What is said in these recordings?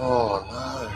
Oh no.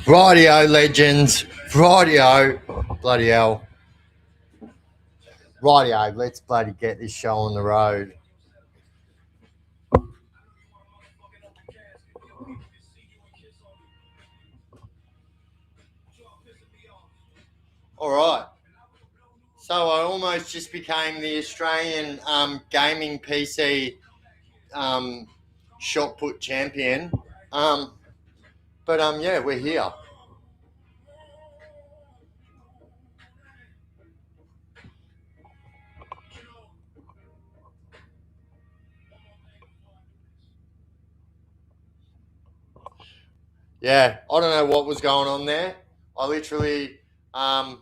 Rightio, legends. Rightio. Bloody hell. Rightio, let's bloody get this show on the road. All right. So I almost just became the Australian gaming PC shot put champion. But yeah, we're here. Yeah, I don't know what was going on there. I literally, yeah,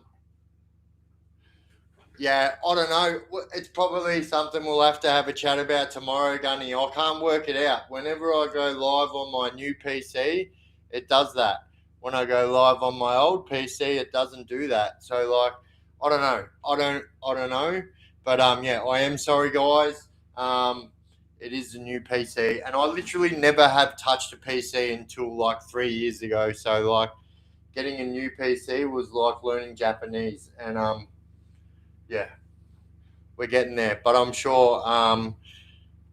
I don't know. It's probably something we'll have to have a chat about tomorrow, Gunny. I can't work it out. Whenever I go live on my new PC, it does that. When I go live on my old PC, it doesn't do that. So like, I don't know. I don't know. But yeah, I am sorry, guys. It is a new PC, and I literally never have touched a PC until like 3 years ago. So like, getting a new PC was like learning Japanese, and yeah, we're getting there. But I'm sure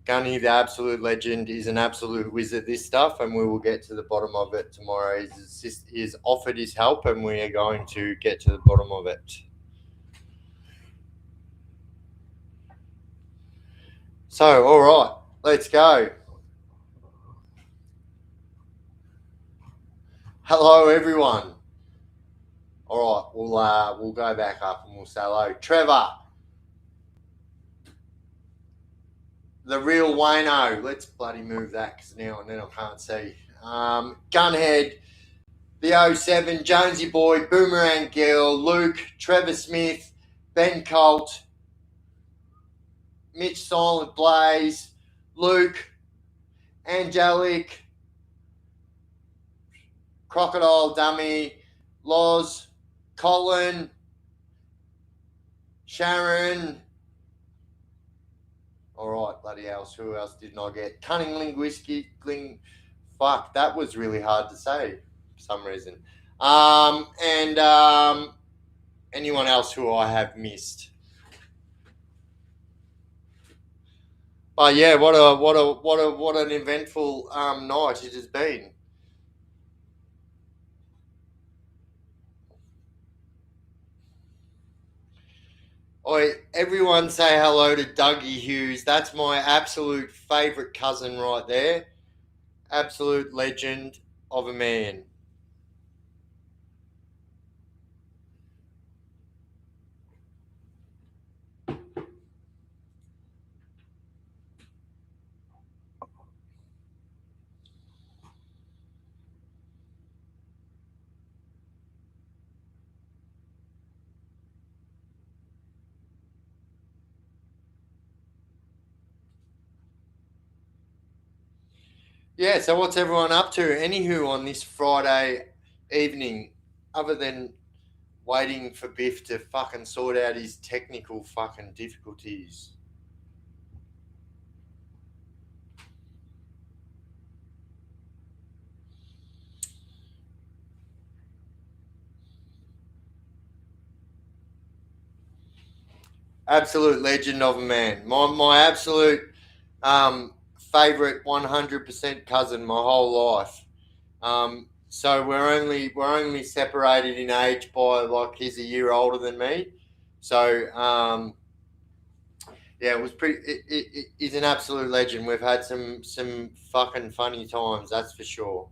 Gunny, the absolute legend, is an absolute whiz at this stuff, and we will get to the bottom of it tomorrow. He's offered his help, and we are going to get to the bottom of it. So, all right, let's go. Hello, everyone. All right, we'll go back up and we'll say hello, Trevor, the real Wayno. Let's bloody move that because now and then I can't see. Gunhead, the 07, Jonesy Boy, Boomerang Gill, Luke, Trevor Smith, Ben Colt, Mitch Silent Blaze, Luke, Angelic, Crocodile Dummy, Loz, Colin, Sharon. All right, bloody hell, who else didn't I get? Cunning Linguistic. Fuck, that was really hard to say for some reason. And anyone else who I have missed. But yeah, what an eventful night it has been. Oi, everyone say hello to Dougie Hughes. That's my absolute favourite cousin right there. Absolute legend of a man. Yeah, so what's everyone up to? Anywho, on this Friday evening, other than waiting for Biff to fucking sort out his technical fucking difficulties. Absolute legend of a man. My absolute favorite 100% cousin my whole life. So we're only separated in age by like he's a year older than me. So yeah, it was pretty. He's an absolute legend. We've had some fucking funny times, that's for sure.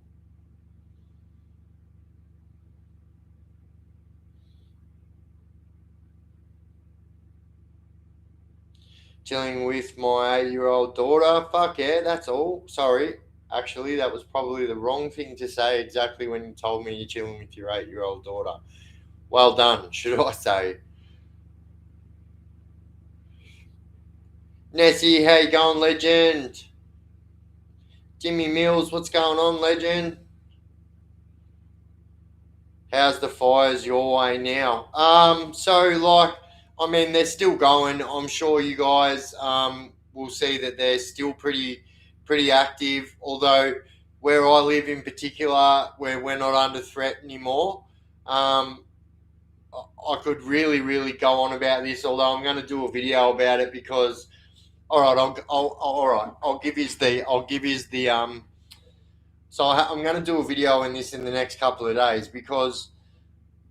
Chilling with my 8-year-old daughter. Fuck yeah, that's all. Sorry, actually, that was probably the wrong thing to say exactly when you told me you're chilling with your 8-year-old daughter. Well done, should I say? Nessie, how you going, legend? Jimmy Mills, what's going on, legend? How's the fires your way now? So like, I mean, they're still going. I'm sure you guys will see that they're still pretty active. Although where I live in particular, where we're not under threat anymore, um, I could really go on about this. Although I'm going to do a video about it because, all right, all right, I'll give you the So I'm going to do a video in this in the next couple of days because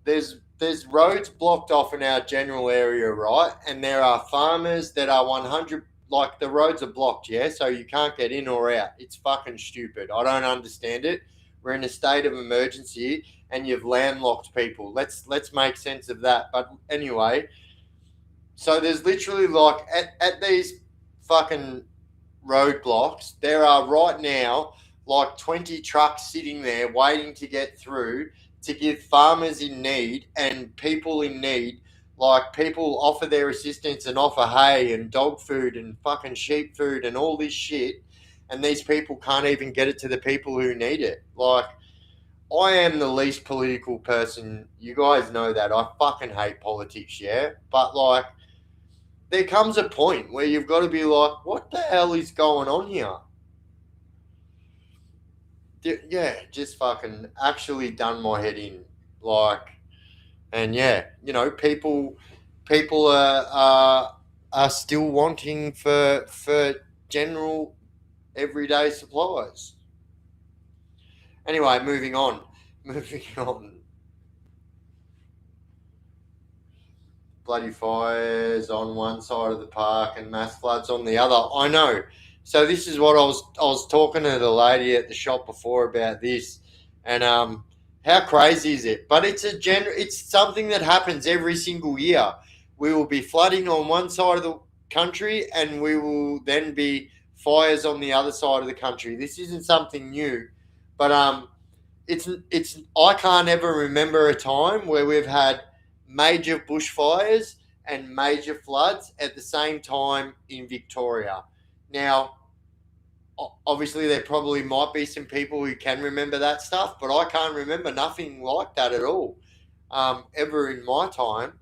there's roads blocked off in our general area, right? And there are farmers that are 100, like the roads are blocked, yeah, so you can't get in or out. It's fucking stupid. I don't understand it. We're in a state of emergency, and you've landlocked people. Let's make sense of that. But anyway, so there's literally like at these fucking roadblocks, there are right now like 20 trucks sitting there waiting to get through to give farmers in need and people in need, like people offer their assistance and offer hay and dog food and fucking sheep food and all this shit. And these people can't even get it to the people who need it. Like, I am the least political person. You guys know that. I fucking hate politics, yeah? But like, there comes a point where you've got to be like, what the hell is going on here? Yeah, just fucking actually done my head in. Like, and yeah, people are still wanting for general everyday supplies. Anyway, moving on. Moving on. Bloody fires on one side of the park and mass floods on the other. I know. So this is what I was talking to the lady at the shop before about this, and how crazy is it? But it's something that happens every single year. We will be flooding on one side of the country, and we will then be fires on the other side of the country. This isn't something new, but it's I can't ever remember a time where we've had major bushfires and major floods at the same time in Victoria. Now, obviously, there probably might be some people who can remember that stuff, but I can't remember nothing like that at all, ever in my time.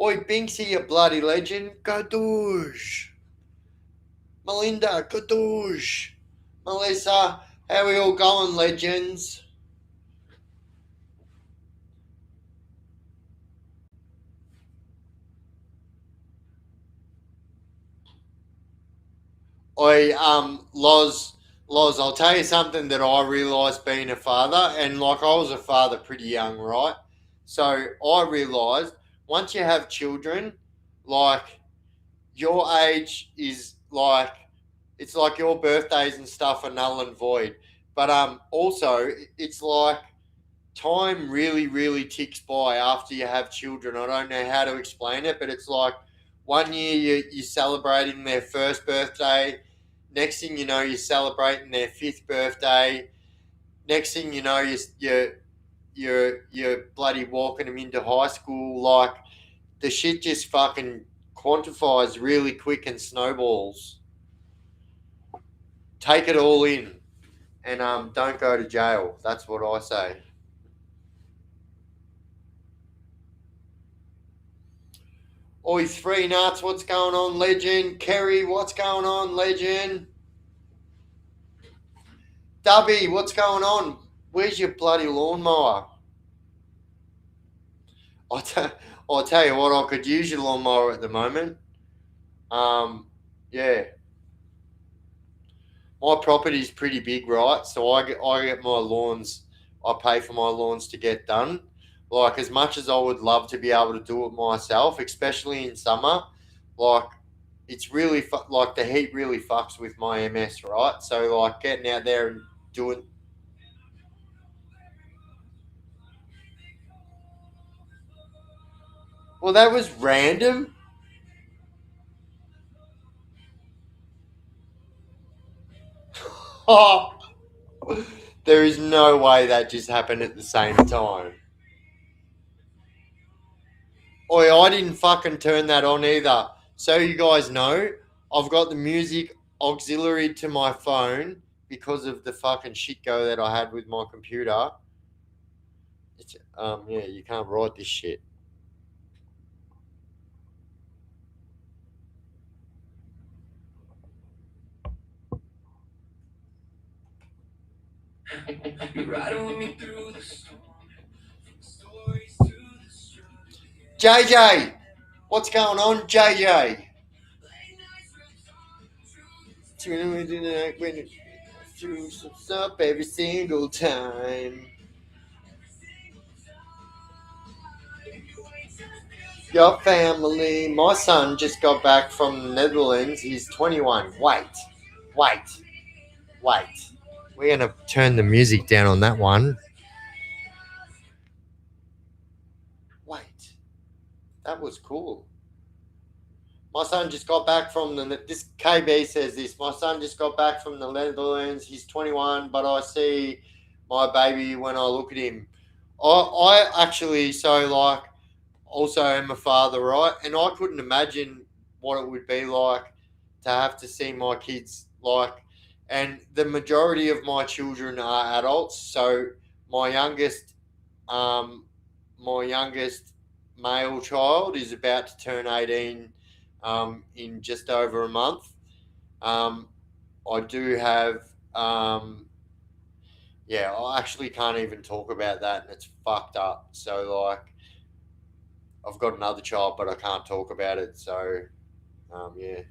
Oi, Binksy, you bloody legend. Gadoosh. Melinda, Gadoosh. Melissa, how we all going, legends? Loz, I'll tell you something that I realised being a father, and like I was a father pretty young, right? So I realised once you have children, like your age is like it's like your birthdays and stuff are null and void. But also it's like time really ticks by after you have children. I don't know how to explain it, but it's like one year you're celebrating their first birthday. Next thing you know, you're celebrating their fifth birthday. Next thing you know, you're bloody walking them into high school. Like the shit just fucking quantifies really quick and snowballs. Take it all in, and don't go to jail. That's what I say. Oi, three nuts, what's going on, legend? Kerry, what's going on, legend? Dubby, what's going on? Where's your bloody lawnmower? I t- I'll tell you what, I could use your lawnmower at the moment. Yeah, my property's pretty big, right? So I get my lawns. I pay for my lawns to get done. Like as much as I would love to be able to do it myself, especially in summer, like it's really like the heat really fucks with my MS, right? So like getting out there and doing. Well, that was random. Oh, there is no way that just happened at the same time. Oi, I didn't fucking turn that on either. So you guys know, I've got the music auxiliary to my phone because of the fucking shit go that I had with my computer. Yeah, you can't write this shit. JJ, what's going on, JJ? Through some stuff every single time. Your family. My son just got back from the Netherlands. He's 21. Wait, wait. We're going to turn the music down on that one. Wait, that was cool. My son just got back from this KB says this. My son just got back from the Netherlands. He's 21, but I see my baby when I look at him. I actually, so like, also am a father, right? And I couldn't imagine what it would be like to have to see my kids like. And the majority of my children are adults. So my youngest, um, my youngest male child is about to turn 18 in just over a month. Um, I do have, yeah, I actually can't even talk about that, and it's fucked up. So like, I've got another child, but I can't talk about it. So, yeah.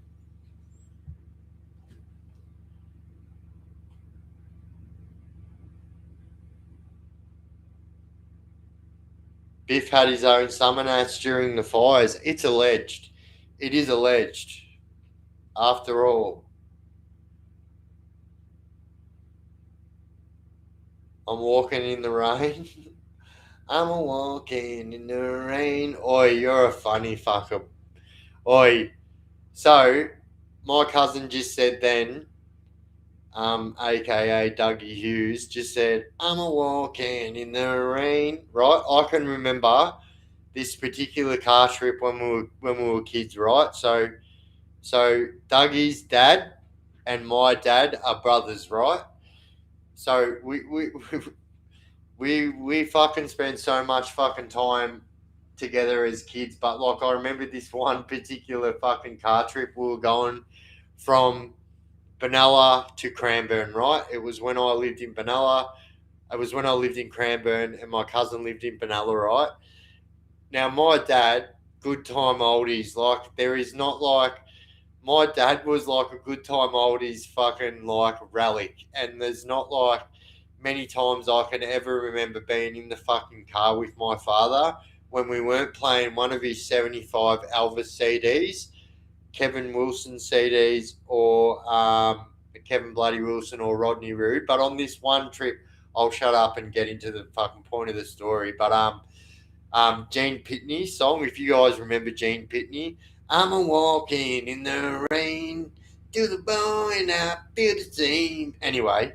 Biff had his own summernats during the fires. It's alleged. It is alleged. After all, I'm walking in the rain. I'm a walking in the rain. Oi, you're a funny fucker. Oi. So, my cousin just said then, aka Dougie Hughes, just said, I'm a walking in the rain. Right? I can remember this particular car trip when we were kids, right? So Dougie's dad and my dad are brothers, right? So we fucking spend so much fucking time together as kids. But like I remember this one particular fucking car trip we were going from Benalla to Cranbourne, right? It was when I lived in Benalla. It was when I lived in Cranbourne and my cousin lived in Benalla, right? Now my dad, good time oldies, like there is not like my dad was like a good time oldies fucking like relic, and there's not like many times I can ever remember being in the fucking car with my father when we weren't playing one of his 75 Elvis CDs, Kevin Wilson CDs, or Kevin Bloody Wilson or Rodney Rood. But on this one trip, I'll shut up and get into the fucking point of the story. But Gene Pitney song. If you guys remember Gene Pitney, I'm a walking in the rain, to the boy and I feel the same. Anyway,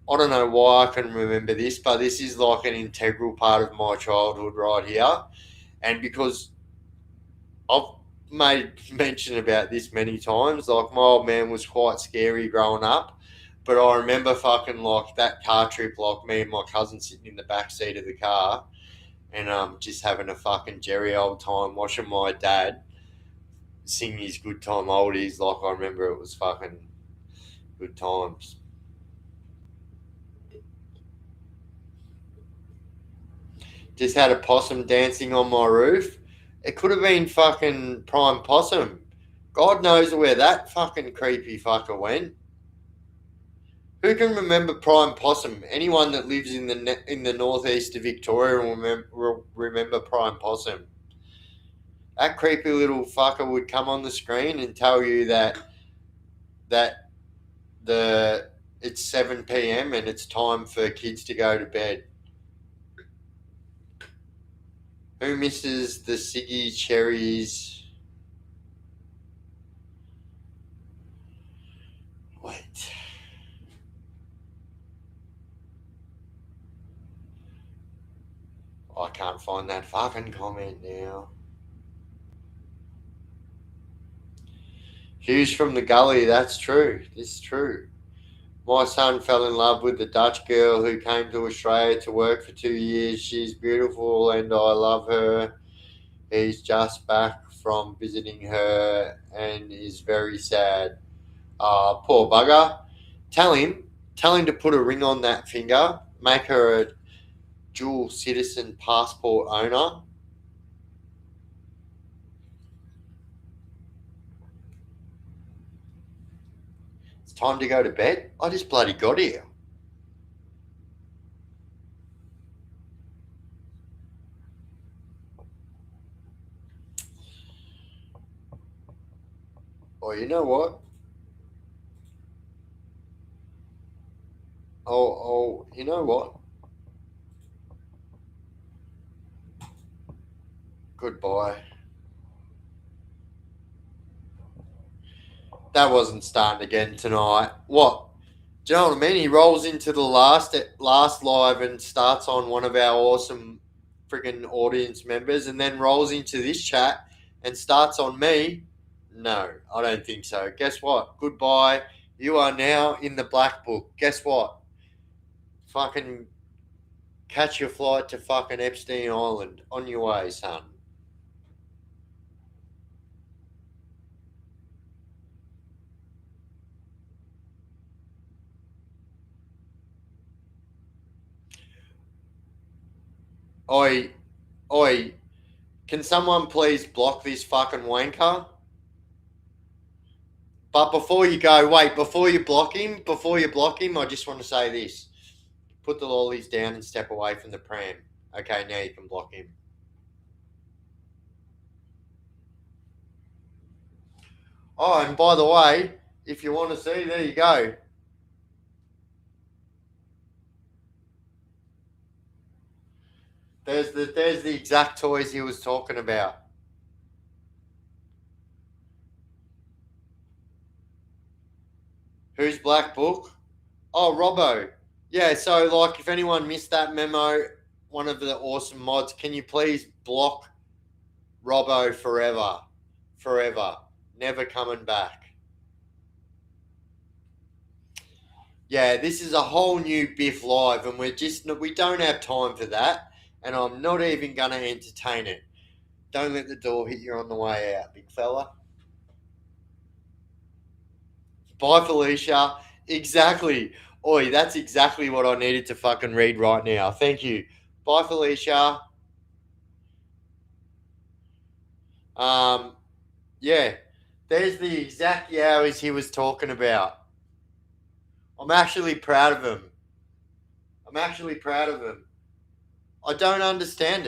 I don't know why I can remember this, but this is like an integral part of my childhood right here. And because I've made mention about this many times, like my old man was quite scary growing up. But I remember fucking like that car trip, like me and my cousin sitting in the back seat of the car and just having a fucking Jerry old time watching my dad sing his good time oldies. Like I remember it was fucking good times. just had a possum dancing on my roof. It could have been fucking Prime Possum. God knows where that fucking creepy fucker went. Who can remember Prime Possum? Anyone that lives in the northeast of Victoria will remember Prime Possum. That creepy little fucker would come on the screen and tell you that the it's 7 p.m. and it's time for kids to go to bed. Who misses the Siggy Cherries? Wait. I can't find that fucking comment now. Hughes from the gully, that's true. It's true. My son fell in love with the Dutch girl who came to Australia to work for 2 years. She's beautiful and I love her. He's just back from visiting her and is very sad. Poor bugger. Tell him to put a ring on that finger. Make her a dual citizen passport owner. It's time to go to bed. I just bloody got here. Oh, you know what? You know what? Goodbye. That wasn't starting again tonight. What? Do you know what I mean? He rolls into the last live and starts on one of our awesome friggin' audience members, and then rolls into this chat and starts on me. No, I don't think so. Guess what? Goodbye. You are now in the black book. Guess what? Fucking catch your flight to fucking Epstein Island. On your way, son. Oi, oi, can someone please block this fucking wanker? But before you go, wait, before you block him, I just want to say this. Put the lollies down and step away from the pram. Okay, now you can block him. Oh, and by the way, if you want to see, there you go. There's the exact toys he was talking about. Who's Black Book? Oh, Robbo. Yeah, so like if anyone missed that memo, one of the awesome mods, can you please block Robbo forever? Forever. Never coming back. Yeah, this is a whole new Biff live and we don't have time for that and I'm not even going to entertain it. Don't let the door hit you on the way out, big fella. Bye, Felicia. Exactly. Oi, that's exactly what I needed to fucking read right now. Thank you. Bye, Felicia. Yeah. There's the exact yowies he was talking about. I'm actually proud of him. I don't understand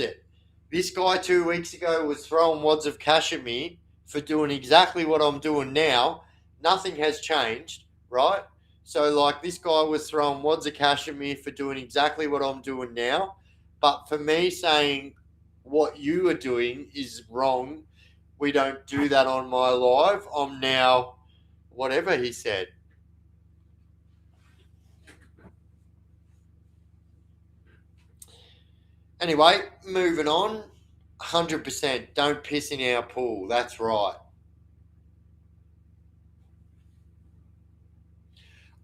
it. This guy 2 weeks ago was throwing wads of cash at me for doing exactly what I'm doing now. Nothing has changed, right? So, like, this guy was throwing wads of cash at me for doing exactly what I'm doing now. But for me saying what you are doing is wrong, we don't do that on my live. I'm now whatever he said. Anyway, moving on. 100%. Don't piss in our pool. That's right.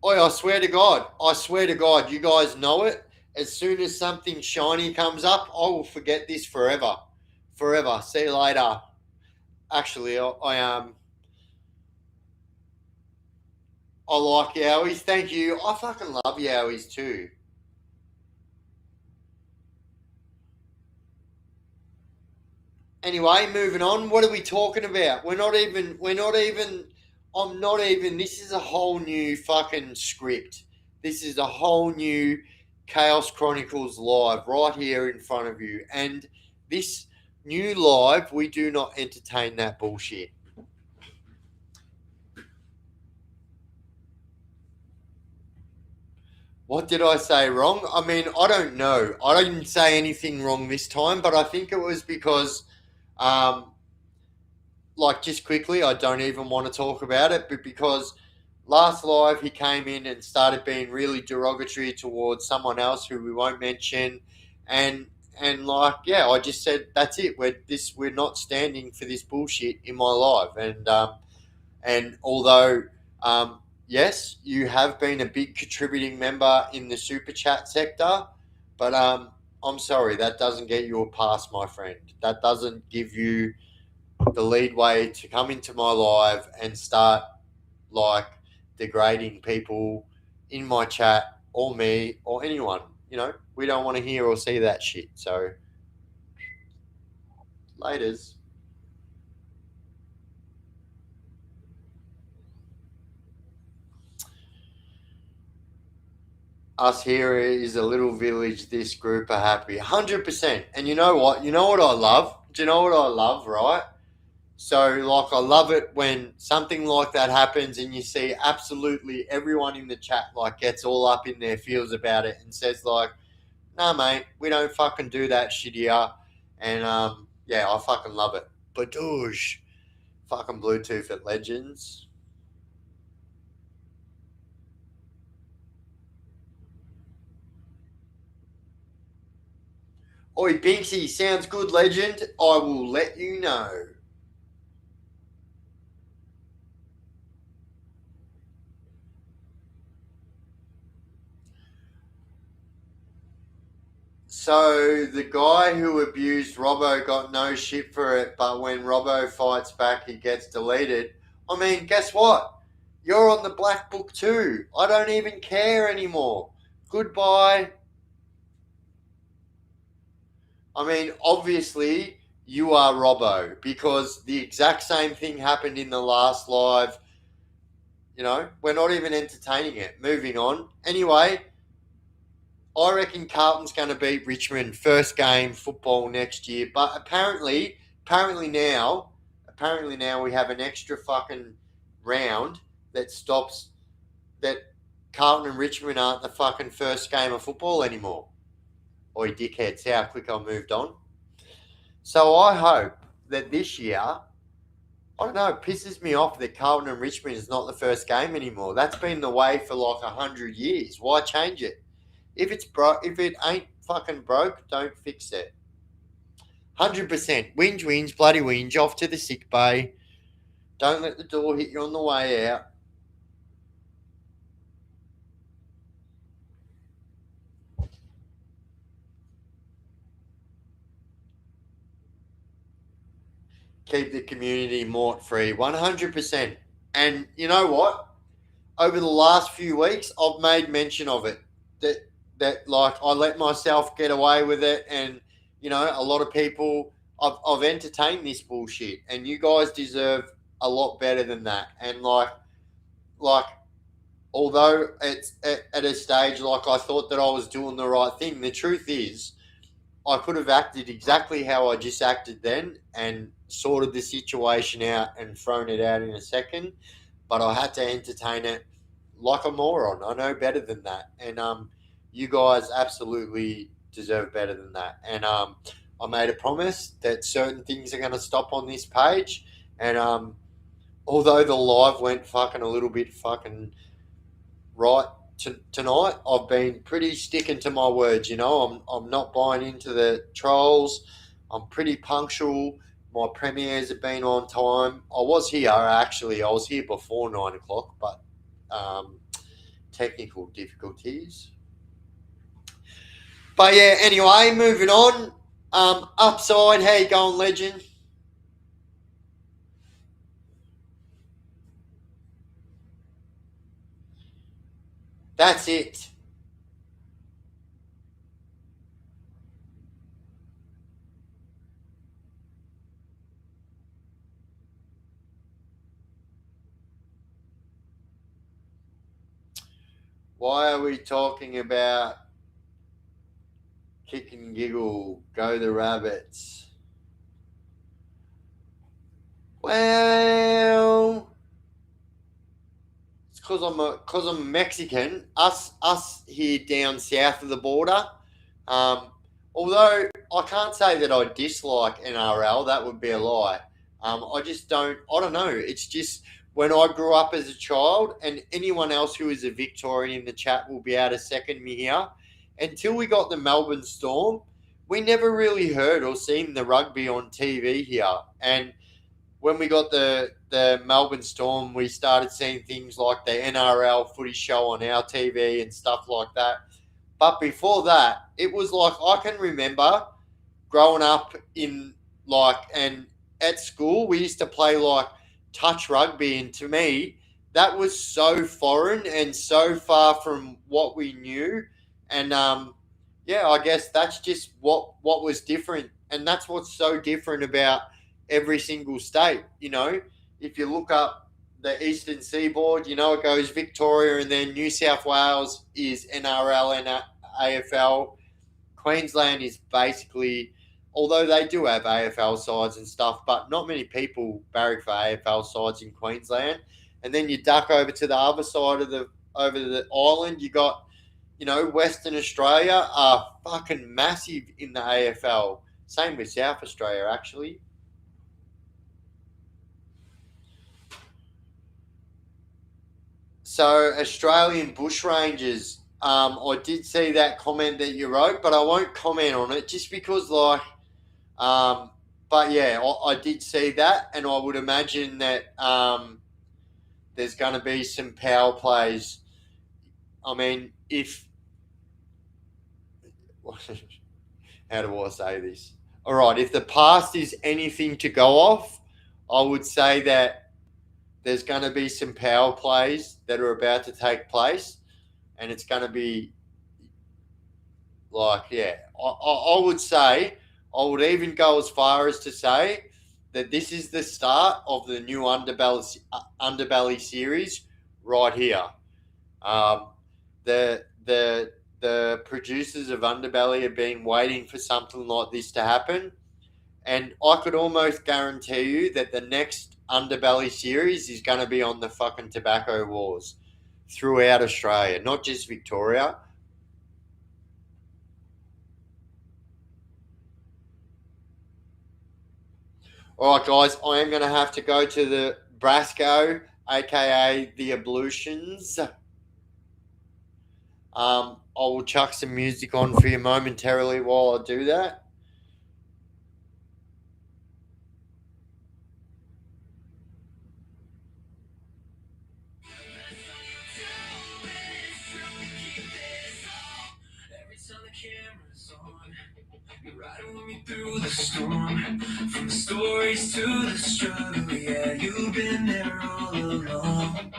Oi, I swear to God, you guys know it. As soon as something shiny comes up, I will forget this forever. Forever. See you later. Actually, I like Yowies. Thank you. I fucking love Yowies too. Anyway, moving on. What are we talking about? I'm not even, this is a whole new fucking script. This is a whole new Chaos Chronicles live right here in front of you. And this new live, we do not entertain that bullshit. What did I say wrong? I mean, I don't know. I didn't say anything wrong this time, but I think it was because, um, like, just quickly, I don't even want to talk about it, but because last live he came in and started being really derogatory towards someone else who we won't mention, and like, yeah, I just said that's it. We're not standing for this bullshit in my life, and although, yes, you have been a big contributing member in the super chat sector, but I'm sorry, that doesn't get you a pass, my friend. That doesn't give you the lead way to come into my live and start like degrading people in my chat or me or anyone. We don't want to hear or see that shit. So, laters. Us here is a little village. This group are happy, 100%. And you know what? You know what I love? Do you know what I love? Right. So, like, I love it when something like that happens and you see absolutely everyone in the chat, like, gets all up in their feels about it and says, like, nah, mate, we don't fucking do that shit here. And, yeah, I fucking love it. Badoosh. Fucking Bluetooth at Legends. Oi, Binksy, sounds good, Legend. I will let you know. So the guy who abused Robbo got no shit for it, but when Robbo fights back, he gets deleted. I mean, guess what? You're on the black book too. I don't even care anymore. Goodbye. I mean, obviously, you are Robbo because the exact same thing happened in the last live. We're not even entertaining it. Moving on. Anyway, I reckon Carlton's going to beat Richmond first game football next year. But apparently now we have an extra fucking round that stops that Carlton and Richmond aren't the fucking first game of football anymore. Oi, dickheads, how quick I moved on. So I hope that this year, I don't know, it pisses me off that Carlton and Richmond is not the first game anymore. That's been the way for like 100 years. Why change it? If it ain't fucking broke, don't fix it. 100%. Whinge, bloody whinge, off to the sick bay. Don't let the door hit you on the way out. Keep the community mort free. 100%. And you know what? Over the last few weeks, I've made mention of it. That like I let myself get away with it, and a lot of people. I've entertained this bullshit, and you guys deserve a lot better than that. And like although it's at a stage like I thought that I was doing the right thing, the truth is I could have acted exactly how I just acted then and sorted the situation out and thrown it out in a second, but I had to entertain it like a moron. I know better than that, and you guys absolutely deserve better than that. And I made a promise that certain things are going to stop on this page, and although the live went fucking a little bit fucking right tonight, I've been pretty sticking to my words. I'm not buying into the trolls. I'm pretty punctual. My premieres have been on time. I was here actually. I was here before 9 o'clock, but technical difficulties. But yeah, anyway, moving on. Upside, how you going, Legend? That's it. Why are we talking about kick and giggle? Go the Rabbits. Well, it's because I'm Mexican. Us here down south of the border. Um, Although I can't say that I dislike NRL, that would be a lie. I just don't. I don't know. It's just when I grew up as a child, and anyone else who is a Victorian in the chat will be able to second me here. Until we got the Melbourne Storm, we never really heard or seen the rugby on TV here. And when we got the Melbourne Storm, we started seeing things like the NRL footy show on our TV and stuff like that. But before that, it was like I can remember growing up in and at school we used to play like touch rugby, and to me that was so foreign and so far from what we knew. And yeah, I guess that's just what was different, and that's what's so different about every single state. If you look up the eastern seaboard, it goes Victoria, and then New South Wales is NRL and AFL. Queensland is basically, although they do have AFL sides and stuff, but not many people barrack for AFL sides in Queensland. And then you duck over to the other side of the island. You got, Western Australia are fucking massive in the AFL. Same with South Australia, actually. So Australian bushrangers. I did see that comment that you wrote, but I won't comment on it just because, but yeah, I did see that, and I would imagine that there's going to be some power plays. I mean, how do I say this? All right, if the past is anything to go off, I would say that there's going to be some power plays that are about to take place, and it's going to be yeah, I would say, I would even go as far as to say that this is the start of the new Underbelly series right here. The producers of Underbelly have been waiting for something like this to happen, and I could almost guarantee you that the next Underbelly series is going to be on the fucking tobacco wars throughout Australia, not just Victoria. All right, guys, I am going to have to go to the Brasco, aka the Ablutions. I will chuck some music on for you momentarily while I do that. Riding with me through the storm, from the stories to the struggle, yeah, you've been there all along.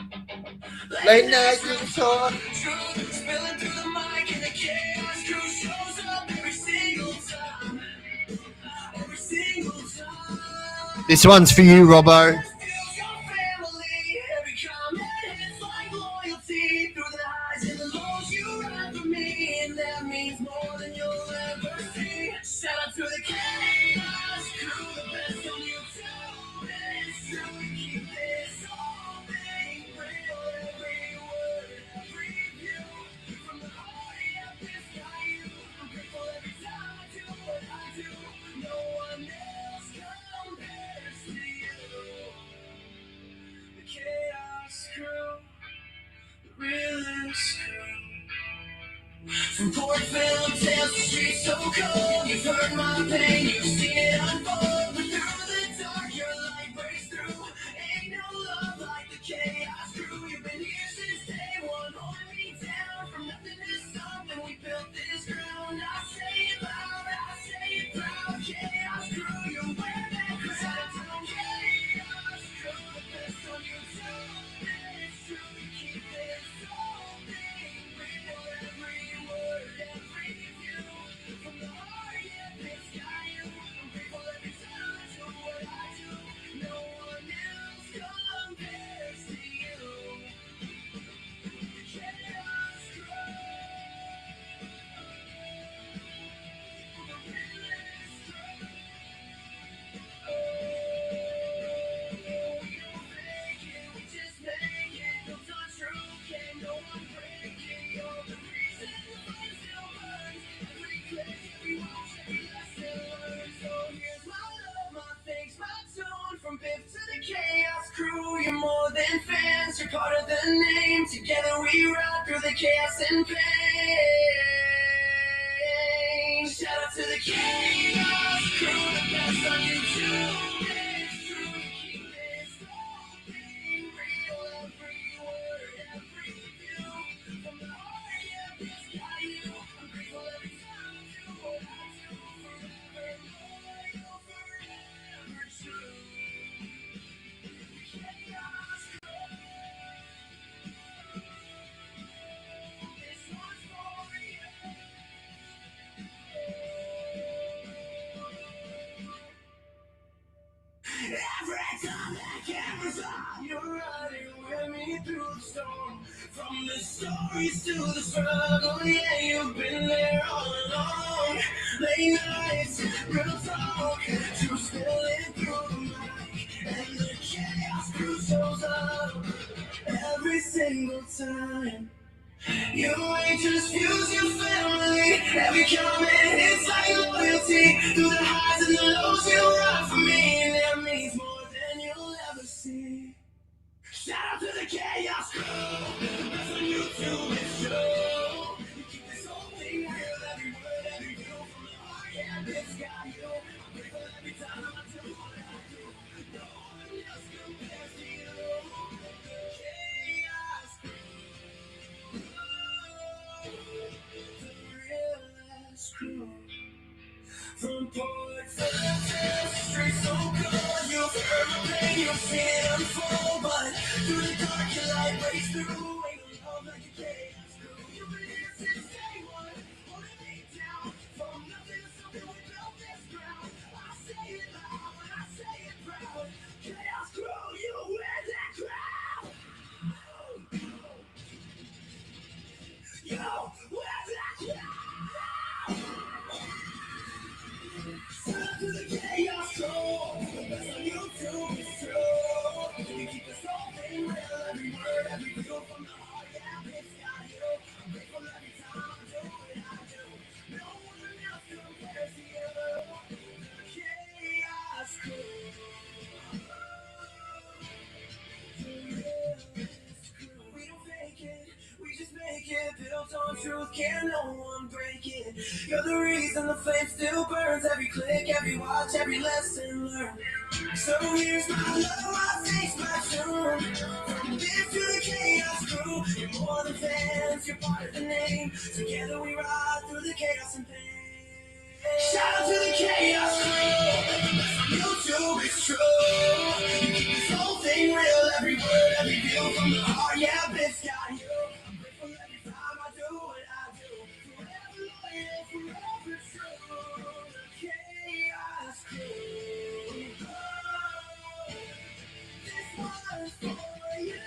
Late night guitar, spilling through the mic, and the chaos crew shows up every single time. Every single time. This one's for you, Robbo. Shout out to the chaos crew, the best on you too. It's true, we keep this all thing real. Every word, every view, from the heart, yeah, this guy you. I'm grateful every time I do what I do. No one else compares to you. The chaos crew, the realest crew. From Portville tales to streets so cold, you've heard my pain, you've seen it unfold. But through the dark, your light breaks through. Ain't no love like the chaos crew. You've been here since day one, holding me down. From nothing to something, we built this ground. I say it loud, I say it proud. Chaos crew, you're where that crowd. Chaos crew, the best on you too. It's true, we keep this whole thing real. Every word, every view, from the heart, yeah, this guy you. I'm grateful crew, you're more than fans, you're part of the name. Together we ride through the chaos and pain. Shout out to the chaos crew, the best on YouTube. It's true, you keep this whole thing real. Every word, every view, from the heart, yeah, it's got you. I'm grateful every time I do what I do. Forever loyal, forever true. Chaos crew, this one's for you. Every time that camera's on, you're riding with me through the storm. From the stories to the struggle, yeah, you've been there all along. Late nights, real talk, truth spilling through the mic. And the chaos crew shows up every single time. You ain't just fuse your family. Every comment hits like loyalty. Through the highs and the lows, you ride for me. And that means more than you'll ever see. Shout out to the chaos crew. That's on YouTube, it's true. You keep this whole thing real. Every word, every view from the heart, yeah, it's got you. I'm grateful every time I do what I do. No one else compares to you. Chaos crew. From port to the street so cold, you've heard my pain, you've seen it unfold, but through the dark your light breaks through. Ain't no love like a chaos crew. You've been here since day one, holding me down. From nothing to something, we built this ground. I say it loud and I say it proud. Chaos crew, you wear that crown. You wear that crown. Shout out to the chaos crew. That's on YouTube, it's true. You keep this whole thing real. Every word, every view from the heart, yeah, it's got you. I'm grateful every time I do what I do. No one else compares to you. The chaos crew. We don't fake it, we just make it. Built on truth, can't no one break it. You're the reason the flame still burns. Every click, every watch, every lesson learned. So here's my love, my face, my tune. From Biff to the chaos crew, you're more than fans, you're part of the name. Together we ride through the chaos and pain. Shout out to the chaos crew. That's on YouTube, it's true. You keep this whole thing real. Every word, every view from the heart, yeah, Biff's got you. I'm grateful every time I do what I do. Forever loyal, forever true. The chaos crew. Oh, this one's for you.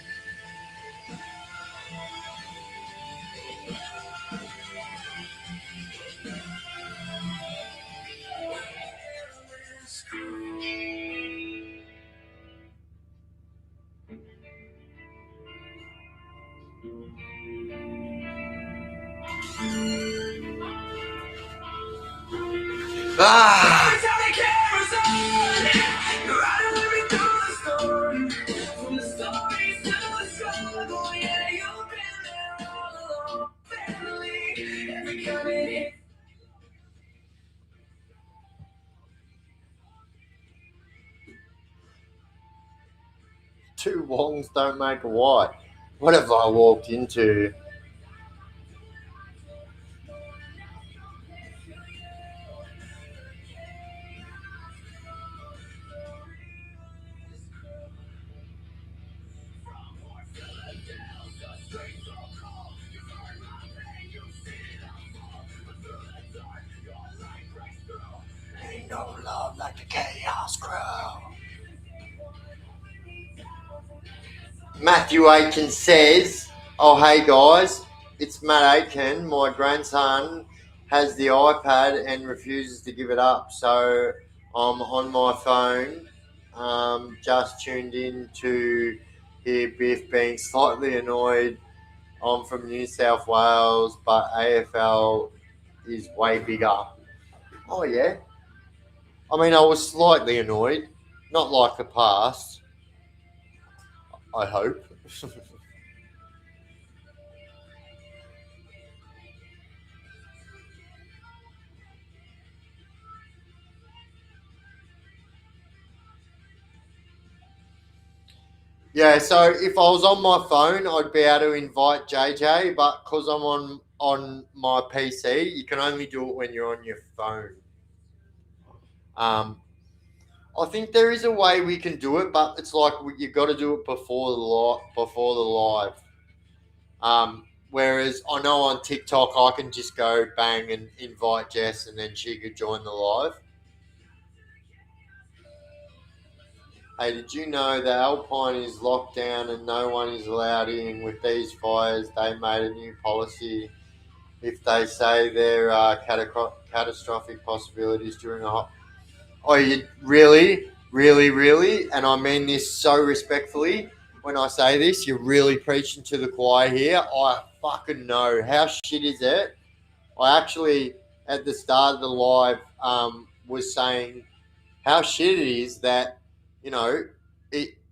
Ah! Every time the camera's on, you're riding with me through the storm. From the stories to the struggle, yeah, you've been there all along. Family, every comment hits. Two wrongs don't make a right. What have I walked into? Ain't no love like the chaos crew. Matthew Aiken says, "Oh hey guys, it's Matt Aiken. My grandson has the iPad and refuses to give it up, so I'm on my phone. Just tuned in to hear Biff being slightly annoyed. I'm from New South Wales, but AFL is way bigger." Oh yeah. I mean, I was slightly annoyed, not like the past. I hope. Yeah, so if I was on my phone, I'd be able to invite JJ, but because I'm on my PC, you can only do it when you're on your phone. Um, I think there is a way we can do it, but it's like you got to do it before the live. Whereas I know on TikTok I can just go bang and invite Jess, and then she could join the live. Hey, did you know that Alpine is locked down and no one is allowed in with these fires? They made a new policy. If they say there are catastrophic possibilities during a hot. Oh, you really, really, really, and I mean this so respectfully. When I say this, you're really preaching to the choir here. I fucking know. How shit is it? I actually, at the start of the live, was saying how shit it is that, you know,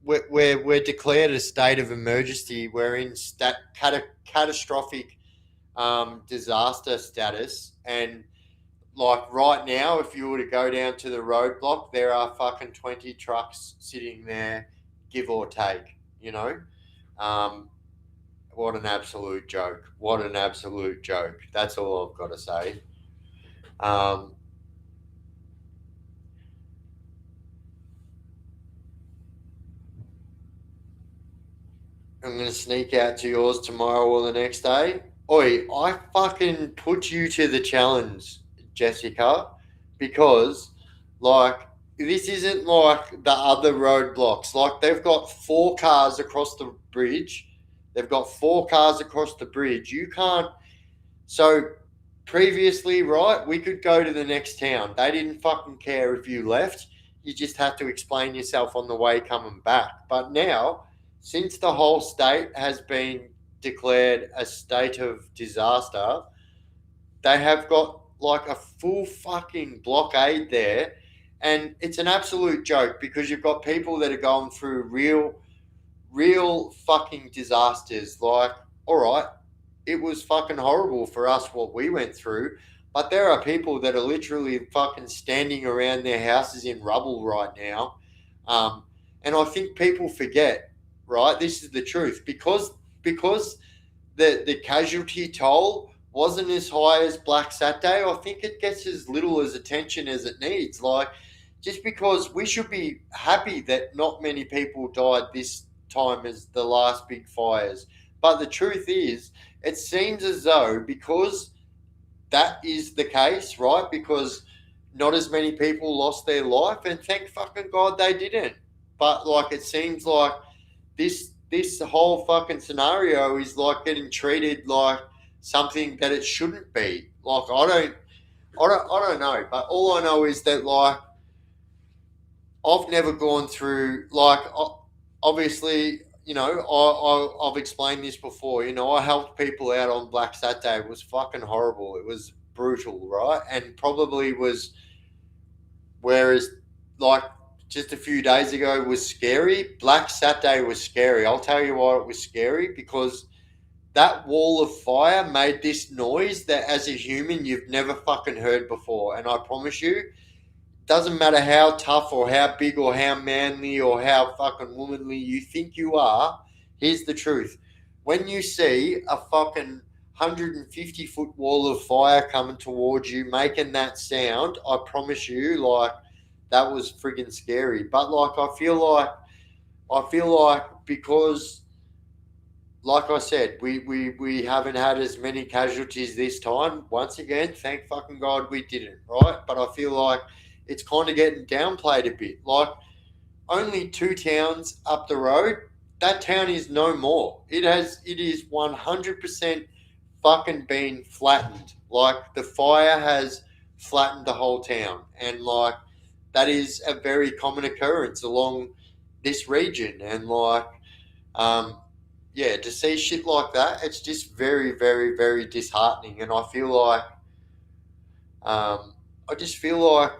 we're declared a state of emergency. We're in catastrophic disaster status. And like right now, if you were to go down to the roadblock, there are fucking 20 trucks sitting there, give or take, you know? Um, what an absolute joke. What an absolute joke. That's all I've got to say. Um, I'm going to sneak out to yours tomorrow or the next day. Oi, I fucking put you to the challenge, Jessica, because, like, this isn't like the other roadblocks. Like, they've got four cars across the bridge. They've got four cars across the bridge. You can't. So, previously, right, we could go to the next town. They didn't fucking care if you left. You just had to explain yourself on the way coming back. But now, since the whole state has been declared a state of disaster, they have got like a full fucking blockade there. And it's an absolute joke because you've got people that are going through real fucking disasters. Like, all right, it was fucking horrible for us what we went through, but there are people that are literally fucking standing around their houses in rubble right now. Um, and I think people forget, right? This is the truth because the casualty toll wasn't as high as Black Saturday. I think it gets as little as attention as it needs. Like, just because we should be happy that not many people died this time as the last big fires. But the truth is, it seems as though because that is the case, right? Because not as many people lost their life, and thank fucking God they didn't. But like, it seems like this whole fucking scenario is like getting treated like something that it shouldn't be. Like, I don't know. But all I know is that like I've never gone through like obviously, you know, I've explained this before. You know, I helped people out on Black Saturday. It was fucking horrible. It was brutal, right? And probably was, whereas like just a few days ago was scary. Black Saturday was scary. I'll tell you why it was scary, because that wall of fire made this noise that as a human you've never fucking heard before. And I promise you, doesn't matter how tough or how big or how manly or how fucking womanly you think you are, here's the truth. When you see a fucking 150-foot wall of fire coming towards you making that sound, I promise you, like, that was friggin' scary. But like, I feel like because, like I said, we haven't had as many casualties this time. Once again, thank fucking God we didn't, right? But I feel like it's kind of getting downplayed a bit. Like, only two towns up the road, that town is no more. It is 100% fucking been flattened. Like, the fire has flattened the whole town, and like, that is a very common occurrence along this region. And like, um, yeah, to see shit like that, it's just very, very, very disheartening. And I just feel like,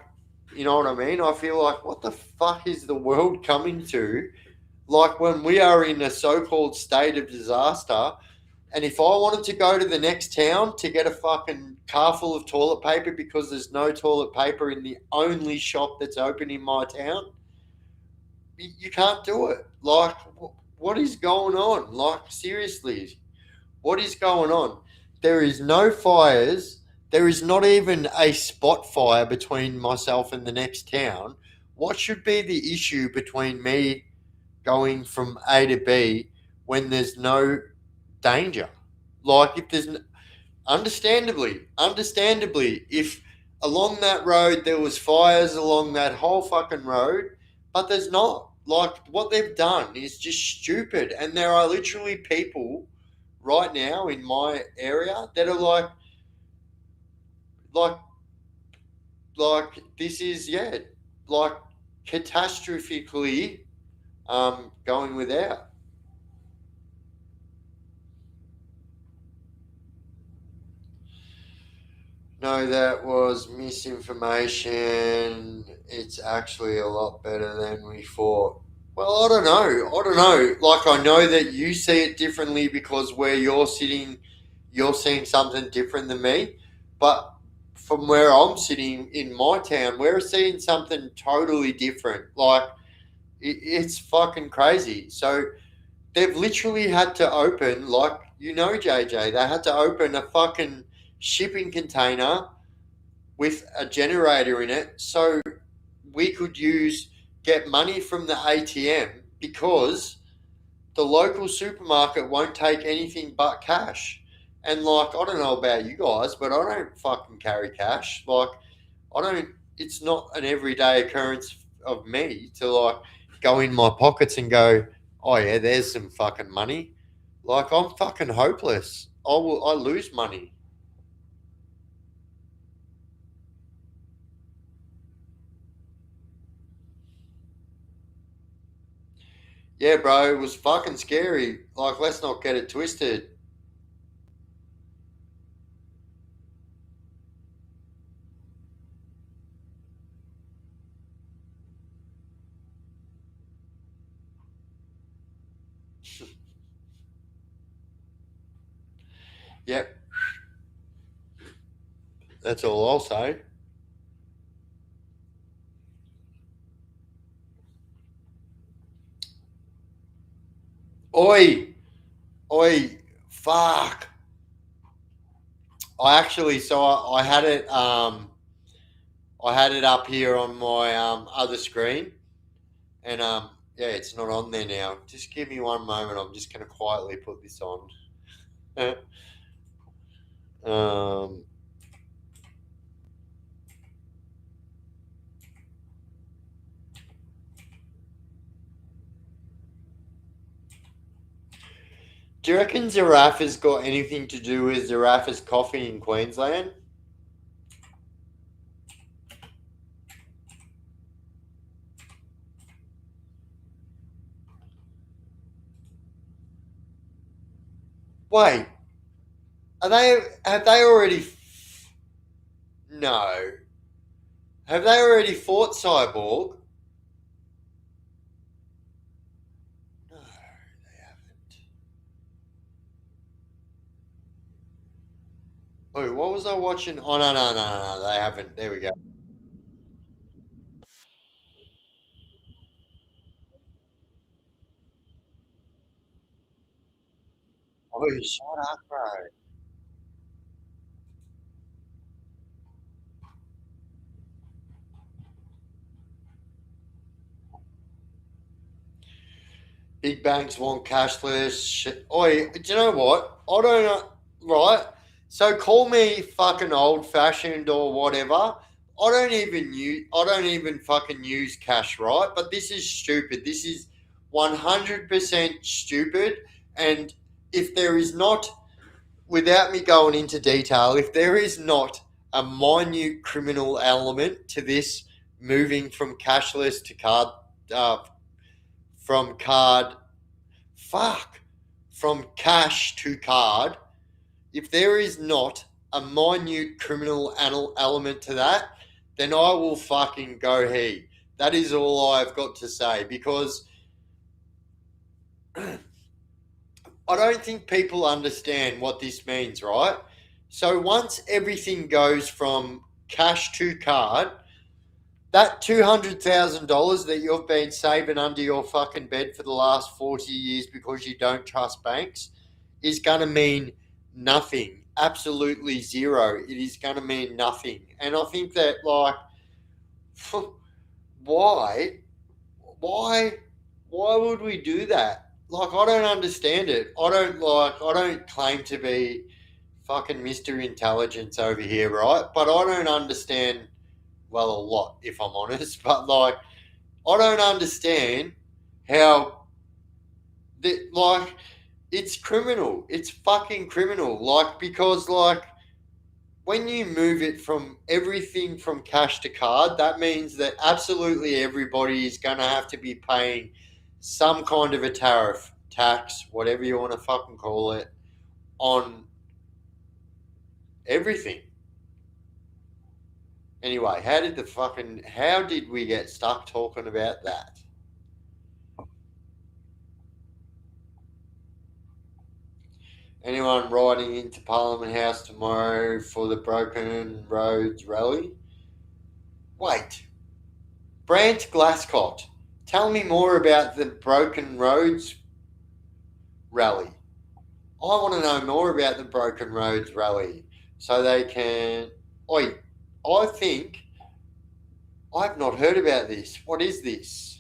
you know what I mean? I feel like, what the fuck is the world coming to? Like when we are in a so-called state of disaster, and if I wanted to go to the next town to get a fucking car full of toilet paper because there's no toilet paper in the only shop that's open in my town, you can't do it. Like, what is going on? Like, seriously, what is going on? There is no fires. There is not even a spot fire between myself and the next town. What should be the issue between me going from A to B when there's no danger? Like, if there's understandably, if along that road there was fires along that whole fucking road, but there's not. Like, what they've done is just stupid, and there are literally people right now in my area that are like like this is, yeah, like catastrophically going without. No, that was misinformation. It's actually a lot better than we thought. Well, I don't know. I don't know. Like, I know that you see it differently because where you're sitting, you're seeing something different than me. But from where I'm sitting in my town, we're seeing something totally different. Like, it's fucking crazy. So they've literally had to open, like, JJ, they had to open a fucking shipping container with a generator in it so we could get money from the ATM because the local supermarket won't take anything but cash. And like, I don't know about you guys, but I don't fucking carry cash. Like, I don't. It's not an everyday occurrence of me to like go in my pockets and go, "Oh yeah, there's some fucking money." Like, I'm fucking hopeless. I lose money. Yeah, bro, it was fucking scary. Like, let's not get it twisted. Yep, that's all I'll say. Oi, oi, fuck. I had it. I had it up here on my other screen, and yeah, it's not on there now. Just give me one moment. I'm just gonna quietly put this on. um, do you reckon Giraffe has got anything to do with Giraffe's coffee in Queensland? Wait, are they? Have they already? No. Have they already fought Cyborg? No, they haven't. Oh, what was I watching? Oh no, they haven't. There we go. Oh, shut up, bro. Big banks want cashless. Shit. Oi, do you know what? I don't know. Right. So call me fucking old fashioned or whatever. I don't even fucking use cash, right? But this is stupid. This is 100% stupid. And if there is not, without me going into detail, if there is not a minute criminal element to this moving from cashless to card, uh, from card fuck, from cash to card, if there is not a minute criminal element to that, then I will fucking go he. That is all I've got to say because I don't think people understand what this means, right? So once everything goes from cash to card, that $200,000 that you've been saving under your fucking bed for the last 40 years because you don't trust banks is going to mean nothing. Absolutely zero. It is going to mean nothing. And I think that, like, why? Why? Why would we do that? Like, I don't understand it. I don't claim to be fucking Mr. Intelligence over here, right? But I don't understand, well, a lot, if I'm honest. But, like, I don't understand how, that, like, it's criminal. It's fucking criminal. Like, because, like, when you move it from everything from cash to card, that means that absolutely everybody is going to have to be paying some kind of a tariff, tax, whatever you want to fucking call it, on everything. Anyway, how did we get stuck talking about that? Anyone riding into Parliament House tomorrow for the Broken Roads rally? Wait, Brant Glasscott, tell me more about the Broken Roads rally. I want to know more about the Broken Roads rally so they can. Oi, I think I've not heard about this. What is this?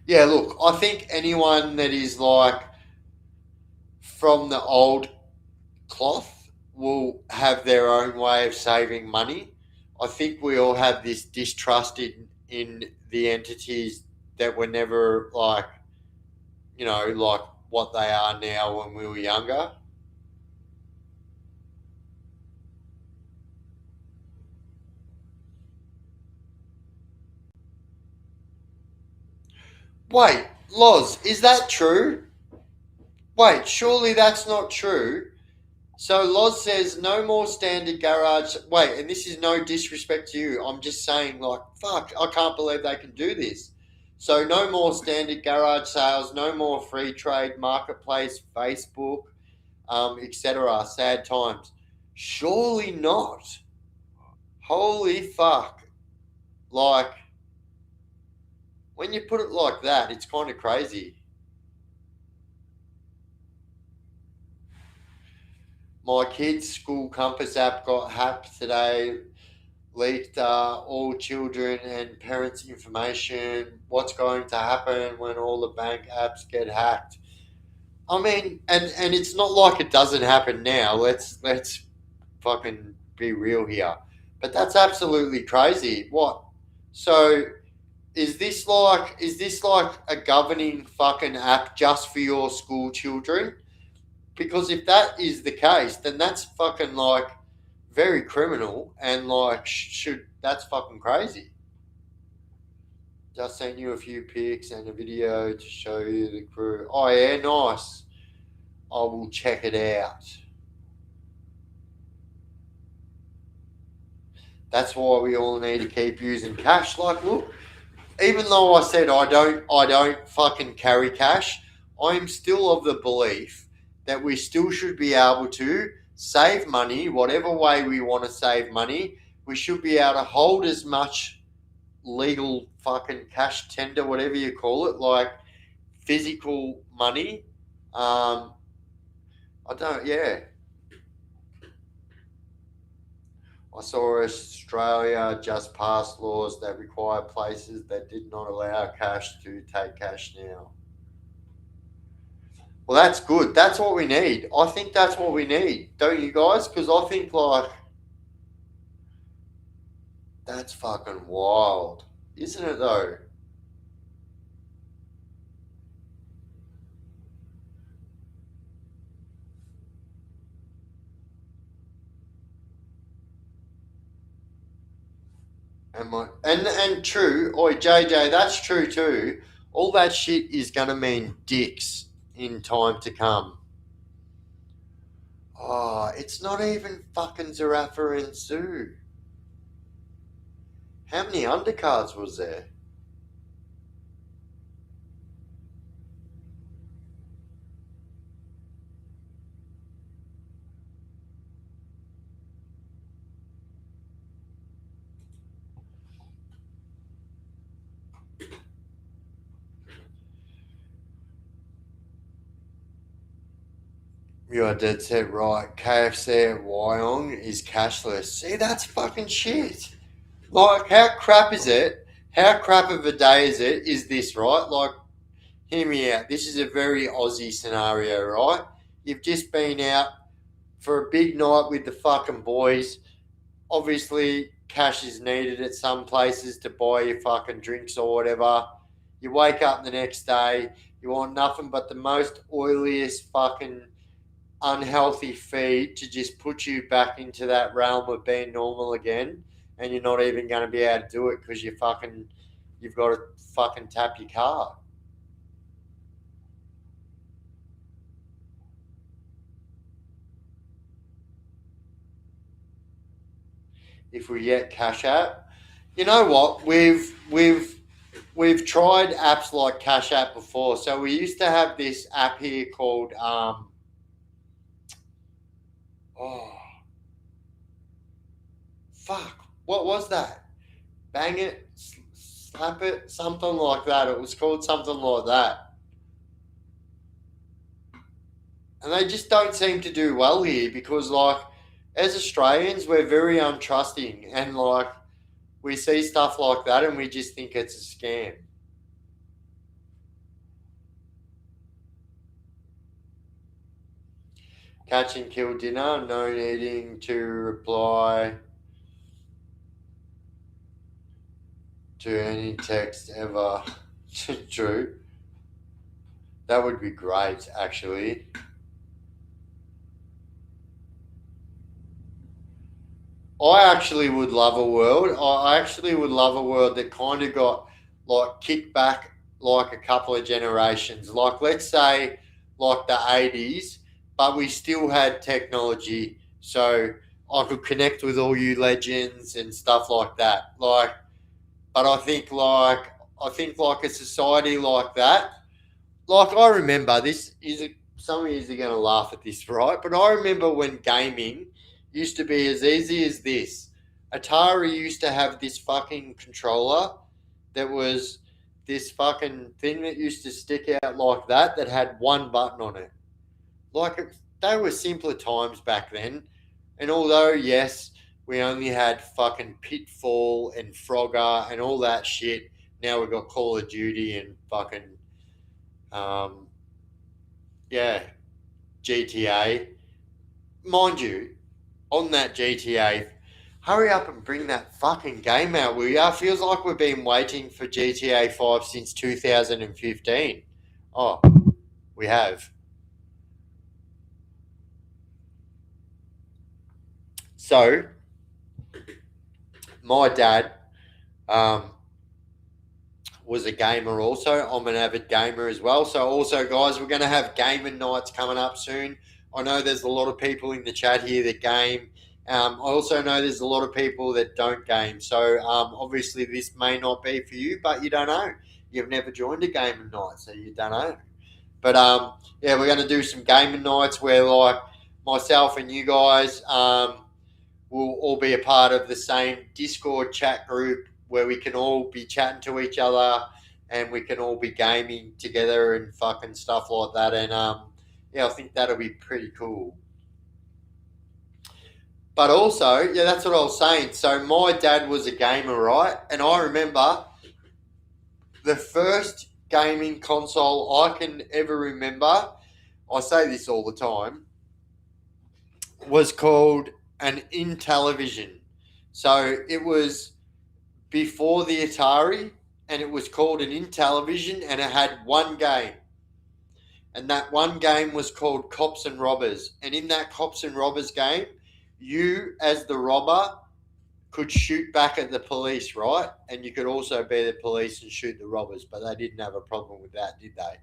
Yeah, look, I think anyone that is like from the old cloth will have their own way of saving money. I think we all have this distrust in the entities that were never like, like what they are now when we were younger. Wait, Loz, is that true? Wait, surely that's not true. So Loz says no more standard garage. Wait, and this is no disrespect to you. I'm just saying, like, fuck, I can't believe they can do this. So no more standard garage sales, no more free trade, marketplace, Facebook, etc. Sad times. Surely not. Holy fuck. Like, when you put it like that, it's kind of crazy. My kid's school Compass app got hacked today, leaked all children and parents' information. What's going to happen when all the bank apps get hacked? I mean, and it's not like it doesn't happen now. Let's fucking be real here. But that's absolutely crazy. What? So is this like a governing fucking app just for your school children? Because if that is the case, then that's fucking like very criminal and like should that's fucking crazy. Just sent you a few pics and a video to show you the crew. Oh yeah, nice. I will check it out. That's why we all need to keep using cash. Like, look, even though I said I don't fucking carry cash, I'm still of the belief that we still should be able to save money, whatever way we want to save money. We should be able to hold as much legal fucking cash tender, whatever you call it, like physical money. I don't, yeah. I saw Australia just passed laws that require places that did not allow cash to take cash now. Well, that's good. That's what we need. I think that's what we need, don't you guys? Because I think, like, that's fucking wild. Isn't it, though? And true. Oi, JJ, that's true too. All that shit is going to mean dicks in time to come. Oh, it's not even fucking Zarafa and Sue. How many undercards was there? You are dead set right. KFC at Wyong is cashless. See, that's fucking shit. Like, how crap is it? How crap of a day is it? Is this right? Like, hear me out. This is a very Aussie scenario, right? You've just been out for a big night with the fucking boys. Obviously, cash is needed at some places to buy your fucking drinks or whatever. You wake up the next day, you want nothing but the most oiliest fucking unhealthy feed to just put you back into that realm of being normal again, and you're not even going to be able to do it because you've got to fucking tap your card. If we get Cash App, you know what? We've tried apps like Cash App before. So we used to have this app here called oh fuck, what was that? Bang it, slap it, something like that. It was called something like that. And they just don't seem to do well here because, like, as Australians, we're very untrusting, and like we see stuff like that and we just think it's a scam. Catch and kill dinner, no needing to reply to any text ever. True. That would be great, actually. I actually would love a world. I actually would love a world that kind of got like kicked back like a couple of generations. Like, let's say like the 80s, but we still had technology. So I could connect with all you legends and stuff like that. Like, but I think like a society like that. Like, I remember this is some of you are going to laugh at this, right? But I remember when gaming used to be as easy as this. Atari used to have this fucking controller that was this fucking thing that used to stick out like that had one button on it. Like, they were simpler times back then. And although, yes, we only had fucking Pitfall and Frogger and all that shit, now we've got Call of Duty and fucking, um, yeah, GTA. Mind you, on that GTA, hurry up and bring that fucking game out, will ya? Feels like we've been waiting for GTA 5 since 2015. Oh, we have. So, my dad um, was a gamer also. I'm an avid gamer as well. So, also, guys, we're going to have gaming nights coming up soon. I know there's a lot of people in the chat here that game. I also know there's a lot of people that don't game. So, obviously, this may not be for you, but you don't know. You've never joined a gaming night, so you don't know. But yeah, we're going to do some gaming nights where, like, myself and you guys will all be a part of the same Discord chat group where we can all be chatting to each other and we can all be gaming together and fucking stuff like that. And yeah, I think that'll be pretty cool. But also, yeah, that's what I was saying. So my dad was a gamer, right? And I remember the first gaming console I can ever remember, I say this all the time, was called an Intellivision. So it was before the Atari, and it was called an Intellivision, and it had one game. And that one game was called Cops and Robbers. And in that Cops and Robbers game, you, as the robber, could shoot back at the police, right? And you could also be the police and shoot the robbers, but they didn't have a problem with that, did they?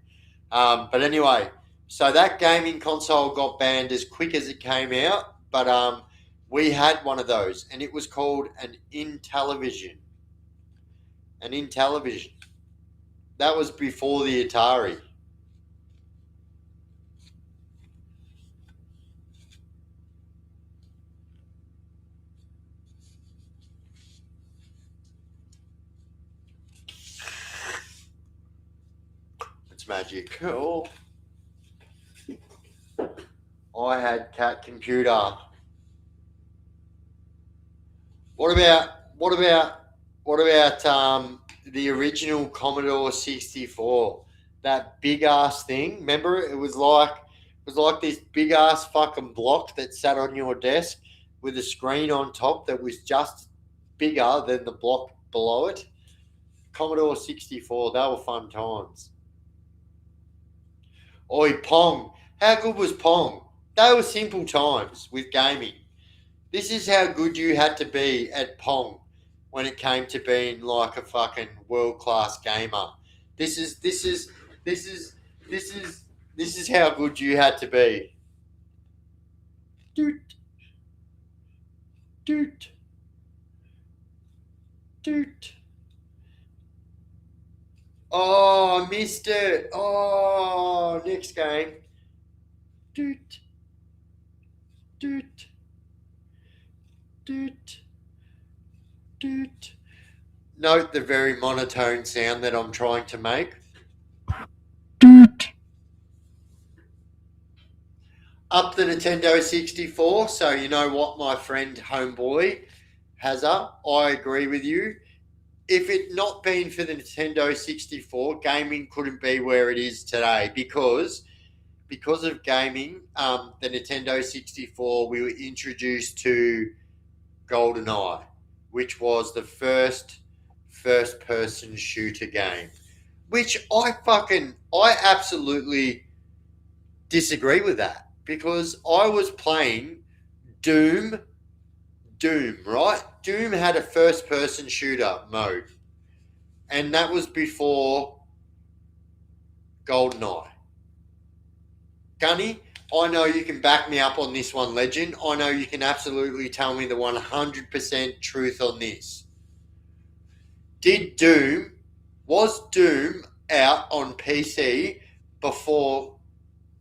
But anyway, so that gaming console got banned as quick as it came out, but we had one of those, and it was called an Intellivision. An Intellivision. That was before the Atari. It's magic. Oh. I had Cat Computer. What about the original Commodore 64? That big ass thing. Remember, it was like this big ass fucking block that sat on your desk with a screen on top that was just bigger than the block below it. Commodore 64. They were fun times. Oi, Pong. How good was Pong? They were simple times with gaming. This is how good you had to be at Pong when it came to being like a fucking world class gamer. This is this is this is this is this is how good you had to be. Doot doot doot. Oh, I missed it. Oh, next game. Doot doot doot doot. Note the very monotone sound that I'm trying to make. Doot. Up the Nintendo 64. So you know what, my friend Homeboy Hazza, I agree with you. If it not been for the Nintendo 64, gaming couldn't be where it is today because of gaming. The Nintendo 64, we were introduced to GoldenEye, which was the first person shooter game, which I absolutely disagree with that because I was playing Doom, right? Doom had a first person shooter mode, and that was before GoldenEye. Gunny, I know you can back me up on this one, legend. I know you can absolutely tell me the 100% truth on this. Was Doom out on PC before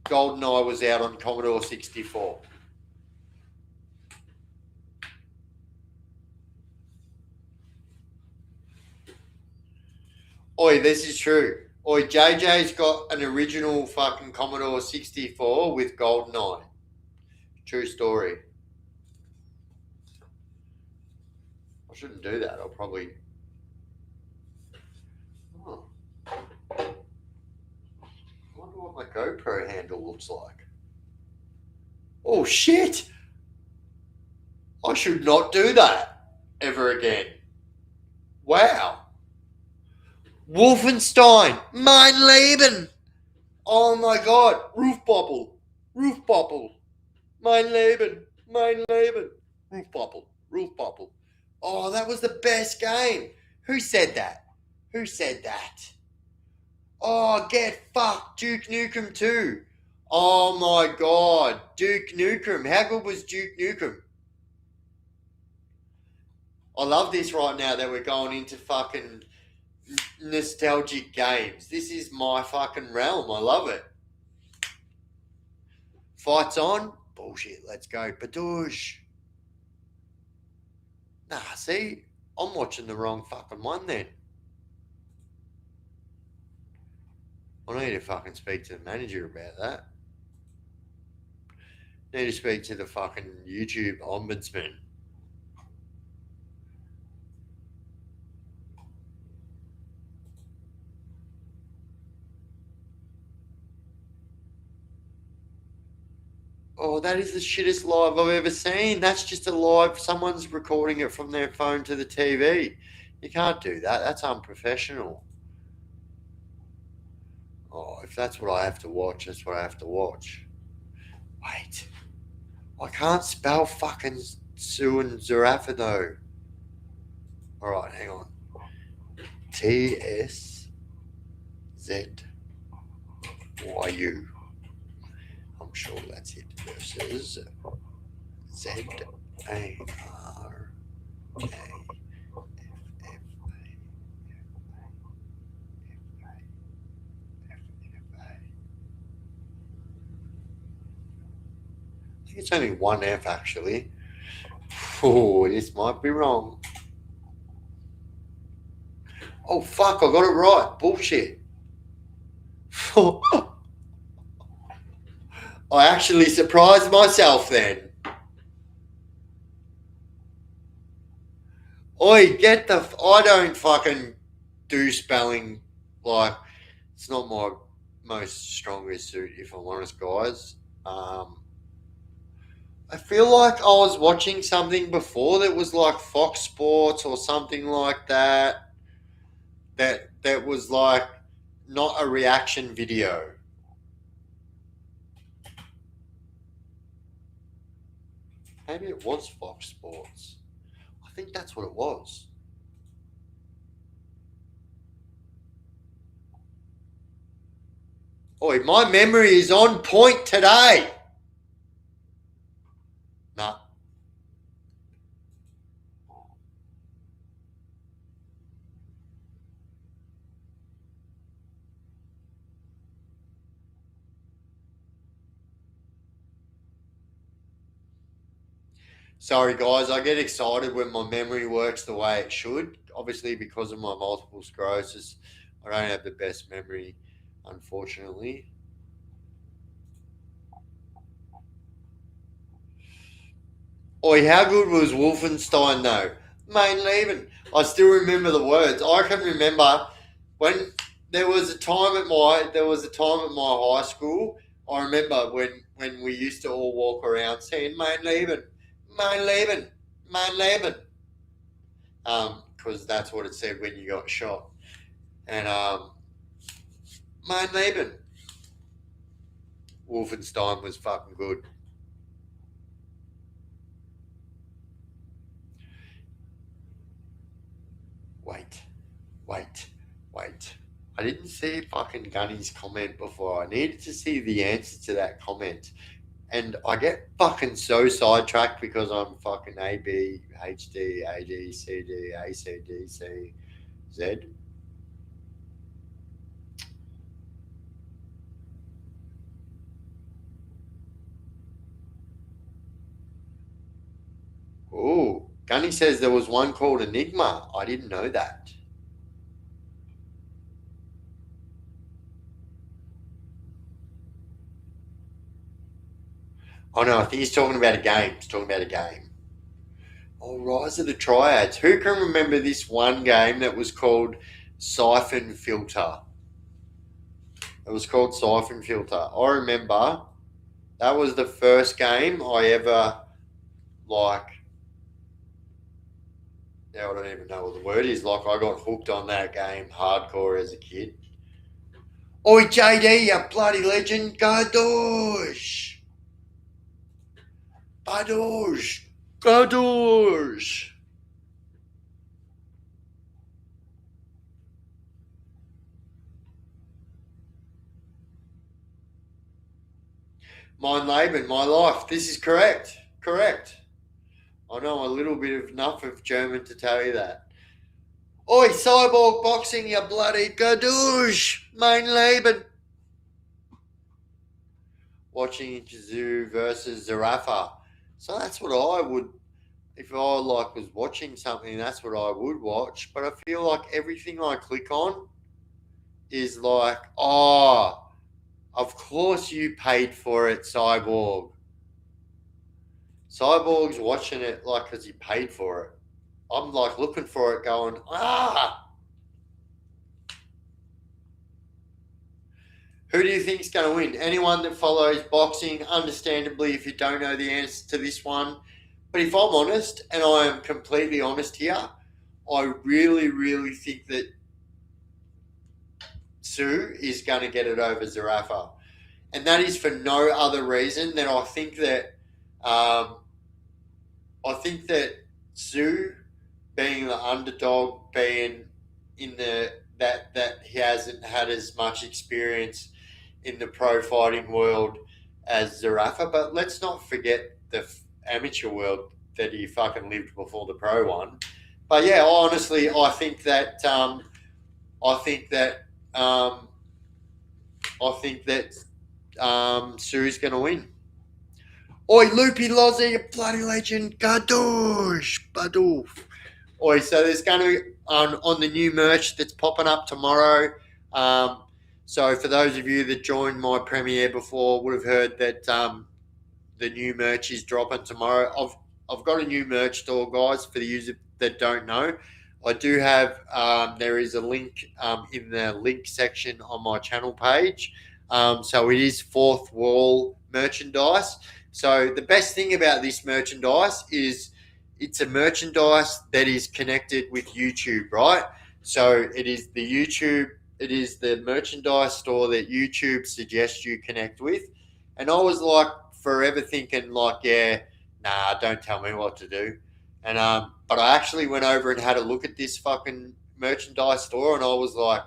GoldenEye was out on Commodore 64? Oi, this is true. Oi, JJ's got an original fucking Commodore 64 with GoldenEye. True story. I shouldn't do that. I'll probably... Oh. I wonder what my GoPro handle looks like. Oh, shit! I should not do that ever again. Wow. Wolfenstein, mein Leben. Oh my God, Roof Bubble, mein Leben, Roof Bubble. Oh, that was the best game. Who said that? Oh, get fucked, Duke Nukem 2. Oh my God, Duke Nukem. How good was Duke Nukem? I love this right now that we're going into fucking nostalgic games. This is my fucking realm. I love it. Fights on? Bullshit. Let's go. Badoosh. Nah, see? I'm watching the wrong fucking one then. I need to fucking speak to the manager about that. Need to speak to the fucking YouTube ombudsman. Oh, that is the shittest live I've ever seen. That's just a live. Someone's recording it from their phone to the TV. You can't do that. That's unprofessional. Oh, if that's what I have to watch, that's what I have to watch. Wait. I can't spell fucking Sue and Zarafa though. Alright, hang on. TSZYU. I'm sure that's it. Versus ZARK. I think it's only one F actually. Oh, this might be wrong. Oh fuck, I got it right. Bullshit. I actually surprised myself then. Oi, get the. I don't fucking do spelling. Like, it's not my most strongest suit, if I'm honest, guys. I feel like I was watching something before that was like Fox Sports or something like that. That was like not a reaction video. Maybe it was Fox Sports. I think that's what it was. Oi, my memory is on point today. Nah. Sorry, guys. I get excited when my memory works the way it should. Obviously, because of my multiple sclerosis, I don't have the best memory, unfortunately. Oi, how good was Wolfenstein though? Main Leben. I still remember the words. I can remember when there was a time at my high school. I remember when we used to all walk around saying Main Leben, Main Leben, Main Leben. Because that's what it said when you got shot. And Main Leben. Wolfenstein was fucking good. Wait, wait, wait. I didn't see fucking Gunny's comment before. I needed to see the answer to that comment. And I get fucking so sidetracked because I'm fucking A, B, H, D, A, D, C, D, A, C, D, C, Z. Oh, Gunny says there was one called Enigma. I didn't know that. Oh no, I think he's talking about a game. He's talking about a game. Oh, Rise of the Triads. Who can remember this one game that was called Siphon Filter? It was called Siphon Filter. I remember that was the first game I ever like. Now I don't even know what the word is. Like I got hooked on that game hardcore as a kid. Oi, JD, you bloody legend, Gadoosh! Gadoosh! Gadoosh! Mein Leben, my life. This is correct. Correct. I know a little bit of enough of German to tell you that. Oi, cyborg boxing, you bloody Gadoosh! Mein Leben! Watching Zoo versus Zarafa. So that's what I would, if I like was watching something, that's what I would watch. But I feel like everything I click on is like, oh, of course you paid for it, Cyborg. Cyborg's watching it like because he paid for it. I'm like looking for it, going, ah. Who do you think is going to win? Anyone that follows boxing, understandably, if you don't know the answer to this one. But if I'm honest, and I am completely honest here, I really, really think that Sue is going to get it over Zarafa. And that is for no other reason than I think that Sue, being the underdog, being in the that he hasn't had as much experience in the pro fighting world as Zarafa, but let's not forget the amateur world that he fucking lived before the pro one. But yeah, honestly, I think that um, I think that Sue's going to win. Oi, Loopy Lozzie, you bloody legend, Gadoosh, Badoof. Oi, so there's going to on the new merch that's popping up tomorrow. Um, So for those of you that joined my premiere before, would have heard that the new merch is dropping tomorrow. I've got a new merch store, guys. For the user that don't know, I do have. There is a link in the link section on my channel page. So it is fourth wall merchandise. So the best thing about this merchandise is it's a merchandise that is connected with YouTube, right? So it is the YouTube. It is the merchandise store that YouTube suggests you connect with. And I was like forever thinking like, yeah, nah, don't tell me what to do. And but I actually went over and had a look at this fucking merchandise store, and I was like,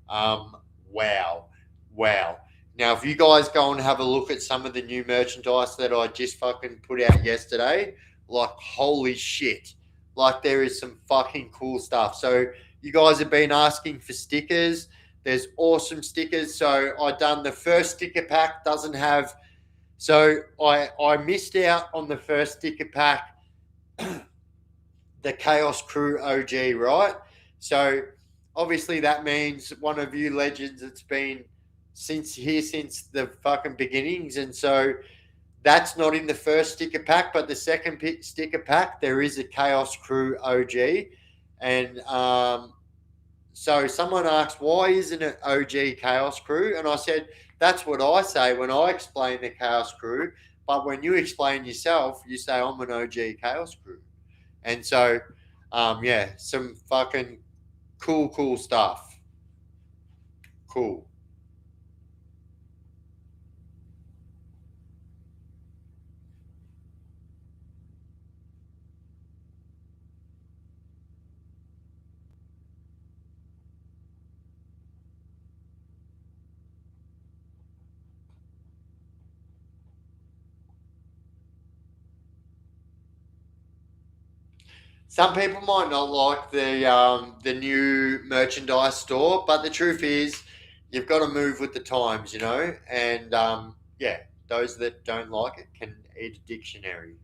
wow, wow. Now, if you guys go and have a look at some of the new merchandise that I just fucking put out yesterday, like holy shit, like there is some fucking cool stuff. So you guys have been asking for stickers. There's awesome stickers. So I done the first sticker pack doesn't have. So I missed out on the first sticker pack, the Chaos Crew OG, right? So obviously that means one of you legends that's been since the fucking beginnings, and so that's not in the first sticker pack, but the second sticker pack there is a Chaos Crew OG, and so someone asked, why isn't it OG Chaos Crew? And I said, that's what I say when I explain the Chaos Crew. But when you explain yourself, you say, I'm an OG Chaos Crew. And so, yeah, some fucking cool stuff. Cool. Some people might not like the new merchandise store, but the truth is, you've got to move with the times, you know. And yeah, those that don't like it can eat a dictionary.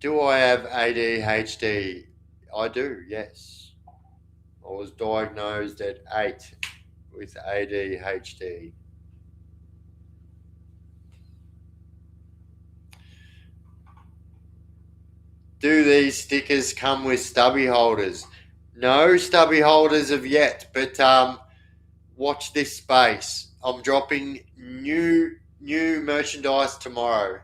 Do I have ADHD? I do, yes. I was diagnosed at 8 with ADHD. Do these stickers come with stubby holders? No stubby holders of yet, but watch this space. I'm dropping new merchandise tomorrow.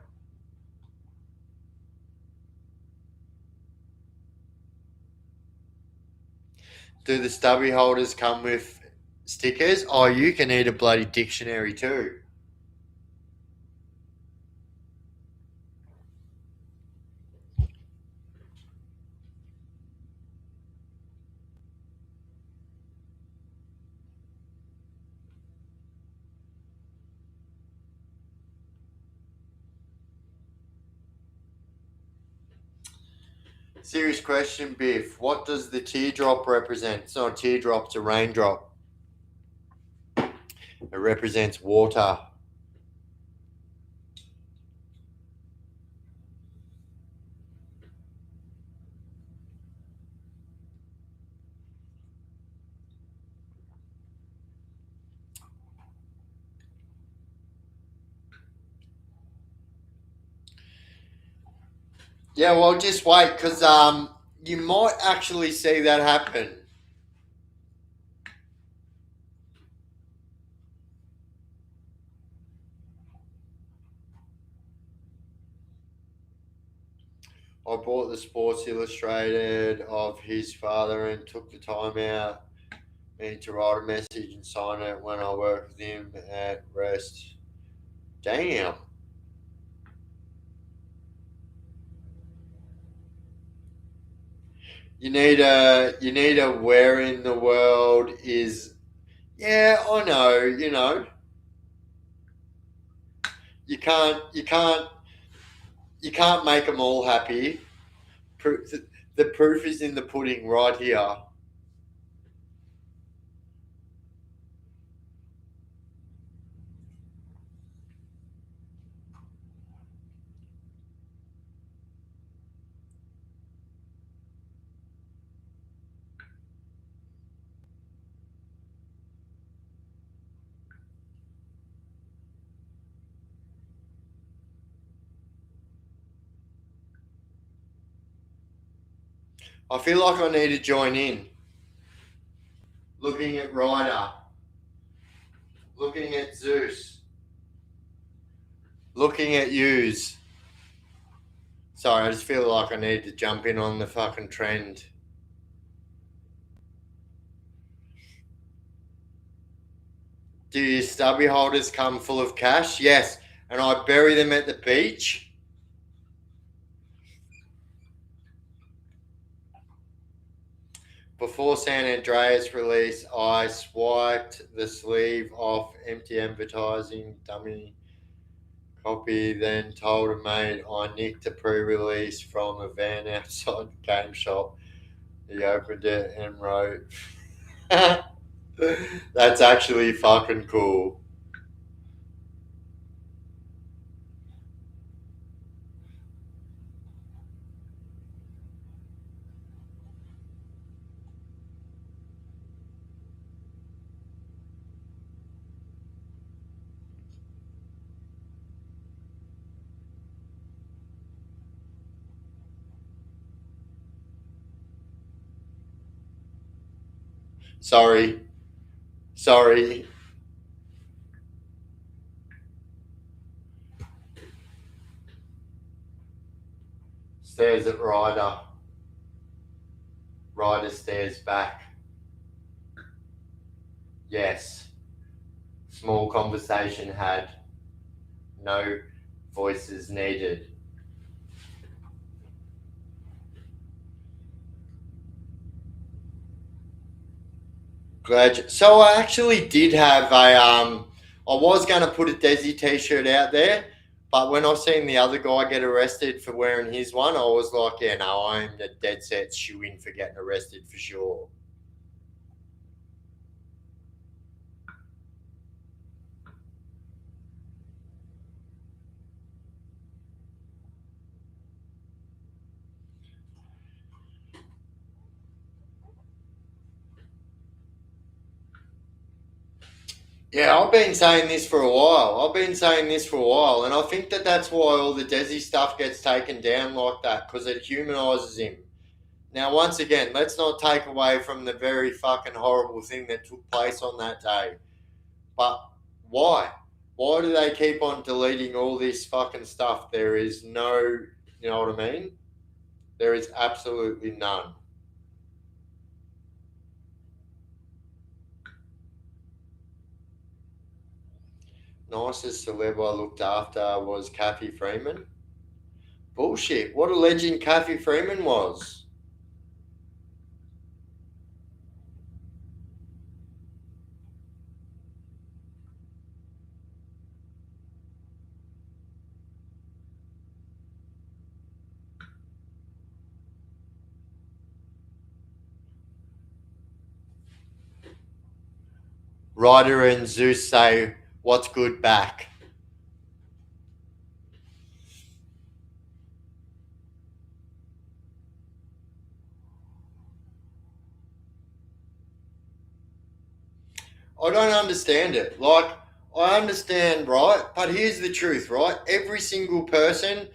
Do the stubby holders come with stickers? Oh, you can eat a bloody dictionary too. Serious question, Biff. What does the teardrop represent? It's not a teardrop, it's a raindrop. It represents water. Yeah, well, just wait, because you might actually see that happen. I bought the Sports Illustrated of his father and took the time out me to write a message and sign it when I work with him at rest. Damn. You need a where in the world is. Yeah, I know, you can't you can't make them all happy. The proof is in the pudding right here. I feel like I need to join in. Looking at Ryder. Looking at Zeus. Looking at yous. Sorry, I just feel like I need to jump in on the fucking trend. Do your stubby holders come full of cash? Yes. And I bury them at the beach. Before San Andreas release, I swiped the sleeve off empty advertising dummy copy, then told a mate I nicked a pre-release from a van outside the game shop. He opened it and wrote, "That's actually fucking cool." Sorry. Sorry. Stares at Ryder. Ryder stares back. Yes. Small conversation had. No voices needed. Glad. So I actually did have a. I was going to put a Desi t-shirt out there, but when I seen the other guy get arrested for wearing his one, I was like, yeah, no, I'm a dead set shoe in for getting arrested for sure. Yeah, I've been saying this for a while. And I think that that's why all the Desi stuff gets taken down like that, because it humanises him. Now, once again, let's not take away from the very fucking horrible thing that took place on that day. But why? Why do they keep on deleting all this fucking stuff? There is no, you know what I mean? There is absolutely none. Nicest celeb I looked after was Kathy Freeman. Bullshit. What a legend Kathy Freeman was. Ryder and Zeus say, "What's good back?" I don't understand it. Like, I understand, right? But here's the truth, right? Every single person,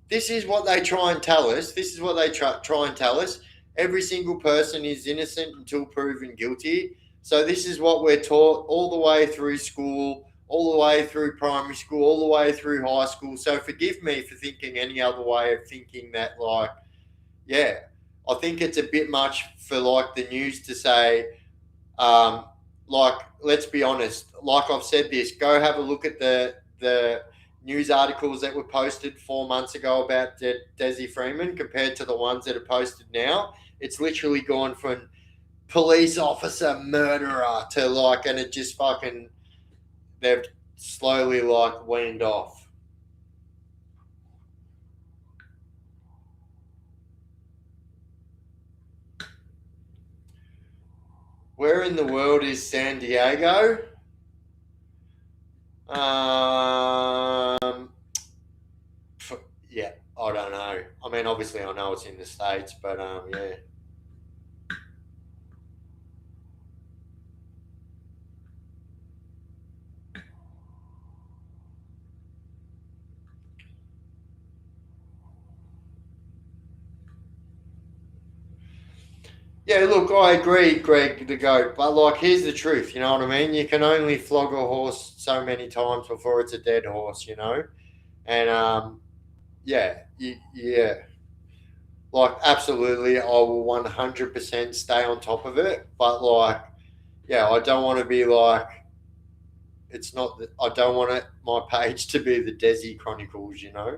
this is what they try and tell us. This is what they try and tell us. Every single person is innocent until proven guilty. So this is what we're taught all the way through school, all the way through primary school, all the way through high school. So forgive me for thinking any other way of thinking that, like, yeah, I think it's a bit much for like the news to say, um, like, let's be honest. Like I've said this, go have a look at the news articles that were posted 4 months ago about Desi Freeman compared to the ones that are posted now. It's literally gone from police officer murderer to like, and it just fucking they've slowly like weaned off. Where in the world is San Diego? Um, yeah, I don't know. I mean, obviously, I know it's in the States, but yeah. Yeah, look, I agree, Greg the goat. But like, here's the truth. You know what I mean? You can only flog a horse so many times before it's a dead horse. You know, and yeah, yeah. Like, absolutely, I will 100% stay on top of it. But like, yeah, I don't want to be like, it's not. I don't want it my page to be the Desi Chronicles. You know.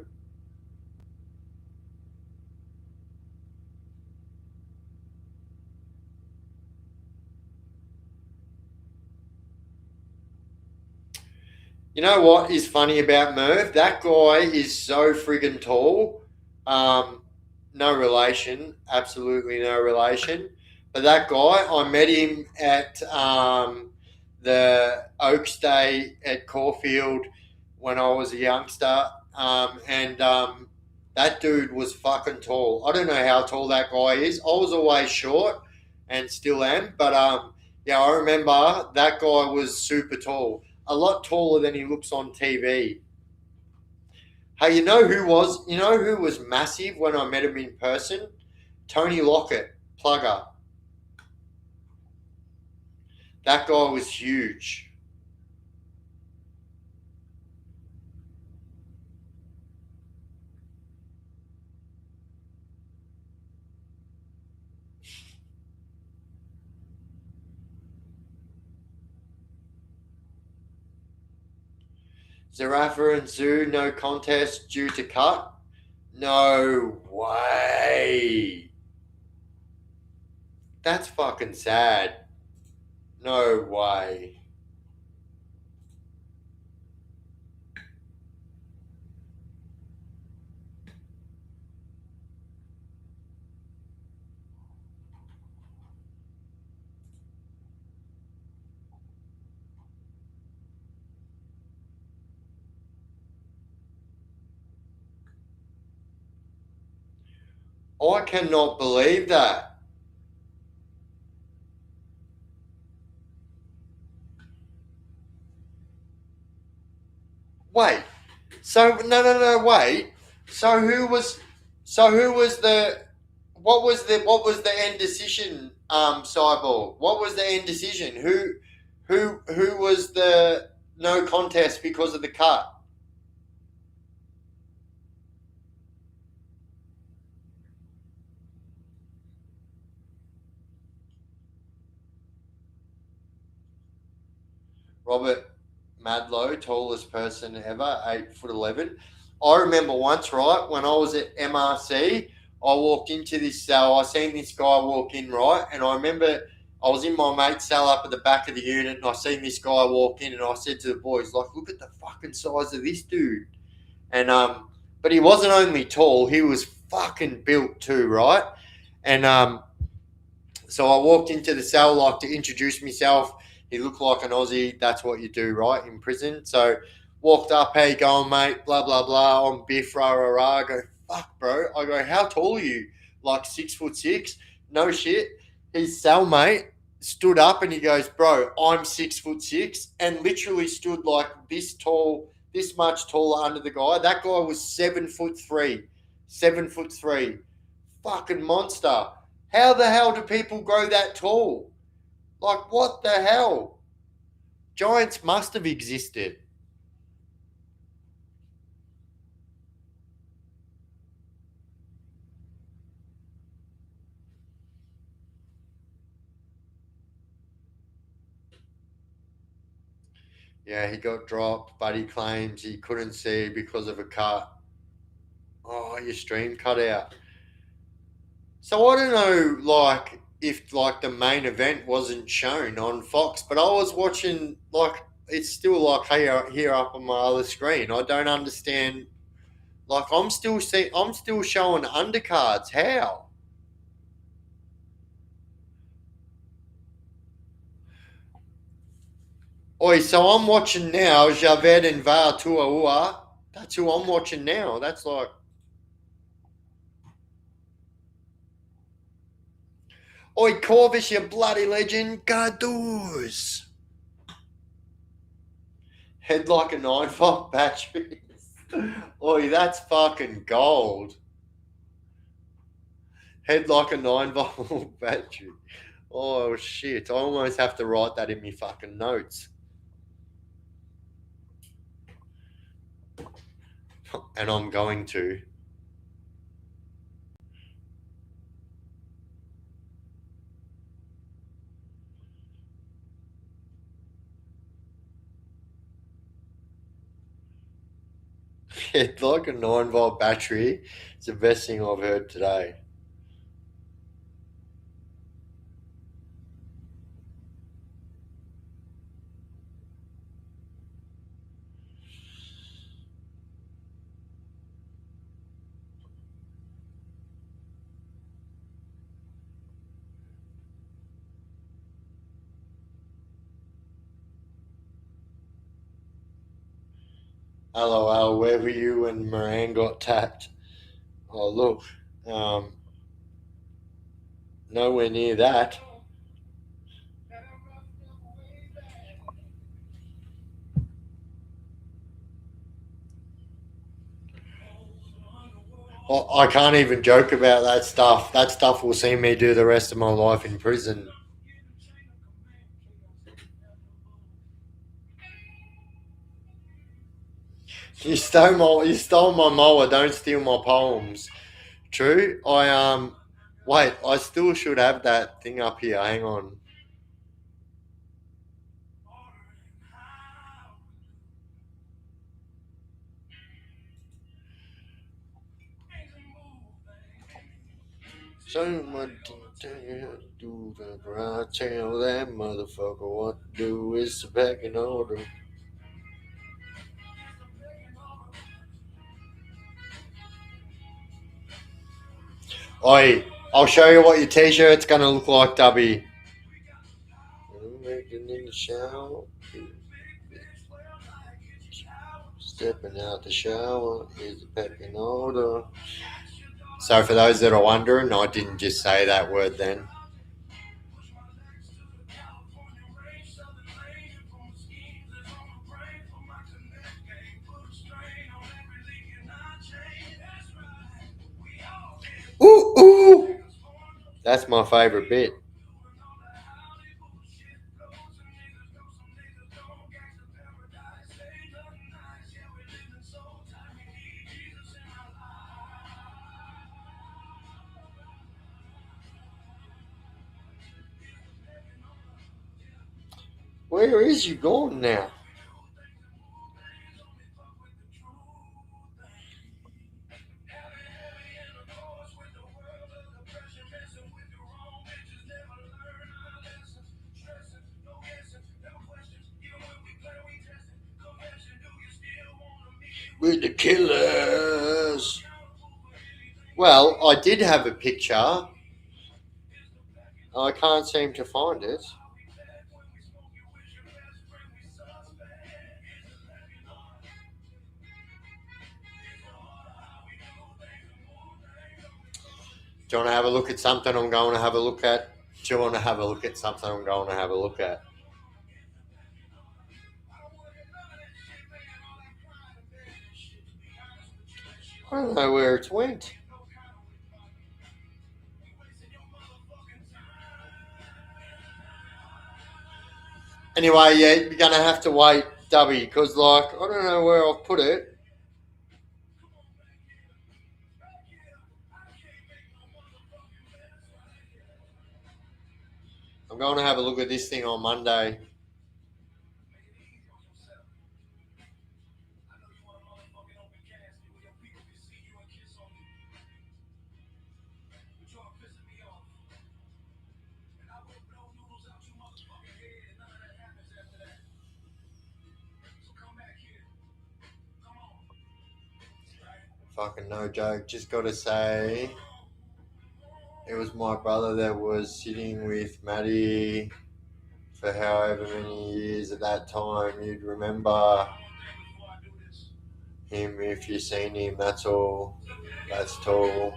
You know what is funny about Merv? That guy is so friggin' tall. Um, no relation, absolutely no relation. But that guy, I met him at the Oaks Day at Caulfield when I was a youngster, and that dude was fucking tall. I don't know how tall that guy is. I was always short, and still am. But yeah, I remember that guy was super tall, a lot taller than he looks on TV. Hey, you know who was massive when I met him in person? Tony Lockett, plugger. That guy was huge. Zarafa and Zoo, no contest due to cut. No way. That's fucking sad. No way. I cannot believe that. Wait. So no, wait. So who was who was the what was the end decision, Cyborg? What was the end decision? Who was the no contest because of the cut? Robert Madlow, tallest person ever, 8'11". I remember once, right, when I was at MRC, I walked into this cell. I seen this guy walk in, right, and I remember I was in my mate's cell up at the back of the unit, and I seen this guy walk in, and I said to the boys, like, look at the fucking size of this dude. And but he wasn't only tall, he was fucking built too, right? And so I walked into the cell like to introduce myself. He looked like an Aussie. That's what you do, right, in prison. So walked up, how you going, mate? Blah blah blah. I'm Biff, rah rah rah. I go, fuck, bro. I go, how tall are you? Like 6'6". No shit. His cellmate stood up and he goes, bro, I'm 6'6", and literally stood like this tall, this much taller under the guy. That guy was 7'3", 7'3". Fucking monster. How the hell do people grow that tall? Like, what the hell? Giants must have existed. Yeah, he got dropped, but he claims he couldn't see because of a cut. Oh, your stream cut out. So I don't know, like, if like the main event wasn't shown on Fox, but I was watching like it's still like here up on my other screen. I don't understand. Like, I'm still showing undercards. How? Oi, so I'm watching now Javed and Var Tuaua. That's who I'm watching now. That's like, oi, Corvus, you bloody legend. Gardoos. Head like a 9-volt battery. Oi, that's fucking gold. Head like a 9-volt battery. Oh shit! I almost have to write that in my fucking notes. And I'm going to. Head like a 9-volt battery. It's the best thing I've heard today. LOL, where were you when Moran got tapped? Oh, look. Nowhere near that. I can't even joke about that stuff. That stuff will see me do the rest of my life in prison. You stole my mower. Don't steal my poems. True. Wait. I still should have that thing up here. Hang on. So much to do that. I tell that motherfucker what to do is to back in order. Oi, I'll show you what your t-shirt's gonna look like, Dubby. Making in the shower. Stepping out the shower is back in order. So for those that are wondering, I didn't just say that word then. Ooh, ooh. That's my favourite bit. Where is you going now? With the killers. Well, I did have a picture. I can't seem to find it. Do you want to have a look at something I'm going to have a look at? Do you want to have a look at something I'm going to have a look at? I don't know where it went. Anyway, yeah, you're going to have to wait, Dubby, because, like, I don't know where I've put it. I'm going to have a look at this thing on Monday. Fucking no joke. Just got to say, it was my brother that was sitting with Maddie for however many years at that time. You'd remember him if you've seen him. That's all. That's tall.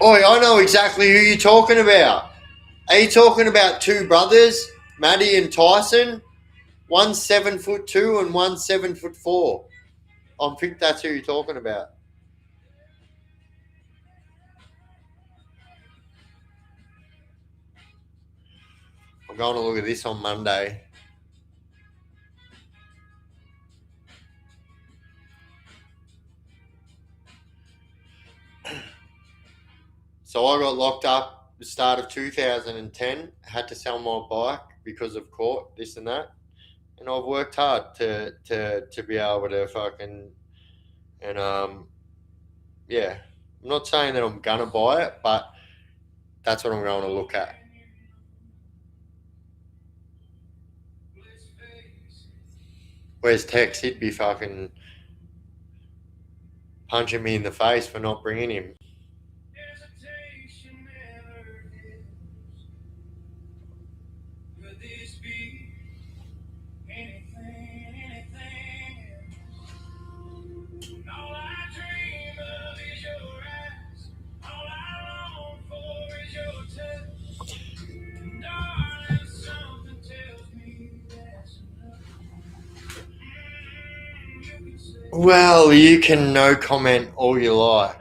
Oi, I know exactly who you're talking about. Are you talking about two brothers, Maddie and Tyson? One's 7'2" and one's 7'4". I think that's who you're talking about. I'm going to look at this on Monday. So I got locked up the start of 2010. Had to sell my bike because of court, this and that. And I've worked hard to be able to fucking and yeah. I'm not saying that I'm gonna buy it, but that's what I'm going to look at. Where's Tex? He'd be fucking punching me in the face for not bringing him. Well, you can no comment all you like.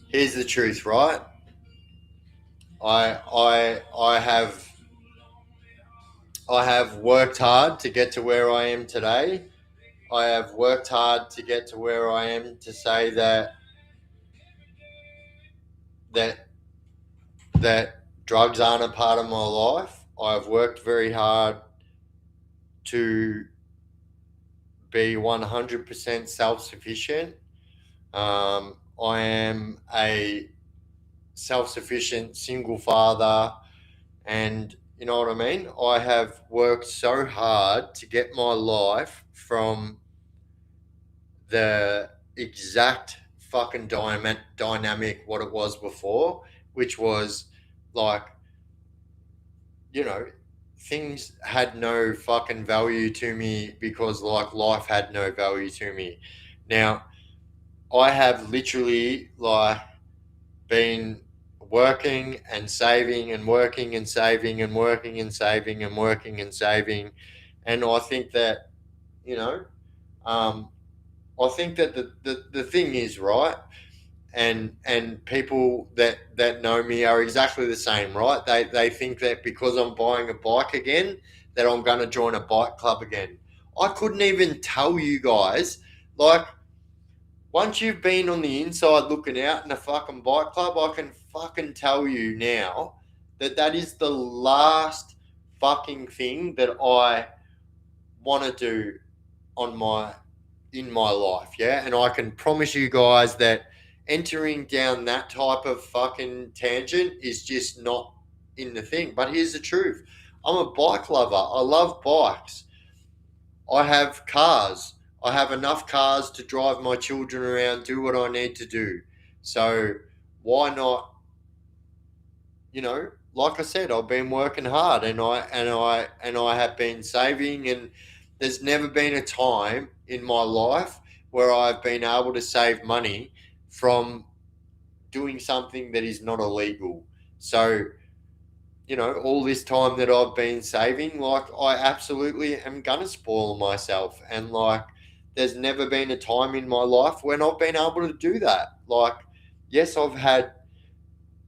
Here's the truth, right? I have worked hard to get to where I am today. I have worked hard to get to where I am to say that that drugs aren't a part of my life. I've worked very hard to be 100% self-sufficient. I am a self-sufficient single father, and you know what I mean? I have worked so hard to get my life from the exact fucking dynamic what it was before, which was like, you know, things had no fucking value to me because like life had no value to me. Now, I have literally like been working and saving and working and saving and working and saving and working and saving, and I think that, you know, um, I think that the thing is right, and people that know me are exactly the same, right? They think that because I'm buying a bike again, that I'm going to join a bike club again. I couldn't even tell you guys, like, once you've been on the inside looking out in a fucking bike club, I can fucking tell you now that that is the last fucking thing that I want to do on my in my life, yeah? And I can promise you guys that entering down that type of fucking tangent is just not in the thing. But here's the truth. I'm a bike lover. I love bikes. I have cars. I have enough cars to drive my children around, do what I need to do. So why not, you know, like I said, I've been working hard, and I have been saving, and there's never been a time in my life where I've been able to save money from doing something that is not illegal. So, you know, all this time that I've been saving, like, I absolutely am gonna spoil myself, and like, there's never been a time in my life when I've been able to do that. Like, yes, I've had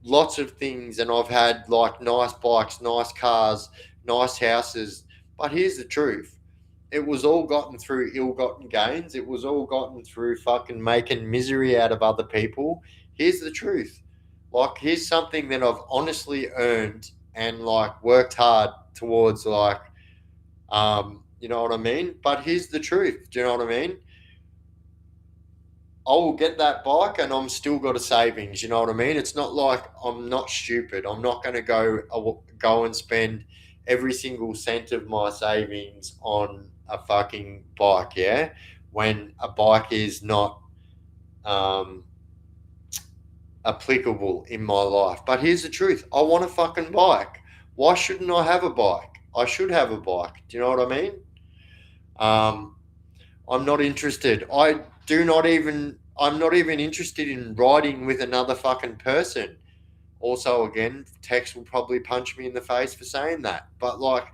lots of things, and I've had like nice bikes, nice cars, nice houses. But here's the truth. It was all gotten through ill-gotten gains. It was all gotten through fucking making misery out of other people. Here's the truth. Like, here's something that I've honestly earned and like worked hard towards, like, you know what I mean? But here's the truth. Do you know what I mean? I will get that bike and I'm still got a savings. You know what I mean? It's not like I'm not stupid. I'm not going to go and spend every single cent of my savings on a fucking bike. Yeah, when a bike is not um, applicable in my life. But here's the truth: I want a fucking bike. Why shouldn't I have a bike? I should have a bike. Do you know what I mean? Um, I'm not interested. I'm not even interested in riding with another fucking person. Also, again, Tex will probably punch me in the face for saying that. But like,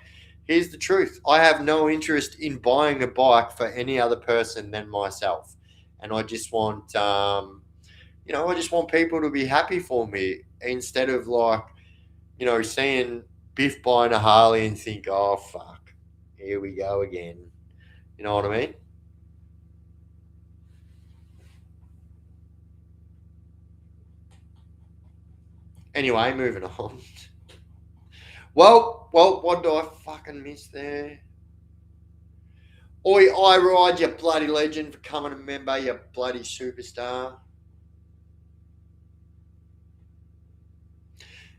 here's the truth: I have no interest in buying a bike for any other person than myself, and I just want, I just want people to be happy for me instead of like, seeing Biff buying a Harley and think, oh fuck, here we go again. You know what I mean? Anyway, moving on. Well, what do I fucking miss there? Oi, I ride, you bloody legend, for coming a member, you bloody superstar.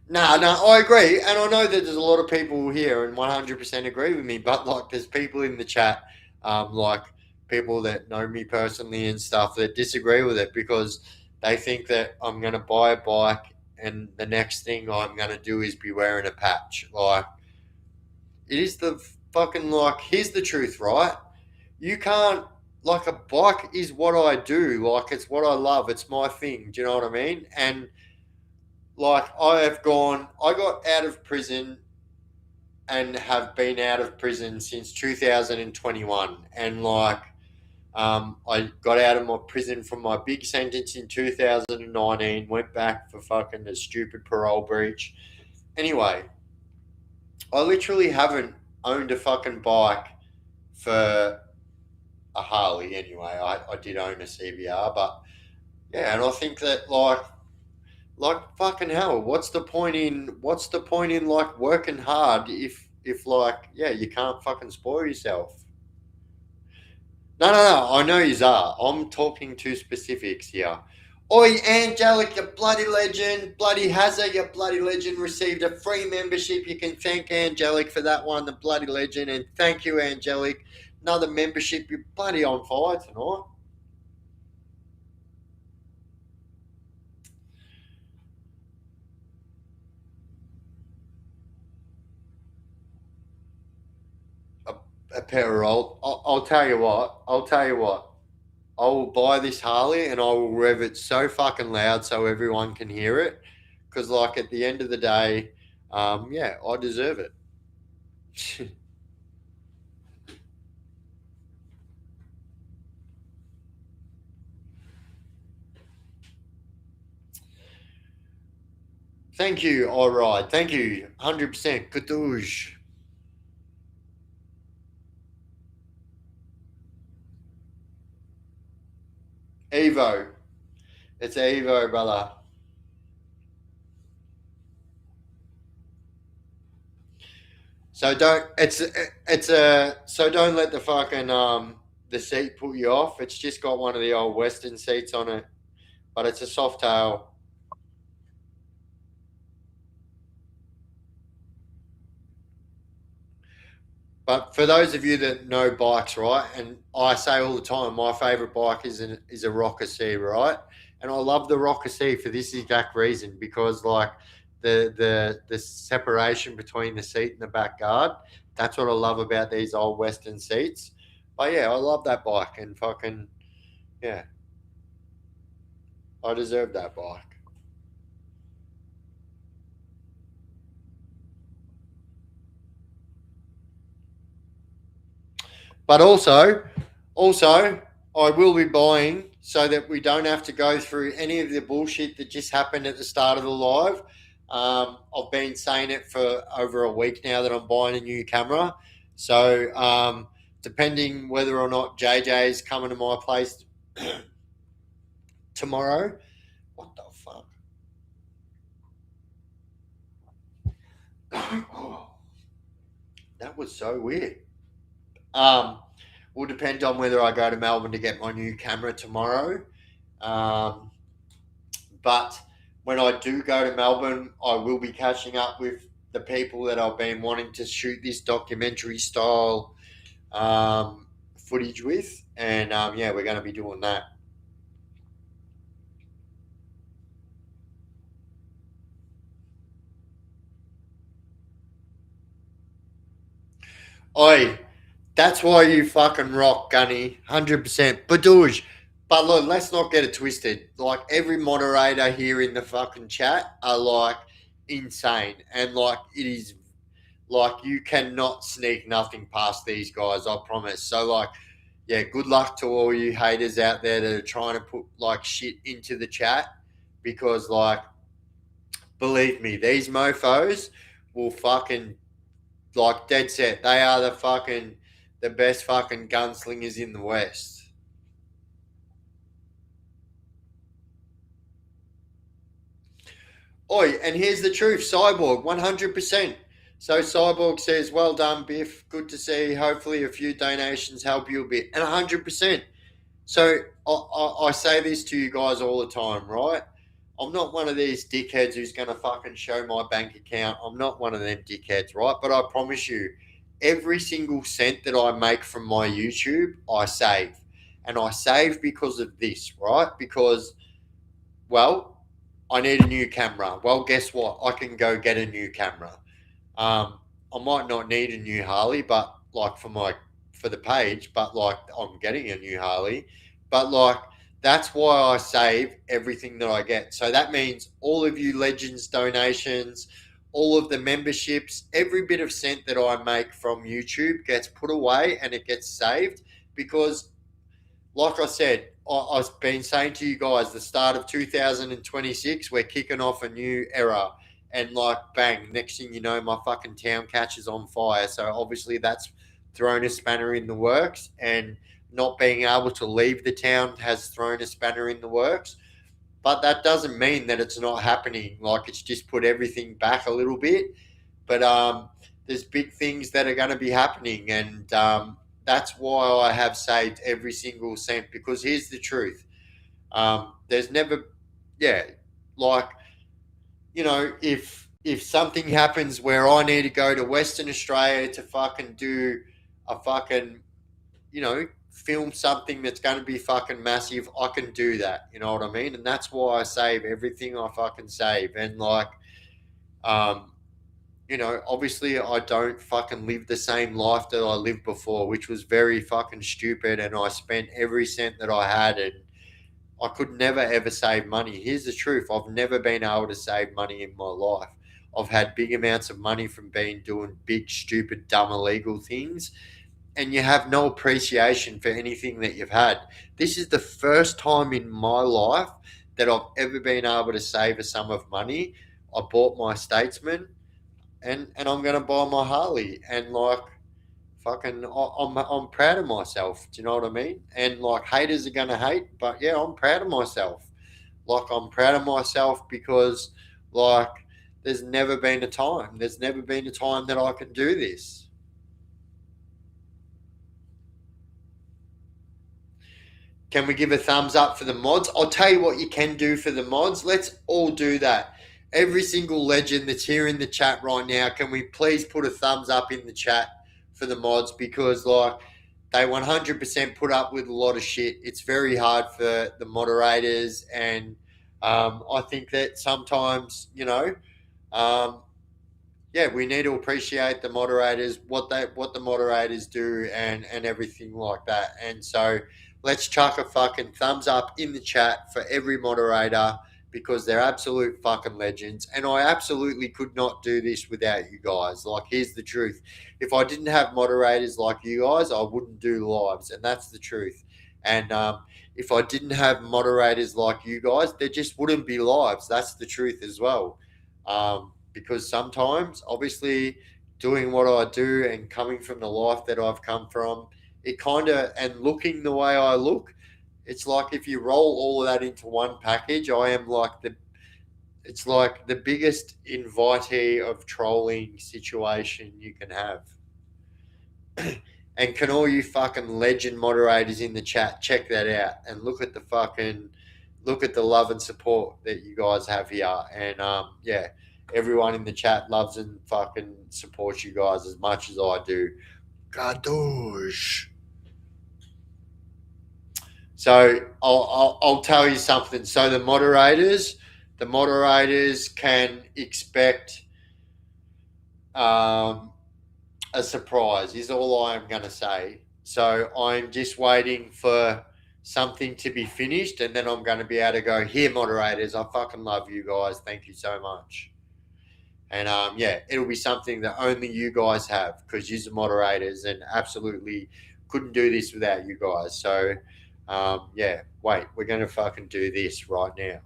No, I agree, and I know that there's a lot of people here and 100% agree with me. But like, there's people in the chat, like people that know me personally and stuff, that disagree with it because they think that I'm gonna buy a bike and the next thing I'm gonna do is be wearing a patch. Like, it is the fucking like. Here's the truth, right? You can't, like, a bike is what I do. Like, it's what I love. It's my thing. Do you know what I mean? And like, I got out of prison and have been out of prison since 2021. And like, I got out of my prison from my big sentence in 2019, went back for fucking a stupid parole breach. Anyway, I literally haven't owned a fucking bike for a Harley anyway. I did own a CBR, but yeah, and I think that like fucking hell, what's the point in like working hard if like, yeah, you can't fucking spoil yourself. No, I know you are. I'm talking to specifics here. Oi, Angelic, you bloody legend. Bloody Hazard, you bloody legend, received a free membership. You can thank Angelic for that one, the bloody legend. And thank you, Angelic. Another membership. You're bloody on fire tonight. A, a pair of roll. I'll tell you what. I'll tell you what. I will buy this Harley and I will rev it so fucking loud so everyone can hear it. Because, like, at the end of the day, yeah, I deserve it. Thank you, all right. Thank you. 100%. Kadoosh. Evo. It's Evo, brother. So don't let the fucking the seat put you off. It's just got one of the old Western seats on it, but it's a soft tail. But for those of you that know bikes, right, and I say all the time, my favourite bike is a Rocker C, right, and I love the Rocker C for this exact reason because like the separation between the seat and the back guard, that's what I love about these old Western seats. But yeah, I love that bike and fucking yeah, I deserve that bike. But also, I will be buying so that we don't have to go through any of the bullshit that just happened at the start of the live. I've been saying it for over a week now that I'm buying a new camera. So, depending whether or not JJ is coming to my place tomorrow, what the fuck? That was so weird. Um, will depend on whether I go to Melbourne to get my new camera tomorrow. Um, but when I do go to Melbourne, I will be catching up with the people that I've been wanting to shoot this documentary style footage with. And yeah, we're going to be doing that. Oi, that's why you fucking rock, Gunny. 100%. Badoosh. But look, let's not get it twisted. Like every moderator here in the fucking chat are like insane, and like it is like you cannot sneak nothing past these guys. I promise. So like, yeah, good luck to all you haters out there that are trying to put like shit into the chat, because like, believe me, these mofo's will fucking like dead set. They are the best fucking gunslingers in the West. Oi, and here's the truth, Cyborg, 100%. So Cyborg says, well done, Biff. Good to see. Hopefully a few donations help you a bit. And 100%. So I say this to you guys all the time, right? I'm not one of these dickheads who's going to fucking show my bank account. I'm not one of them dickheads, right? But I promise you, every single cent that I make from my YouTube, I save. And I save because of this, right? Because, well, I need a new camera. Well, guess what? I can go get a new camera. I might not need a new Harley, but like for the page, but like I'm getting a new Harley. But like that's why I save everything that I get. So that means all of you legends donations, all of the memberships, every bit of cent that I make from YouTube gets put away and it gets saved, because like I said, I've been saying to you guys, the start of 2026, we're kicking off a new era. And like, bang, next thing you know, my fucking town catches on fire. So obviously, that's thrown a spanner in the works. And not being able to leave the town has thrown a spanner in the works. But that doesn't mean that it's not happening. Like, it's just put everything back a little bit. But there's big things that are going to be happening, and that's why I have saved every single cent. Because here's the truth: there's never, yeah, like if something happens where I need to go to Western Australia to fucking do a fucking film something that's going to be fucking massive, I can do that. You know what I mean? And that's why I save everything I fucking save, and like um obviously I don't fucking live the same life that I lived before, which was very fucking stupid. And I spent every cent that I had, and I could never ever save money. Here's the truth: I've never been able to save money in my life. I've had big amounts of money from being doing big, stupid, dumb, illegal things, and you have no appreciation for anything that you've had. This is the first time in my life that I've ever been able to save a sum of money. I bought my Statesman, and I'm gonna buy my Harley, and like fucking I'm proud of myself. Do you know what I mean? And like haters are gonna hate, but yeah, I'm proud of myself. Like I'm proud of myself because like there's never been a time that I can do this. Can we give a thumbs up for the mods? I'll tell you what you can do for the mods. Let's all do that. Every single legend that's here in the chat right now, can we please put a thumbs up in the chat for the mods? Because like they 100% put up with a lot of shit. It's very hard for the moderators, and I think that sometimes um, yeah, we need to appreciate the moderators, what the moderators do, and everything like that. And so let's chuck a fucking thumbs up in the chat for every moderator, because they're absolute fucking legends. And I absolutely could not do this without you guys. Like, here's the truth: if I didn't have moderators like you guys, I wouldn't do lives, and that's the truth. And if I didn't have moderators like you guys, there just wouldn't be lives. That's the truth as well. Because sometimes, obviously, doing what I do and coming from the life that I've come from, it kind of, and looking the way I look, it's like if you roll all of that into one package, I am like it's like the biggest invitee of trolling situation you can have. And can all you fucking legend moderators in the chat check that out and look at the love and support that you guys have here. And yeah, everyone in the chat loves and fucking supports you guys as much as I do. Gadoosh. So I'll tell you something. So the moderators can expect a surprise. Is all I'm going to say. So I'm just waiting for something to be finished, and then I'm going to be able to go, here, moderators, I fucking love you guys. Thank you so much. And yeah, it'll be something that only you guys have because you're the moderators and absolutely couldn't do this without you guys. So yeah, wait, we're going to fucking do this right now.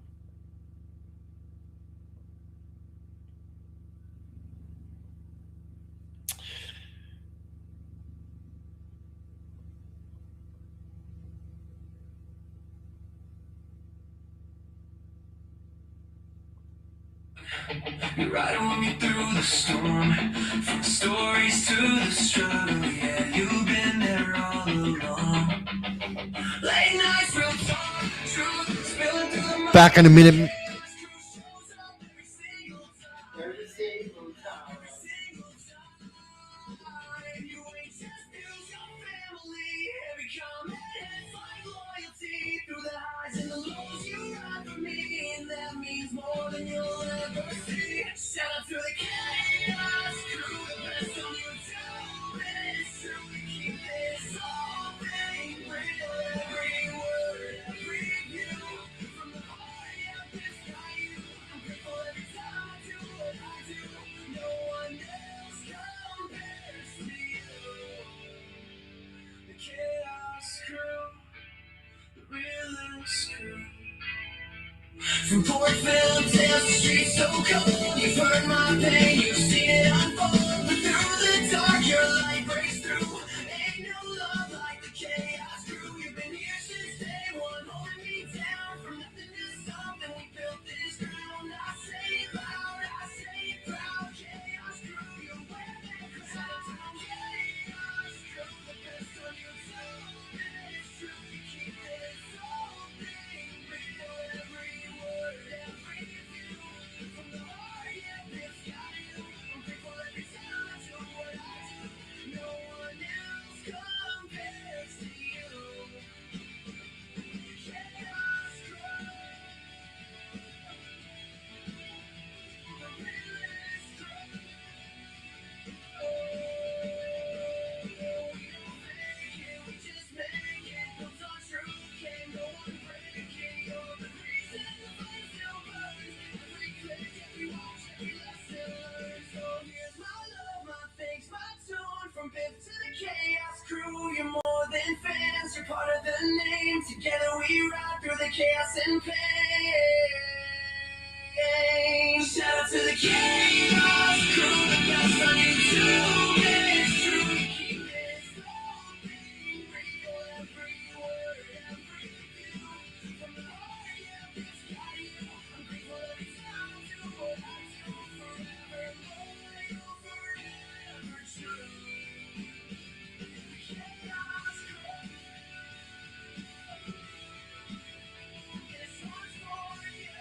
You're riding with me through the storm, from the stories to the struggle. Yeah, you've been there all along. Late nights, real talk, truth, spilling through the mud. Back in a minute. Shout out to the chaos crew, the best on YouTube. It's true, we keep this all thing real. Every word, every view, from the heart, yeah, this guy you. I'm grateful every time I do what I do. No one else compares to you. The chaos crew, the realest crew. From Portville to the streets so cold, you've heard my pain, you've seen it unfold. But through the dark, your light breaks through. Ain't no love like the chaos crew. You've been here since day one, holding me down. From nothing to something, we built this ground. I say it loud, I say it proud. Chaos crew, you wear that crown. Chaos crew, the best on your soul. It's true, we keep this whole thing real. Every word, every view, from the heart, yeah, this guy you. I'm grateful every time I do what I do. No one else compares to you. Chaos crew, the realest crew. We don't fake it, we just make it. Built on truth, can't go on breaking. You're the reason the flame still burns. Every click, every watch, every lesson learned. So here's my love, my thanks, my tune. From Biff to the chaos crew, you're more than fans. You're part of the name. Together we ride through the chaos and pain. Shout out to the chaos crew, the best on YouTube. It's true, we keep this whole thing real. Every word, every view, from the heart, yeah, this guy you. I'm grateful every time I do what I do. Forever loyal, forever true. Chaos crew, this one's for you.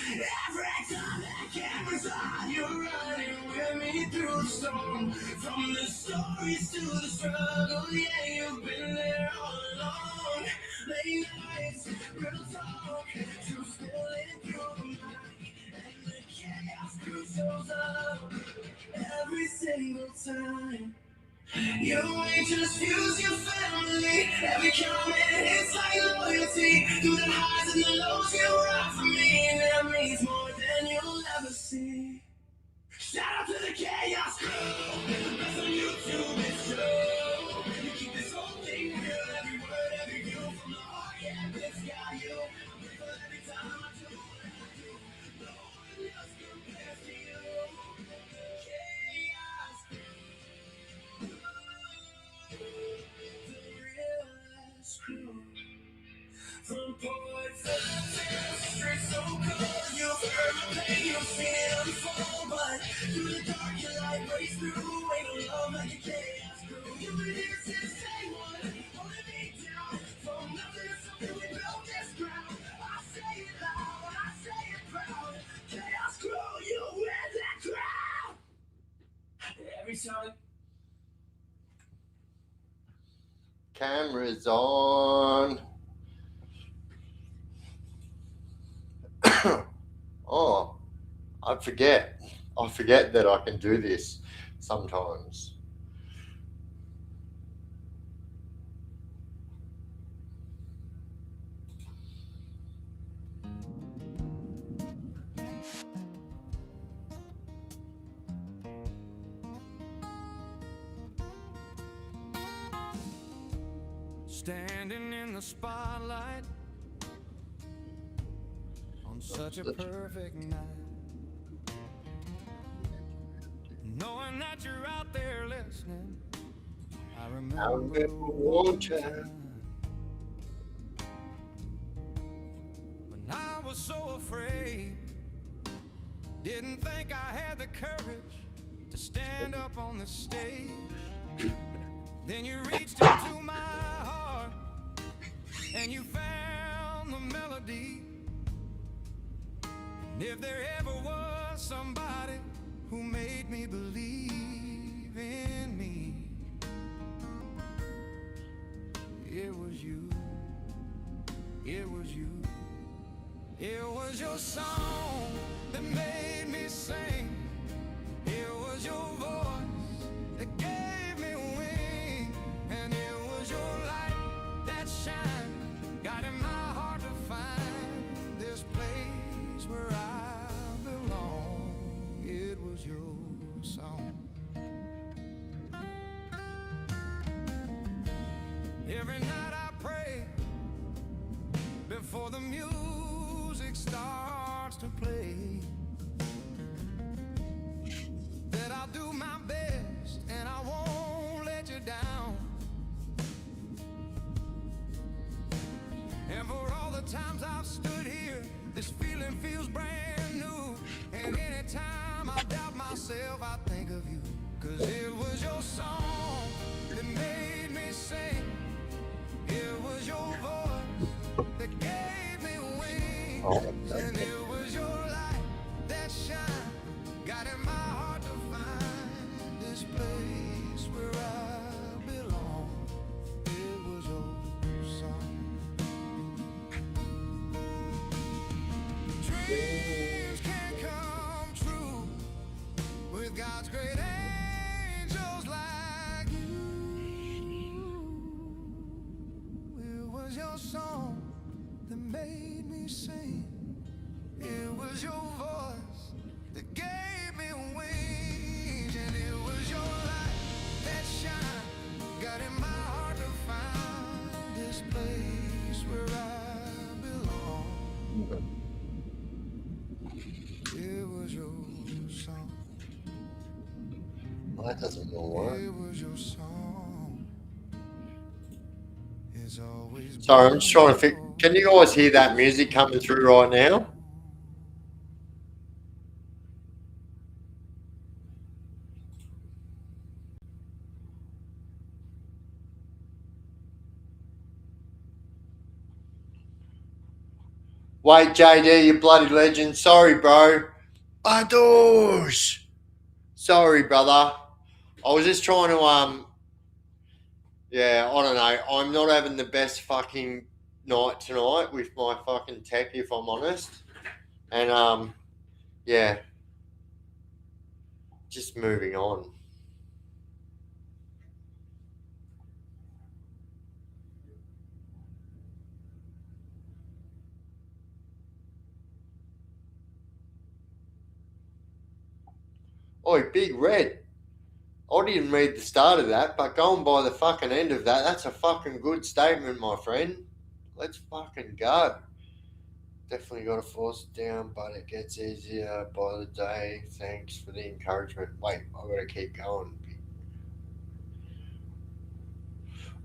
Every time that camera's on, you're running with me through the storm. From the stories to the struggle, yeah, you've been there all along. Late nights, real talk, truth spilling through the mic. And the chaos crew shows up every single time. You ain't just fuse your family. Every comment hits like loyalty. Through the highs and the lows, you rock for me. And that means more than you'll ever see. Shout out to the chaos crew. The best on YouTube, it's true. You keep this whole thing real. Every word, every view, from the heart, yeah, this guy you. I'm grateful every time I do what I do. No one else compares to you. Chaos crew. The realest crew. From Portville to the streets so cold, you've heard my pain, you've seen it unfold. But through the dark, your light breaks through. Ain't no love like the chaos crew. You've been here since day one, holding me down. From nothing to something, we built this ground. I say it loud, I say it proud. Chaos crew, you wear that crown. Every time. Cameras on. Oh, I forget that I can do this. sometimes. Standing in the spotlight on such a perfect night, knowing that you're out there listening. I remember one time when I was so afraid, didn't think I had the courage to stand up on the stage. Then you reached into my heart and you found the melody. And if there ever was somebody who made me believe in me, it was you. It was you. It was your song that made me sing. It was your voice that gave me wings. And it was your light that shined, guiding my heart to find this place where I belong. It was your song. Every night I pray before the music starts to play, that I'll do my best and I won't let you down. And for all the times I've stood here, this feeling feels brand new. And anytime I doubt myself, I think of you. 'Cause it was your song that made me sing. It was your voice that gave me wings. And it was your light that shined, guiding my heart to find this place where I belong. It was your song. Dreams can come true with God's great angels like you. It was your song that made me sing. It was your voice that gave me wings. And it was your light that shined, guiding my heart to find this place where I belong. It was your song. Well, that doesn't work. It was your song. It's always Sorry, I'm just trying to fix. Can you guys hear that music coming through right now? Wait, JD, you bloody legend. Sorry, bro. Adoosh. Sorry, brother. I was just trying to yeah, I don't know. I'm not having the best fucking night tonight with my fucking tech, if I'm honest. And yeah. Just moving on. Oi, Big Red. I didn't read the start of that, but going by the fucking end of that, that's a fucking good statement, my friend. Let's fucking go. Definitely got to force it down, but it gets easier by the day. Thanks for the encouragement. Wait, I gotta keep going.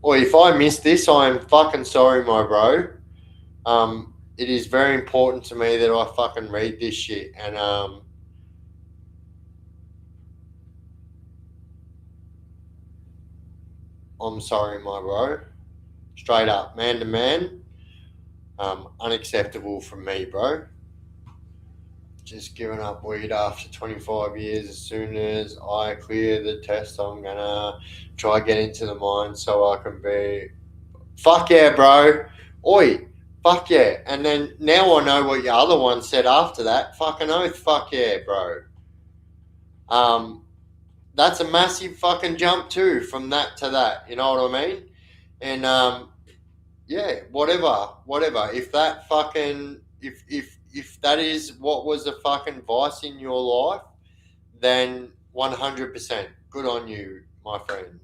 Or if I missed this, I am fucking sorry, my bro. It is very important to me that I fucking read this shit, and I'm sorry, my bro. Straight up, man to man. Unacceptable from me, bro. Just giving up weed after 25 years. As soon as I clear the test, I'm gonna try get into the mine so I can be. Fuck yeah, bro. Oi, fuck yeah. And then now I know what your other one said after that. Fucking oath, fuck yeah, bro. that's a massive fucking jump too from that to that. You know what I mean? And yeah, whatever. If that fucking if that is what was a fucking vice in your life, then 100% good on you, my friend.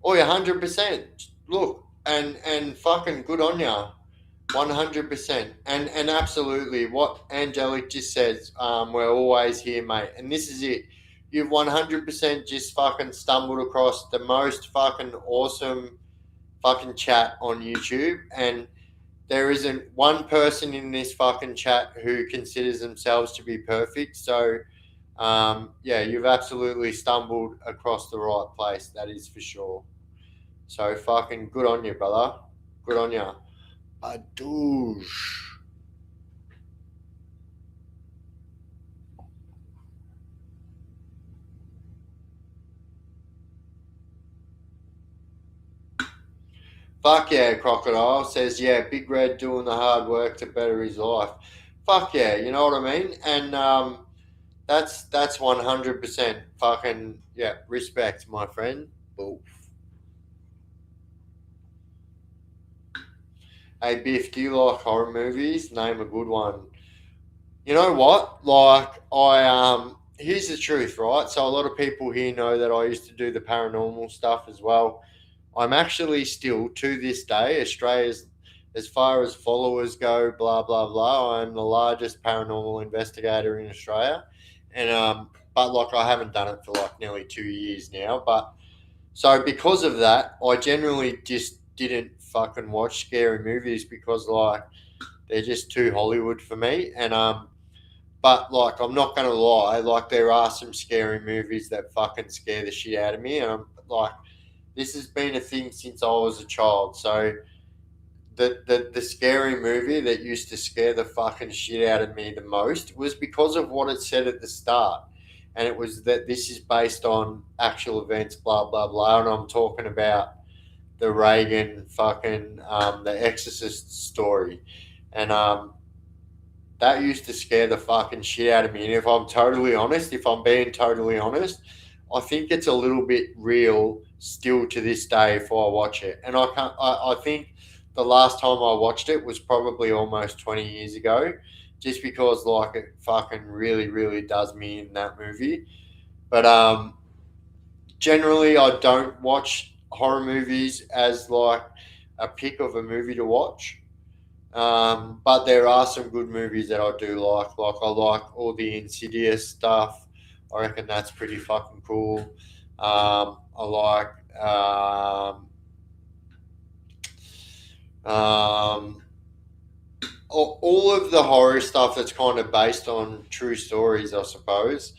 Oh, yeah, 100%. Look, and fucking good on ya. 100%. And absolutely, what Angelic just says, we're always here, mate. And this is it. You've 100% just fucking stumbled across the most fucking awesome fucking chat on YouTube. And there isn't one person in this fucking chat who considers themselves to be perfect. So, yeah, you've absolutely stumbled across the right place. That is for sure. So fucking good on you, brother. Good on you. A douche. Fuck yeah, Crocodile says, yeah, Big Red doing the hard work to better his life. Fuck yeah, you know what I mean? And that's 100% fucking, yeah, respect, my friend. Oof. Hey, Biff, do you like horror movies? Name a good one. You know what? Like, here's the truth, right? So, a lot of people here know that I used to do the paranormal stuff as well. I'm actually still to this day Australia's, as far as followers go, blah blah blah. I'm the largest paranormal investigator in Australia, and but like I haven't done it for like nearly 2 years now. But so because of that, I generally just didn't fucking watch scary movies because like they're just too Hollywood for me. And but like I'm not gonna lie, like there are some scary movies that fucking scare the shit out of me, and I'm like this has been a thing since I was a child. So the scary movie that used to scare the fucking shit out of me the most was because of what it said at the start. And it was that this is based on actual events, blah blah blah. And I'm talking about the Reagan fucking the Exorcist story. And that used to scare the fucking shit out of me. And if I'm totally honest, if I'm being totally honest, I think it's a little bit real still to this day if I watch it. And I can't. I think the last time I watched it was probably almost 20 years ago, just because like it fucking really really does me in that movie. But generally I don't watch horror movies as like a pick of a movie to watch. But there are some good movies that I do like. Like I like all the Insidious stuff. I reckon that's pretty fucking cool. I like um, all of the horror stuff that's kind of based on true stories, I suppose.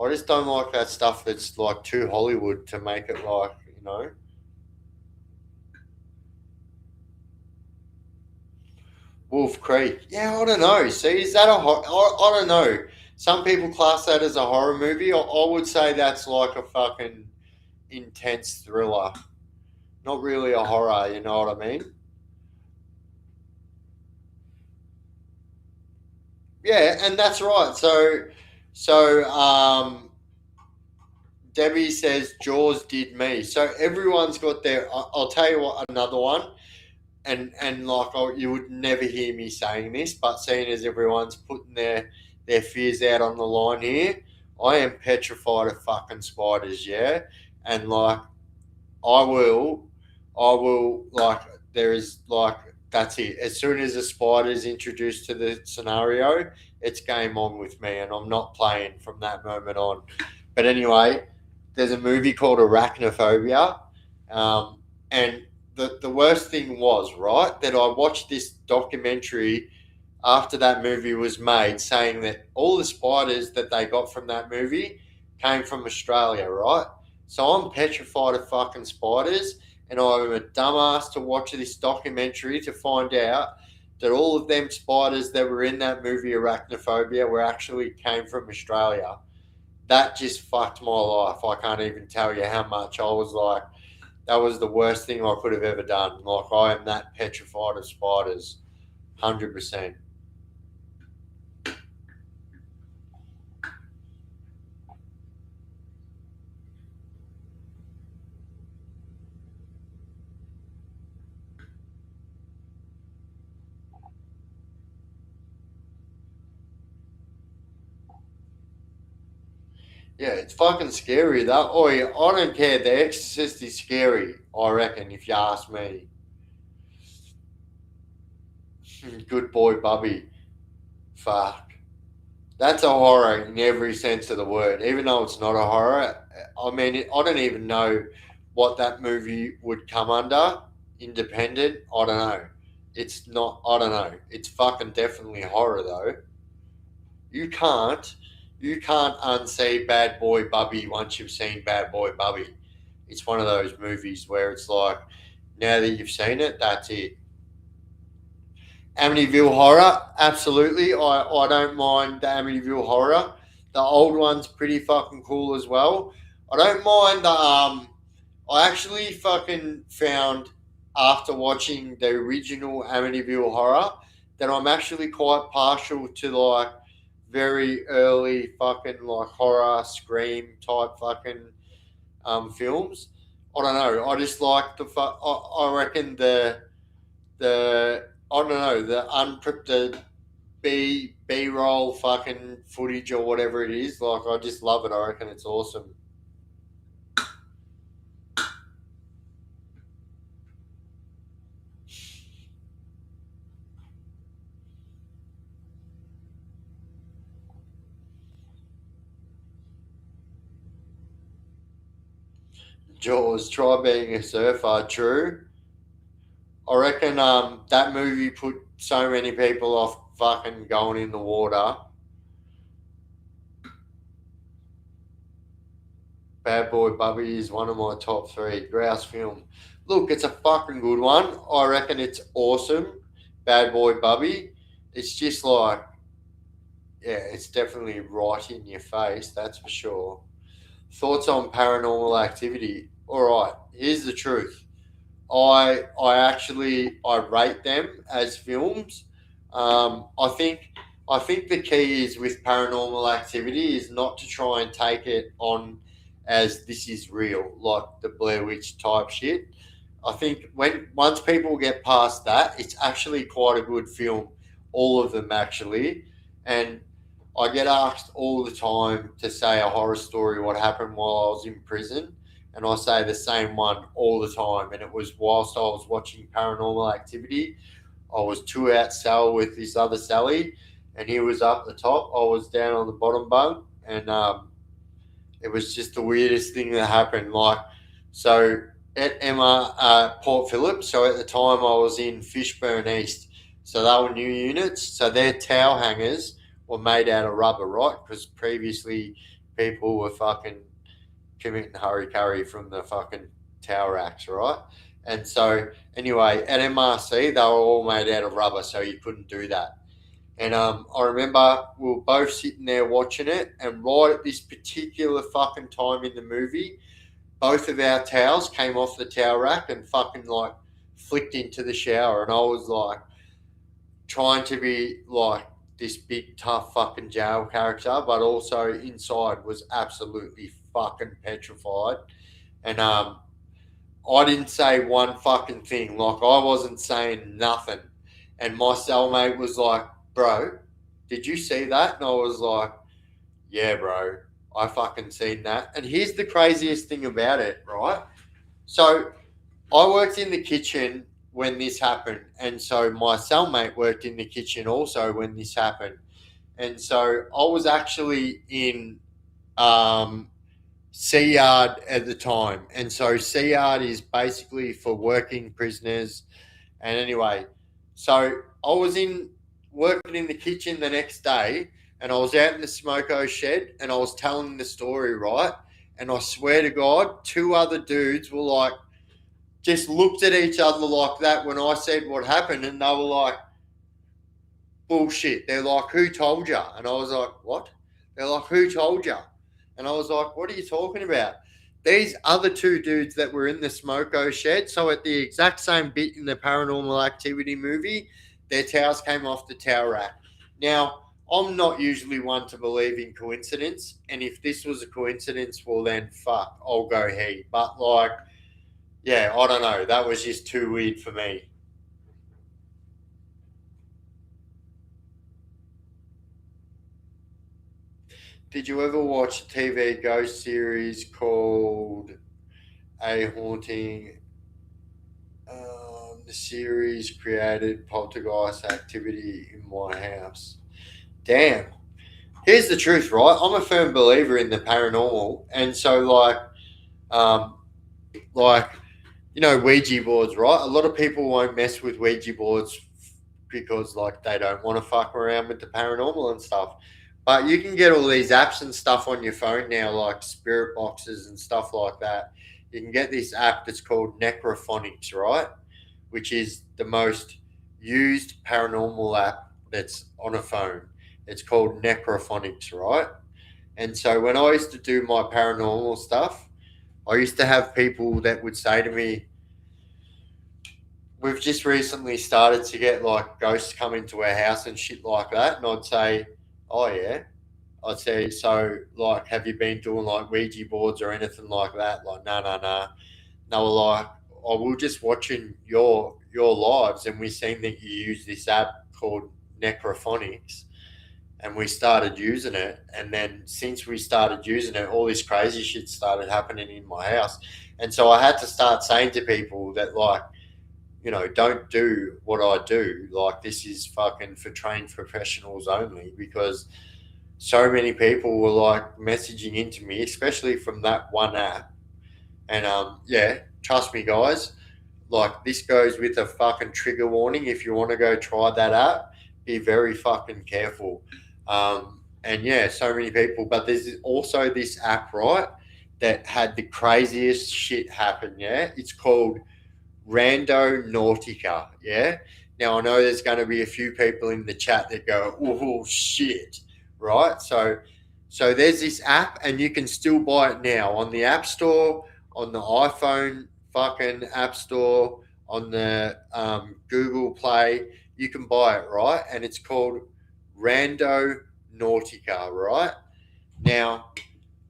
I just don't like that stuff that's like too Hollywood to make it like you know. Wolf Creek. Yeah, I don't know. See, is that I don't know. Some people class that as a horror movie. I would say that's like a fucking intense thriller. Not really a horror, you know what I mean? Yeah, and that's right. So Debbie says Jaws did me. So everyone's got their. I'll tell you what, another one. And like you would never hear me saying this, but seeing as everyone's putting their fears out on the line here, I am petrified of fucking spiders, yeah, and like I will, I will like there is like that's it. As soon as a spider is introduced to the scenario, it's game on with me, and I'm not playing from that moment on. But anyway, there's a movie called Arachnophobia, and the worst thing was right that I watched this documentary after that movie was made, saying that all the spiders that they got from that movie came from Australia, right? So I'm petrified of fucking spiders, and I'm a dumbass to watch this documentary to find out that all of them spiders that were in that movie Arachnophobia were actually came from Australia. That just fucked my life. I can't even tell you how much I was like, that was the worst thing I could have ever done. Like I am that petrified of spiders, 100%. Yeah, it's fucking scary. That oh yeah, I don't care. The Exorcist is scary. I reckon, if you ask me. Good boy, Bubby. Fuck. That's a horror in every sense of the word. Even though it's not a horror, I mean, I don't even know what that movie would come under. Independent, I don't know. It's not. I don't know. It's fucking definitely horror though. You can't, you can't unsee Bad Boy Bubby once you've seen Bad Boy Bubby. It's one of those movies where it's like, now that you've seen it, that's it. Amityville Horror, absolutely. I don't mind the Amityville Horror. The old one's pretty fucking cool as well. I don't mind the I actually fucking found after watching the original Amityville Horror that I'm actually quite partial to like very early fucking like horror scream type fucking films. I don't know. I just like I reckon the I don't know the B roll fucking footage or whatever it is. Like I just love it. I reckon it's awesome. Jaws, try being a surfer. True. I reckon that movie put so many people off fucking going in the water. Bad Boy Bubby is one of my top three. Grouse film. Look, it's a fucking good one. I reckon it's awesome. Bad Boy Bubby. It's just like, yeah, it's definitely right in your face, that's for sure. Thoughts on paranormal activity? All right, here's the truth. I rate them as films. I think the key is with paranormal activity is not to try and take it on as this is real, like the Blair Witch type shit. I think when once people get past that, it's actually quite a good film. All of them actually, and I get asked all the time to say a horror story what happened while I was in prison, and I say the same one all the time. And it was whilst I was watching Paranormal Activity. I was two out cell with this other Sally, and he was up the top. I was down on the bottom bunk, and it was just the weirdest thing that happened. Like, so at Emma Port Phillip. So at the time I was in Fishburn East. So they were new units. So their towel hangers were made out of rubber, right? Because previously people were fucking committing hurry curry from the fucking towel racks, right? And so anyway, at MRC they were all made out of rubber, so you couldn't do that. And I remember we were both sitting there watching it, and right at this particular fucking time in the movie, both of our towels came off the towel rack and fucking like flicked into the shower. And I was like trying to be like this big tough fucking jail character, but also inside was absolutely fucking petrified. And I didn't say one fucking thing. Like I wasn't saying nothing. And my cellmate was like, "Bro, did you see that?" And I was like, "Yeah, bro, I fucking seen that." And here's the craziest thing about it, right? So I worked in the kitchen when this happened, and so my cellmate worked in the kitchen also when this happened. And so I was actually in um, C Yard at the time, and so C Yard is basically for working prisoners. And anyway, so I was in working in the kitchen the next day, and I was out in the smoko shed, and I was telling the story, right? And I swear to God, two other dudes were like, just looked at each other like that when I said what happened, and they were like, bullshit. They're like, who told you? And I was like, what? They're like, who told you? And I was like, what are you talking about? These other two dudes that were in the smoko shed, so at the exact same bit in the paranormal activity movie, their towels came off the towel rack. Now, I'm not usually one to believe in coincidence, and if this was a coincidence, well then fuck, I'll go he. But like, yeah, I don't know. That was just too weird for me. Did you ever watch a TV ghost series called A Haunting? The series created poltergeist activity in my house. Damn. Here's the truth, right? I'm a firm believer in the paranormal, and so um, like Ouija boards, right? A lot of people won't mess with Ouija boards because they don't want to fuck around with the paranormal and stuff. But you can get all these apps and stuff on your phone now, like spirit boxes and stuff like that. You can get this app that's called Necrophonics, right? Which is the most used paranormal app that's on a phone. It's called Necrophonics, right? And so when I used to do my paranormal stuff, I used to have people that would say to me, we've just recently started to get ghosts come into our house and shit like that. And I'd say, oh, yeah. I'd say, so have you been doing Ouija boards or anything like that? No, no, no. They were like, oh, we're just watching your lives and we seen that you use this app called Necrophonics and we started using it. And then since we started using it, all this crazy shit started happening in my house. And so I had to start saying to people that don't do what I do. This is fucking for trained professionals only, because so many people were messaging into me, especially from that one app. And yeah, trust me, guys, this goes with a fucking trigger warning. If you want to go try that app, be very fucking careful. And yeah, so many people, but there's also this app, right, that had the craziest shit happen. Yeah, it's called Rando Nautica. Yeah. Now I know there's going to be a few people in the chat that go, "Oh shit!" Right? So there's this app, and you can still buy it now on the App Store, on the iPhone fucking App Store, on the Google Play. You can buy it, right? And it's called Rando Nautica, right? Now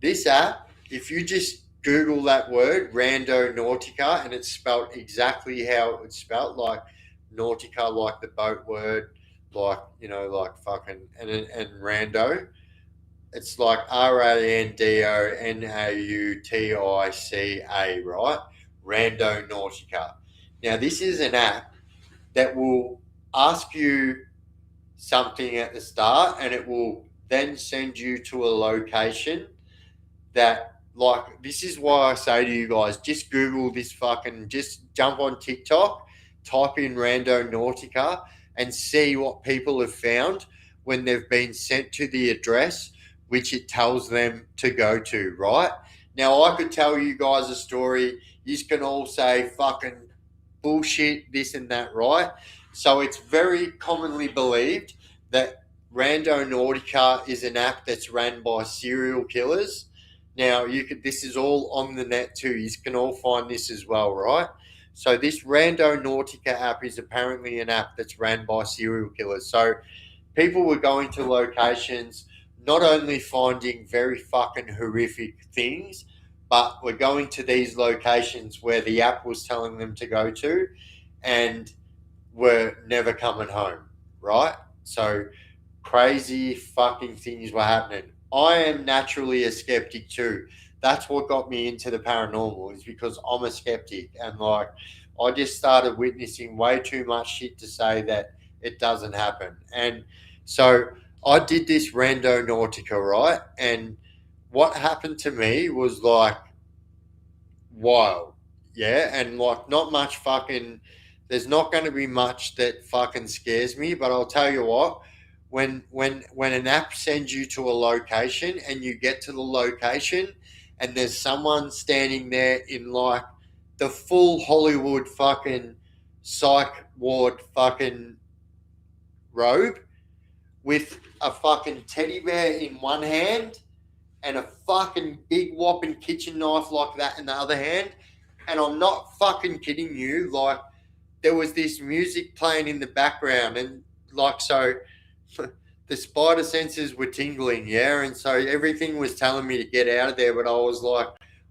this app, if you just Google that word, Rando Nautica, and it's spelled exactly how it's spelled, like Nautica, like the boat word, fucking, and Rando. It's like RANDONAUTICA, right? Rando Nautica. Now, this is an app that will ask you something at the start and it will then send you to a location that this is why I say to you guys, just Google this just jump on TikTok, type in Rando Nautica and see what people have found when they've been sent to the address which it tells them to go to, right? Now I could tell you guys a story, you can all say fucking bullshit, this and that, right? So it's very commonly believed that Rando Nautica is an app that's ran by serial killers. Now this is all on the net too. You can all find this as well, right? So this Rando Nautica app is apparently an app that's ran by serial killers. So people were going to locations, not only finding very fucking horrific things, but we're going to these locations where the app was telling them to go to and were never coming home, right? So crazy fucking things were happening. I am naturally a skeptic too. That's what got me into the paranormal, is because I'm a skeptic and I just started witnessing way too much shit to say that it doesn't happen. And so I did this Rando Nautica, right? And what happened to me was wild. Yeah. And not much fucking, there's not going to be much that fucking scares me, but I'll tell you what, when an app sends you to a location and you get to the location and there's someone standing there in the full Hollywood fucking psych ward fucking robe with a fucking teddy bear in one hand and a fucking big whopping kitchen knife like that in the other hand, and I'm not fucking kidding you, there was this music playing in the background and so the spider senses were tingling, yeah, and so everything was telling me to get out of there, but I was like,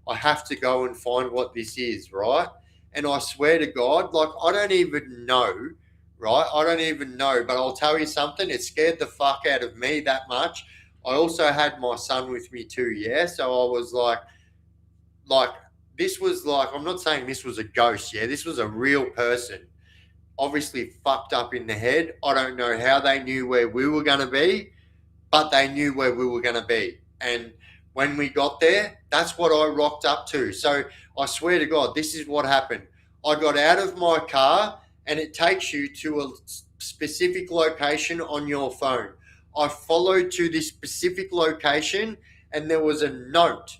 I have to go and find what this is, right? And I swear to God, I don't even know, right? I don't even know, but I'll tell you something, it scared the fuck out of me that much. I also had my son with me too, yeah. So I was like this was like, I'm not saying this was a ghost, yeah. This was a real person, obviously fucked up in the head. I don't know how they knew where we were gonna be, but they knew where we were gonna be. And when we got there, that's what I rocked up to. So I swear to God, this is what happened. I got out of my car and it takes you to a specific location on your phone. I followed to this specific location and there was a note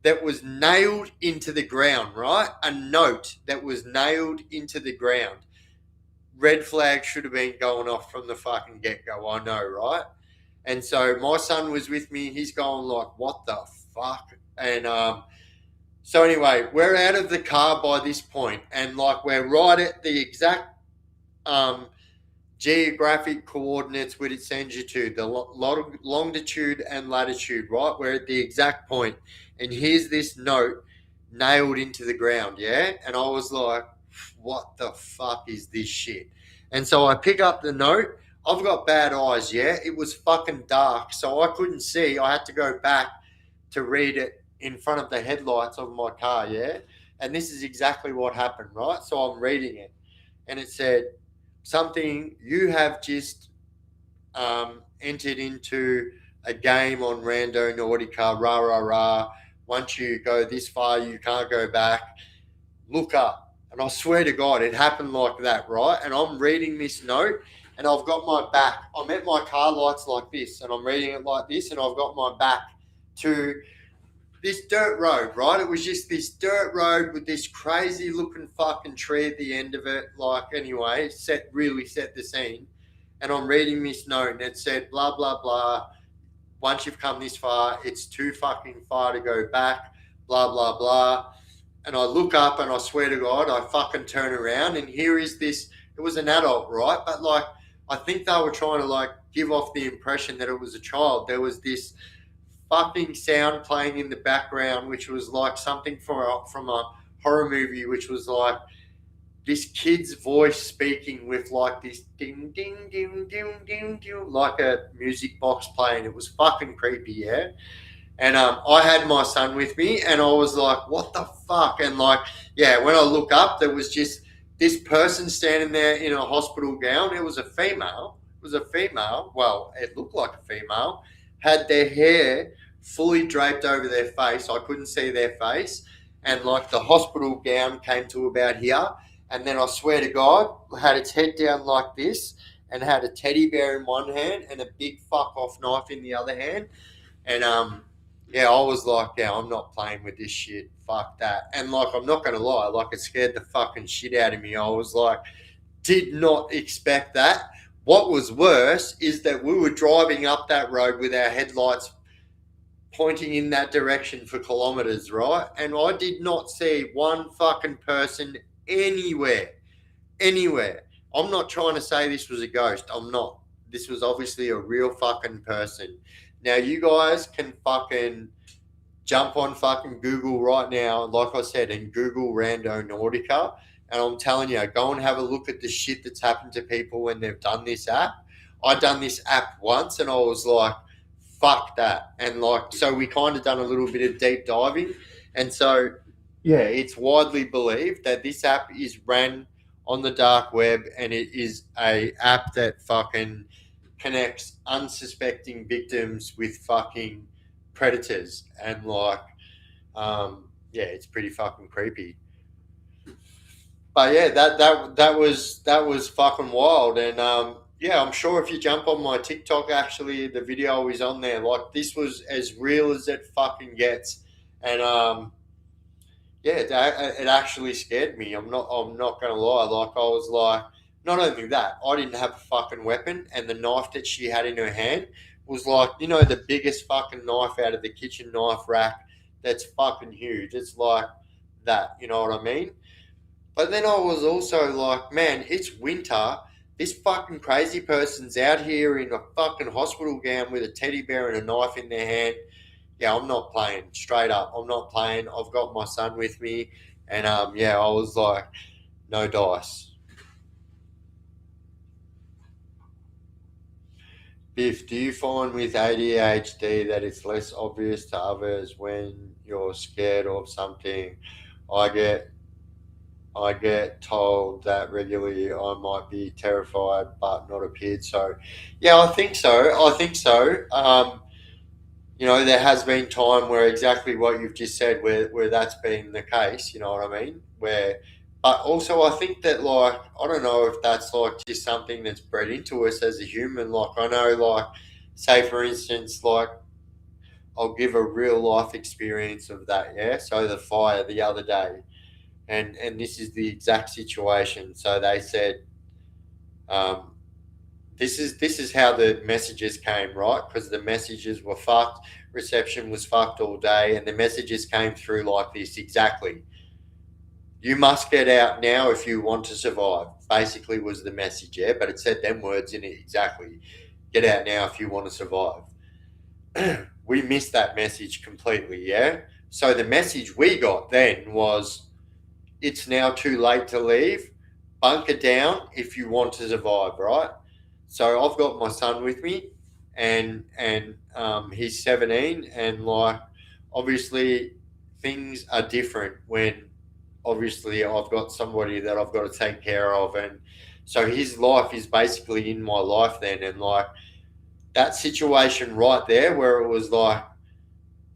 that was nailed into the ground, right? A note that was nailed into the ground. Red flag should have been going off from the fucking get go, I know, right? And so my son was with me. He's going like, "What the fuck?" And so anyway, we're out of the car by this point, and like we're right at the exact um, geographic coordinates which it sends you to, the longitude and latitude, right? We're at the exact point, and here's this note nailed into the ground, yeah. And I was like, "What the fuck is this shit?" And so I pick up the note. I've got bad eyes, yeah. It was fucking dark, so I couldn't see. I had to go back to read it in front of the headlights of my car, yeah. And this is exactly what happened, right? So I'm reading it, and it said something, "You have just entered into a game on Rando Nautica, rah rah rah. Once you go this far, you can't go back. Look up." And I swear to God, it happened like that, right? And I'm reading this note, and I've got my back. I'm at my car lights like this, and I'm reading it like this, and I've got my back to this dirt road, right? It was just this dirt road with this crazy looking fucking tree at the end of it. Like, anyway, really set the scene. And I'm reading this note, and it said, blah, blah, blah. Once you've come this far, it's too fucking far to go back, blah, blah, blah. And I look up, and I swear to God, I fucking turn around, and here is this. It was an adult, right? But like, I think they were trying to like give off the impression that it was a child. There was this fucking sound playing in the background, which was like something from a horror movie, which was like this kid's voice speaking with like this ding ding ding ding ding ding, like a music box playing. It was fucking creepy, yeah. And I had my son with me, and I was like, "What the fuck?" And like, yeah, when I look up, there was just this person standing there in a hospital gown. It was a female. It was a female. Well, it looked like a female. Had their hair fully draped over their face. I couldn't see their face, and like the hospital gown came to about here. And then I swear to God, had its head down like this, and had a teddy bear in one hand and a big fuck off knife in the other hand. And yeah, I was like, yeah, I'm not playing with this shit. Fuck that. And like, I'm not gonna lie, like it scared the fucking shit out of me. I was like, did not expect that. What was worse is that we were driving up that road with our headlights pointing in that direction for kilometers, right? And I did not see one fucking person anywhere. Anywhere. I'm not trying to say this was a ghost. I'm not. This was obviously a real fucking person. Now you guys can fucking jump on fucking Google right now, like I said, and Google Rando Nautica. And I'm telling you, go and have a look at the shit that's happened to people when they've done this app. I done this app once, and I was like, fuck that. And like, so we kind of done a little bit of deep diving. And so, yeah, it's widely believed that this app is ran on the dark web, and it is a app that fucking connects unsuspecting victims with fucking predators. And like, yeah, it's pretty fucking creepy. But yeah, that was fucking wild. And yeah, I'm sure if you jump on my TikTok, actually the video is on there. Like, this was as real as it fucking gets. And yeah, it actually scared me. I'm not gonna lie. Like, I was like, not only that, I didn't have a fucking weapon, and the knife that she had in her hand was like, the biggest fucking knife out of the kitchen knife rack. That's fucking huge. It's like that. You know what I mean? But then I was also like, man, it's winter. This fucking crazy person's out here in a fucking hospital gown with a teddy bear and a knife in their hand. Yeah, I'm not playing. Straight up, I'm not playing. I've got my son with me, and yeah, I was like, no dice. Biff, do you find with ADHD that it's less obvious to others when you're scared of something? I get I get told that regularly I might be terrified but not appeared so. Yeah, I think so. I think so. There has been time where exactly what you've just said, where that's been the case. You know what I mean? But also I think that like I don't know if that's like just something that's bred into us as a human. Like I know, like say for instance, like I'll give a real life experience of that. Yeah. So the fire the other day, and this is the exact situation. So they said, um, this is how the messages came, right? Because the messages were fucked, reception was fucked all day, and the messages came through like this exactly. You must get out now if you want to survive. Basically, was the message, yeah. But it said them words in it exactly. Get out now if you want to survive. We missed that message completely, yeah. So the message we got then was, it's now too late to leave. Bunker down if you want to survive, right? So I've got my son with me, and he's 17, and like obviously things are different when obviously I've got somebody that I've got to take care of, and so his life is basically in my life then, and like that situation right there where it was like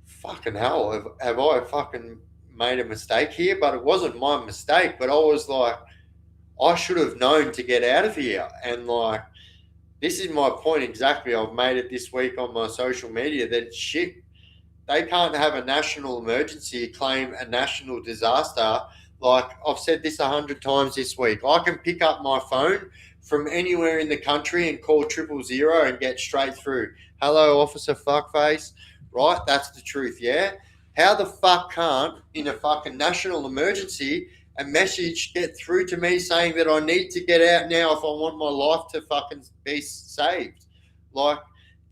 fucking hell, have I fucking made a mistake here? But it wasn't my mistake. But I was like, I should have known to get out of here. And like, this is my point exactly. I've made it this week on my social media that shit, they can't have a national emergency, claim a national disaster. Like I've said this 100 times this week. I can pick up my phone from anywhere in the country and call 000 and get straight through. Hello, officer fuckface. Right? That's the truth, yeah? How the fuck can't, in a fucking national emergency, a message get through to me saying that I need to get out now if I want my life to fucking be saved? Like,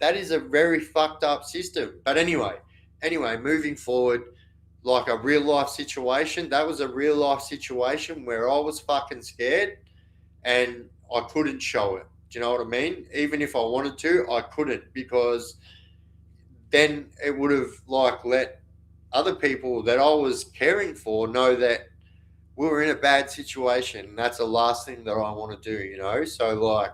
that is a very fucked up system. But anyway, moving forward, like a real life situation, that was a real life situation where I was fucking scared and I couldn't show it. Do you know what I mean? Even if I wanted to, I couldn't, because then it would have like let other people that I was caring for know that we were in a bad situation. And that's the last thing that I want to do. So like,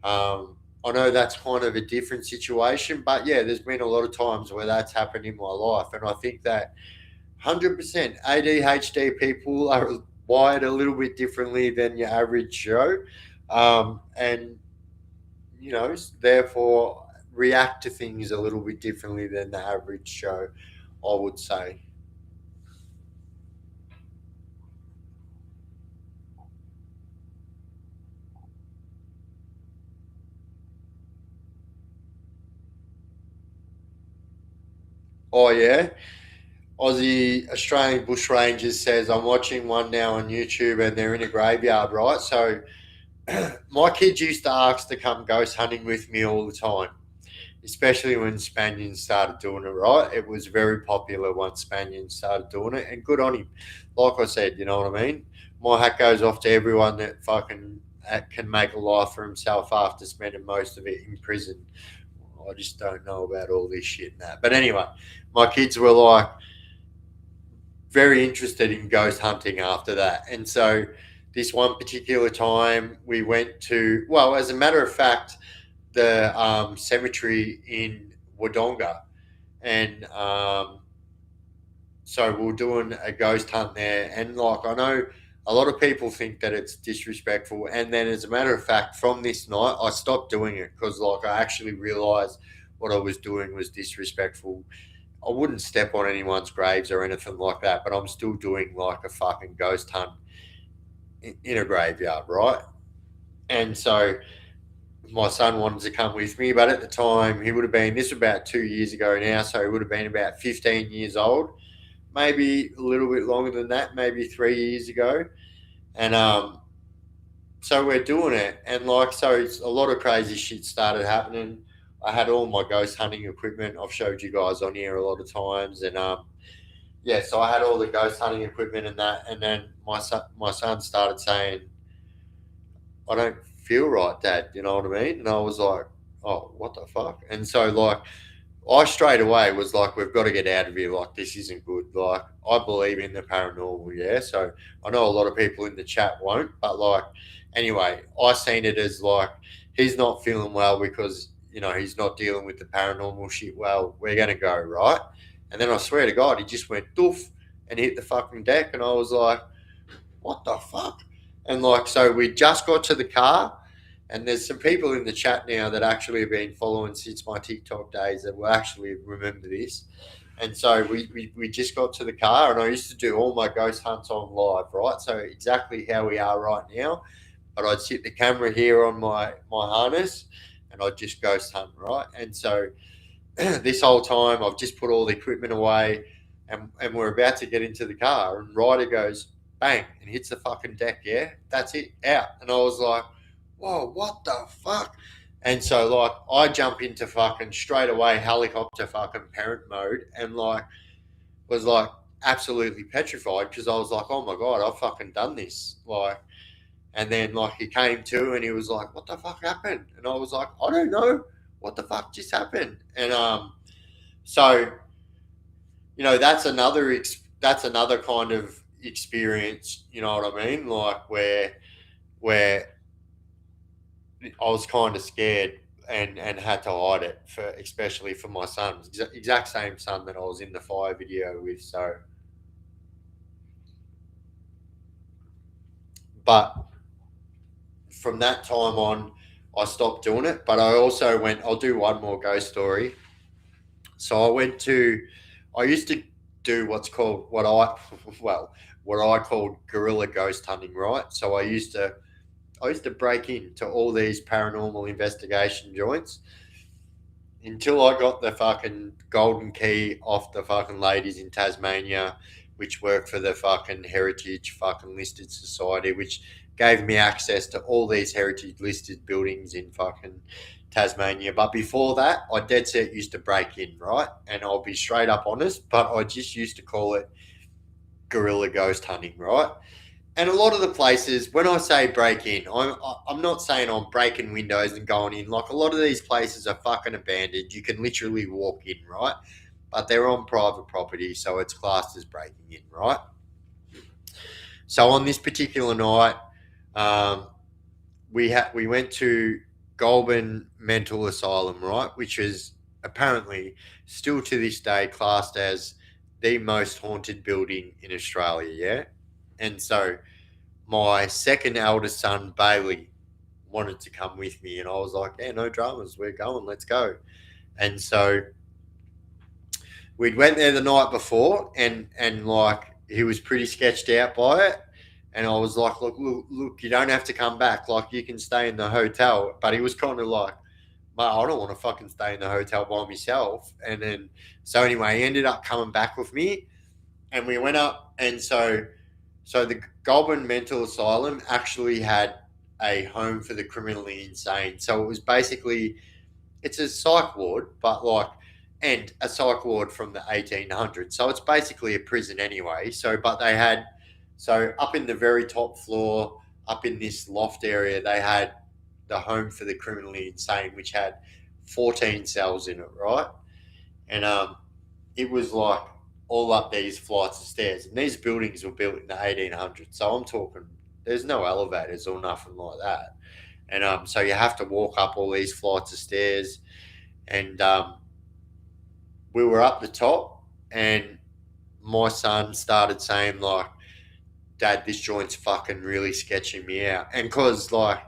I know that's kind of a different situation, but yeah, there's been a lot of times where that's happened in my life, and I think that 100% ADHD people are wired a little bit differently than your average Joe, and therefore react to things a little bit differently than the average Joe, I would say. Oh yeah, Aussie Australian Bush Rangers says I'm watching one now on YouTube and they're in a graveyard, right? So my kids used to ask to come ghost hunting with me all the time, especially when Spaniards started doing it, right? It was very popular once Spaniards started doing it, and good on him. Like I said, you know what I mean? My hat goes off to everyone that fucking can make a life for himself after spending most of it in prison. I just don't know about all this shit and that. But anyway, my kids were like very interested in ghost hunting after that. And so this one particular time we went to, well, as a matter of fact, the cemetery in Wodonga. And so we are doing a ghost hunt there. And like, I know a lot of people think that it's disrespectful. And then, as a matter of fact, from this night, I stopped doing it because like I actually realized what I was doing was disrespectful. I wouldn't step on anyone's graves or anything like that, but I'm still doing like a fucking ghost hunt in a graveyard, right? And so my son wanted to come with me, but at the time he would have been, this was about 2 years ago now, so he would have been about 15 years old, maybe a little bit longer than that, maybe 3 years ago. And so we're doing it, and like, so it's a lot of crazy shit started happening. I had all my ghost hunting equipment. I've showed you guys on here a lot of times, and yeah, so I had all the ghost hunting equipment and that, and then my son started saying, "I don't feel right, Dad." You know what I mean? And I was like, oh, what the fuck? And so like I straight away was like, we've got to get out of here. Like, this isn't good. Like, I believe in the paranormal, yeah. So I know a lot of people in the chat won't, but like, anyway, I seen it as like he's not feeling well because he's not dealing with the paranormal shit well. We're gonna go right, and then I swear to God, he just went doof and hit the fucking deck, and I was like, what the fuck? And like, so we just got to the car, and there's some people in the chat now that actually have been following since my TikTok days that will actually remember this. And so we just got to the car, and I used to do all my ghost hunts on live, right? So exactly how we are right now. But I'd sit the camera here on my harness, and I'd just ghost hunt, right? And so this whole time I've just put all the equipment away, and we're about to get into the car, and Ryder goes bang and hits the fucking deck. Yeah, that's it, out. And I was like, whoa, what the fuck? And so like I jump into fucking straight away helicopter fucking parent mode, and like was like absolutely petrified because I was like, oh my God, I've fucking done this. Like, and then like he came to and he was like, what the fuck happened? And I was like, I don't know what the fuck just happened. And so that's another kind of experience, you know what I mean? Like where I was kind of scared and had to hide it for, especially for my son. Exact same son that I was in the fire video with. So, but from that time on, I stopped doing it. But I also went. I'll do one more ghost story. So I used to do what's called what I called guerrilla ghost hunting, right? So I used to break into all these paranormal investigation joints until I got the fucking golden key off the fucking ladies in Tasmania, which work for the fucking heritage fucking listed society, which gave me access to all these heritage listed buildings in fucking Tasmania. But before that, I dead set used to break in, right? And I'll be straight up honest, but I just used to call it guerrilla ghost hunting, right? And a lot of the places, when I say break in, I'm not saying I'm breaking windows and going in. Like, a lot of these places are fucking abandoned. You can literally walk in, right? But they're on private property, so it's classed as breaking in, right? So on this particular night, we went to Goulburn Mental Asylum, right, which is apparently still to this day classed as the most haunted building in Australia, yeah? And so my second eldest son, Bailey, wanted to come with me, and I was like, yeah, no dramas, we're going, let's go. And so we'd went there the night before, and like he was pretty sketched out by it. And I was like, look, you don't have to come back. Like, you can stay in the hotel. But he was kind of like, mate, I don't want to fucking stay in the hotel by myself. And then, so anyway, he ended up coming back with me, and we went up. And so the Goulburn Mental Asylum actually had a home for the criminally insane. So it was basically, it's a psych ward, but like, and a psych ward from the 1800s. So it's basically a prison anyway. So, but they had, so up in the very top floor, up in this loft area, they had the home for the criminally insane, which had 14 cells in it, right? And it was like all up these flights of stairs. And these buildings were built in the 1800s. So I'm talking, there's no elevators or nothing like that. And so you have to walk up all these flights of stairs. And we were up the top, and my son started saying, like, Dad, this joint's fucking really sketching me out. And because, like,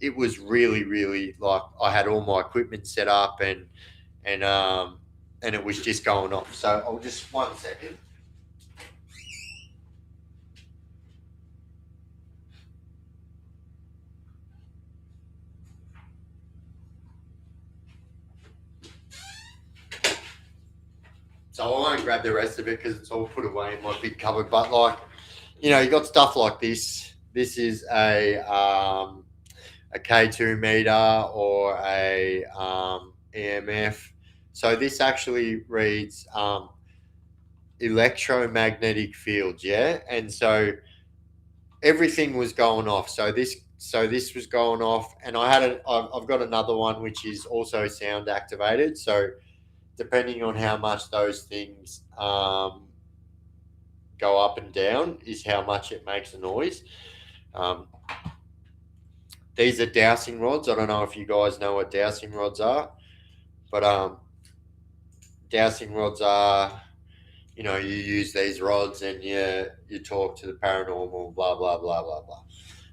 it was really, really, like, I had all my equipment set up, and it was just going off. So I'll just, 1 second. So I won't grab the rest of it because it's all put away in my big cupboard. But like, you got stuff like this. This is a K2 meter or a EMF. So this actually reads electromagnetic fields, yeah. And so everything was going off. So this so this was going off, and I've got another one which is also sound activated. So depending on how much those things go up and down is how much it makes a noise. Um, these are dowsing rods. I don't know if you guys know what dowsing rods are, but dowsing rods are, you use these rods and you talk to the paranormal, blah blah blah blah blah.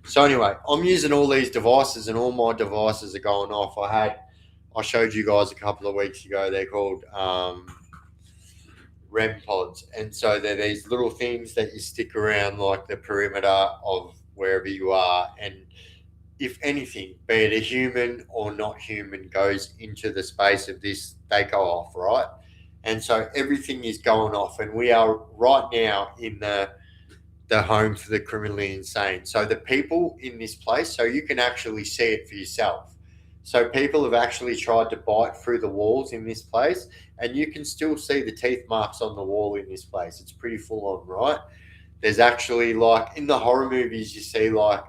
So anyway, I'm using all these devices, and all my devices are going off. I showed you guys a couple of weeks ago. They're called REM pods, and so they're these little things that you stick around like the perimeter of wherever you are, and if anything, be it a human or not human, goes into the space of this, they go off, right? And so everything is going off, and we are right now in the home for the criminally insane. So the people in this place, so you can actually see it for yourself. So people have actually tried to bite through the walls in this place, and you can still see the teeth marks on the wall in this place. It's pretty full on, right? There's actually, like in the horror movies, you see like,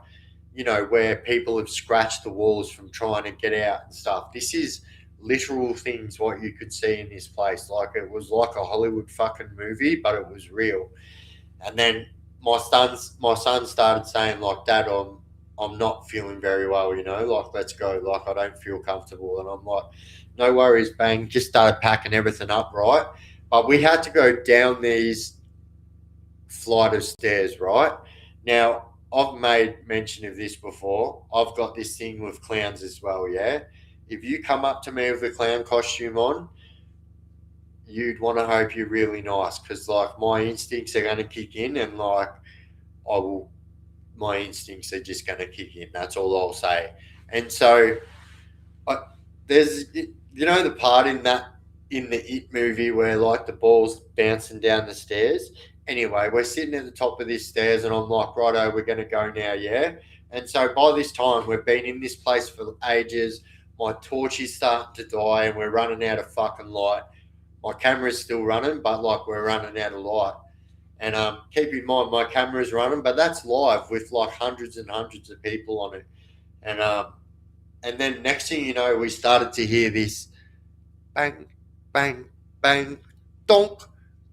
where people have scratched the walls from trying to get out and stuff. This is literal things what you could see in this place. Like it was like a Hollywood fucking movie, but it was real. And then my son started saying like, Dad, I'm not feeling very well, like let's go. Like I don't feel comfortable. And I'm like, no worries, bang, just started packing everything up, right? But we had to go down these flight of stairs, right? Now, I've made mention of this before. I've got this thing with clowns as well, yeah? If you come up to me with a clown costume on, you'd want to hope you're really nice, because like my instincts are going to kick in, and like I will, my instincts are just going to kick in. That's all I'll say. And so I, there's, the part in the It movie where like the ball's bouncing down the stairs. Anyway, we're sitting at the top of these stairs, and I'm like, righto, we're going to go now, yeah? And so by this time, we've been in this place for ages. My torch is starting to die, and we're running out of fucking light. My camera's still running, but like we're running out of light. And keep in mind, my camera's running, but that's live with like hundreds and hundreds of people on it. And then next thing you know, we started to hear this bang, bang, bang, donk,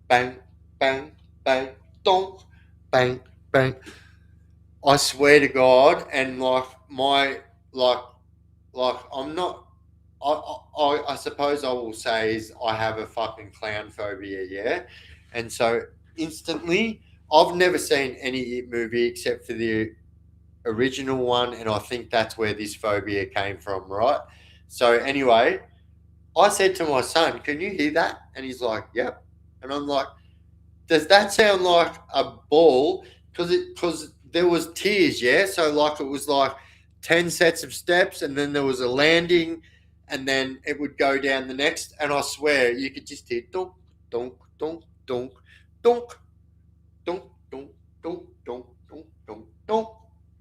bang, bang, bang, donk, bang, bang. I swear to God, and like like I'm not. I suppose I will say is I have a fucking clown phobia, yeah, and so instantly I've never seen any movie except for the original one, and I think that's where this phobia came from, right? So anyway, I said to my son, "Can you hear that?" And he's like, "Yep," and I'm like, does that sound like a ball? Because there was tiers, yeah. So like it was like 10 sets of steps, and then there was a landing, and then it would go down the next. And I swear you could just hear donk, donk, donk, donk, donk, donk, donk, donk, donk, donk, donk, donk,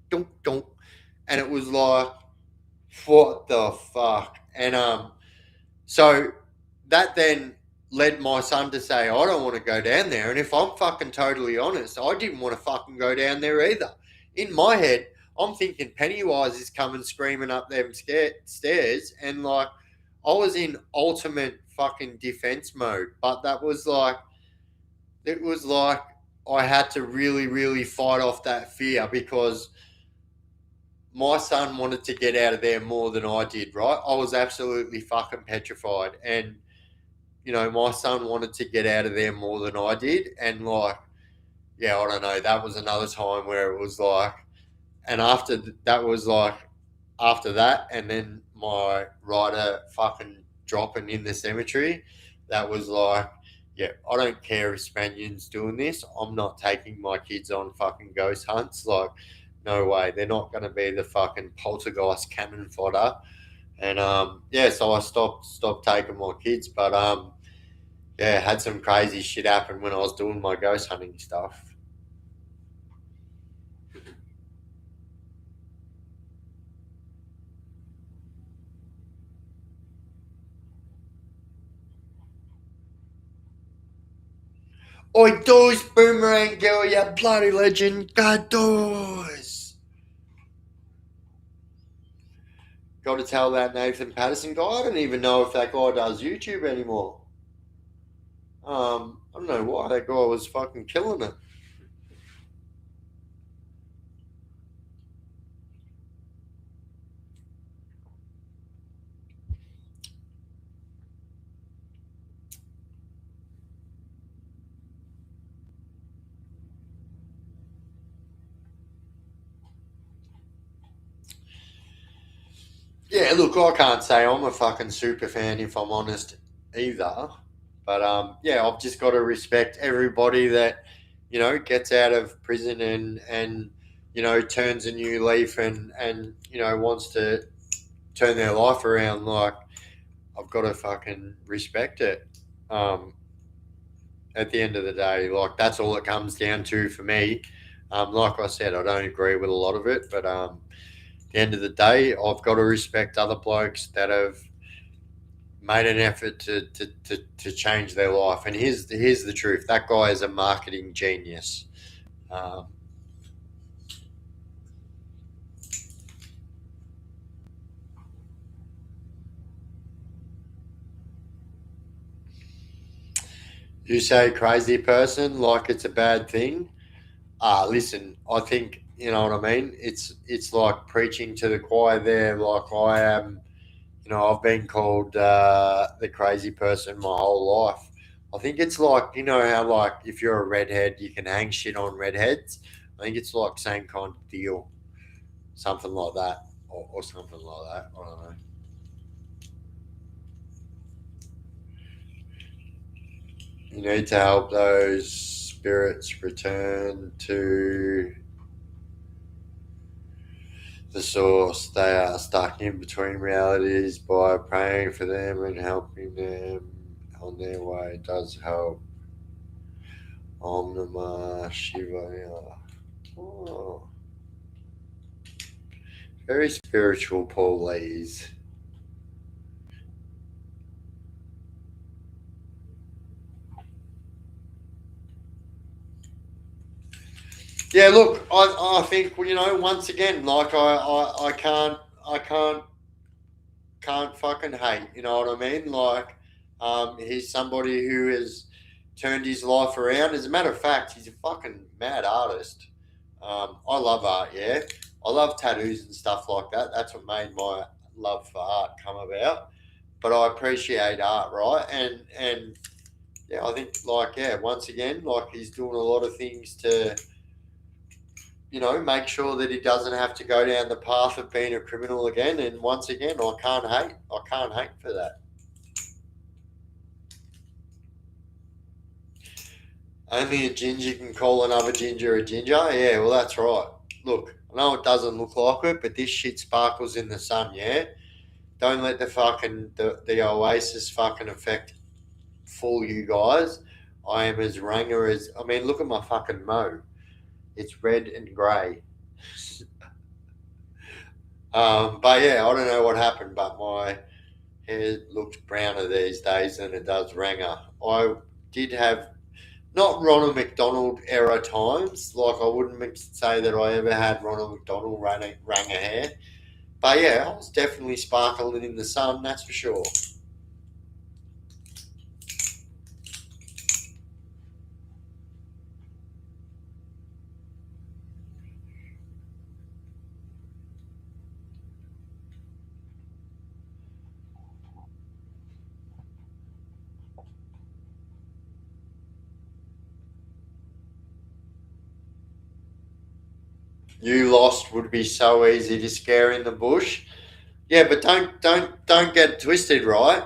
donk, donk, and it was like, what the fuck? And so that then led my son to say, I don't want to go down there. And if I'm fucking totally honest, I didn't want to fucking go down there either. In my head, I'm thinking Pennywise is coming screaming up them stairs. And like, I was in ultimate fucking defense mode. But it was like I had to really, really fight off that fear, because my son wanted to get out of there more than I did, right? I was absolutely fucking petrified. And my son wanted to get out of there more than I did. And like, yeah, I don't know. That was another time where it was like, and that was like, after that, and then my rider fucking dropping in the cemetery, that was like, yeah, I don't care if Spaniard's doing this. I'm not taking my kids on fucking ghost hunts. Like, no way. They're not going to be the fucking poltergeist cannon fodder. And yeah, so I stopped taking my kids. But yeah, had some crazy shit happen when I was doing my ghost hunting stuff. Oi, doors, boomerang girl, you bloody legend. God, doors. got to tell that Nathan Patterson guy. I don't even know if that guy does YouTube anymore. I don't know why that guy was fucking killing it. Yeah, look, I can't say I'm a fucking super fan if I'm honest either. But yeah, I've just got to respect everybody that gets out of prison and turns a new leaf and wants to turn their life around. Like I've got to fucking respect it. Um, at the end of the day, like that's all it comes down to for me. Like I said, I don't agree with a lot of it, but at the end of the day, I've got to respect other blokes that have made an effort to change their life. And here's the truth: that guy is a marketing genius. Um, you say crazy person like it's a bad thing. Listen, I think you know what I mean. It's like preaching to the choir there. Like I am, I've been called the crazy person my whole life. I think it's like how like if you're a redhead, you can hang shit on redheads. I think it's like same kind of deal, something like that, or something like that. I don't know. You need to help those spirits return to the source. They are stuck in between realities. By praying for them and helping them on their way does help. Om Namah Shivaya. Oh, very spiritual, Paul Lees. Yeah, look, I think once again, like I can't fucking hate. You know what I mean? Like, he's somebody who has turned his life around. As a matter of fact, he's a fucking mad artist. I love art. Yeah, I love tattoos and stuff like that. That's what made my love for art come about. But I appreciate art, right? And yeah, I think like once again, like he's doing a lot of things to make sure that he doesn't have to go down the path of being a criminal again. And once again, I can't hate. I can't hate for that. Only a ginger can call another ginger a ginger. Yeah, well, that's right. Look, I know it doesn't look like it, but this shit sparkles in the sun. Yeah, don't let the Oasis fucking effect fool you guys. I am as ranger as I mean. Look at my fucking mo. It's red and grey. But yeah, I don't know what happened, but my hair looks browner these days than it does ranger. I did have not Ronald McDonald era times. Like I wouldn't say that I ever had Ronald McDonald ranger hair, but yeah, I was definitely sparkling in the sun. That's for sure. You lost would be so easy to scare in the bush. Yeah, but don't get it twisted, right?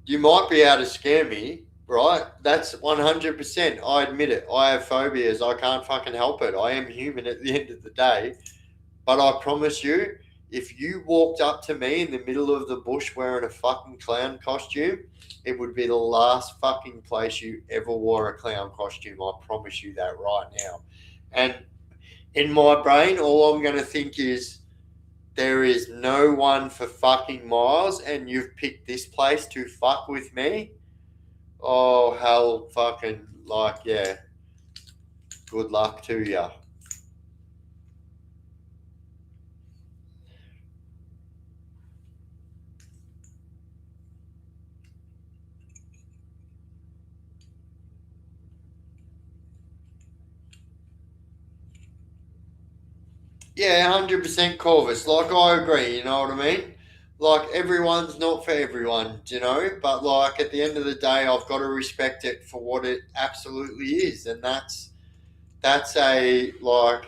You might be able to scare me, right? That's 100%. I admit it. I have phobias. I can't fucking help it. I am human at the end of the day. But I promise you, if you walked up to me in the middle of the bush wearing a fucking clown costume, it would be the last fucking place you ever wore a clown costume. I promise you that right now. And in my brain, all I'm going to think is, there is no one for fucking miles, and you've picked this place to fuck with me. Oh, hell, fucking, like, yeah, good luck to ya. Yeah, 100% Corvus. Like, I agree, you know what I mean? Like, everyone's not for everyone, you know? But, like, at the end of the day, I've got to respect it for what it absolutely is. And that's a, like,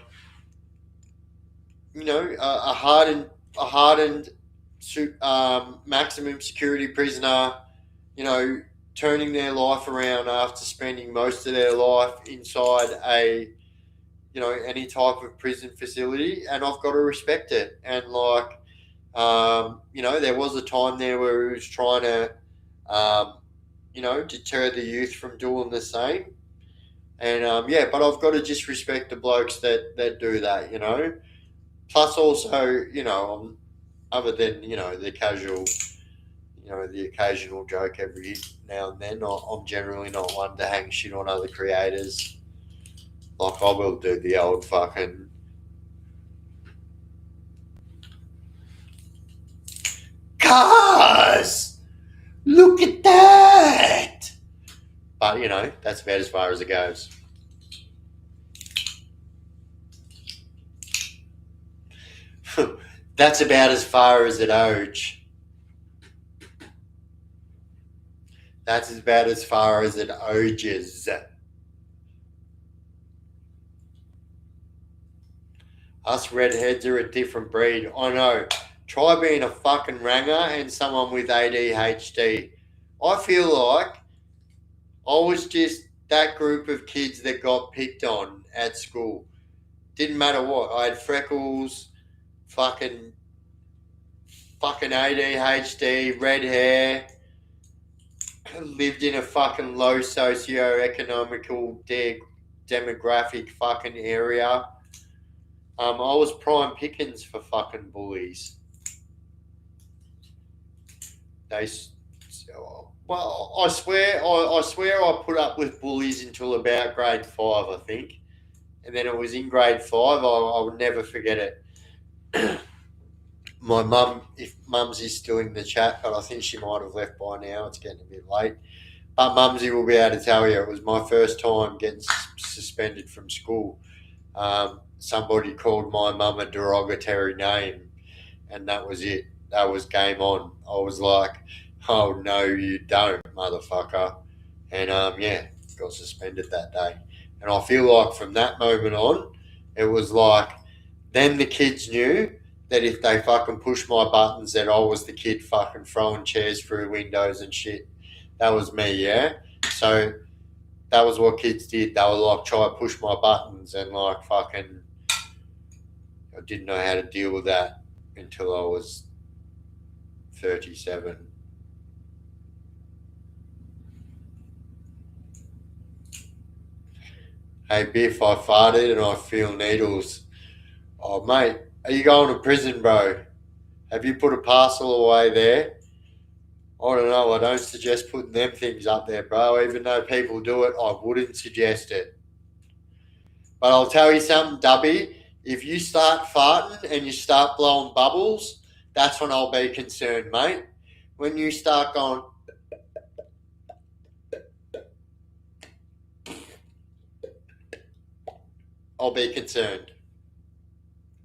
you know, a hardened maximum security prisoner, you know, turning their life around after spending most of their life inside a, you know, any type of prison facility, and I've got to respect it. And like, you know, there was a time there where he was trying to, um, you know, deter the youth from doing the same. And yeah, but I've got to just respect the blokes that do that, you know. Plus, also, you know, other than, you know, the casual, you know, the occasional joke every now and then, I'm generally not one to hang shit on other creators. Like, I will do the old fucking cars. Look at that. But you know, that's about as far as it goes. That's about as far as it oge. That's about as far as it oges. Us redheads are a different breed. I know. Try being a fucking ranger and someone with ADHD. I feel like I was just that group of kids that got picked on at school. Didn't matter what. I had freckles, fucking ADHD, red hair, lived in a fucking low socio-economical demographic fucking area. I was prime pickings for fucking bullies. They, well, I swear, I put up with bullies until about grade 5, I think, and then it was in grade 5. I would never forget it. My mum, if Mumsy is still in the chat, but I think she might have left by now. It's getting a bit late. But Mumsy will be able to tell you it was my first time getting suspended from school. Somebody called my mum a derogatory name, and that was it. That was game on. I was like, "Oh no, you don't, motherfucker!" And yeah, got suspended that day. And I feel like from that moment on, it was like then the kids knew that if they fucking pushed my buttons, that I was the kid fucking throwing chairs through windows and shit. That was me, yeah. So that was what kids did. They were like try to push my buttons, and like fucking, I didn't know how to deal with that until I was 37. Hey Biff, I farted and I feel needles. Oh mate, are you going to prison, bro? Have you put a parcel away there? I don't know. I don't suggest putting them things up there, bro. Even though people do it, I wouldn't suggest it. But I'll tell you something, Dubby. If you start farting and you start blowing bubbles, that's when I'll be concerned, mate. When you start going, I'll be concerned.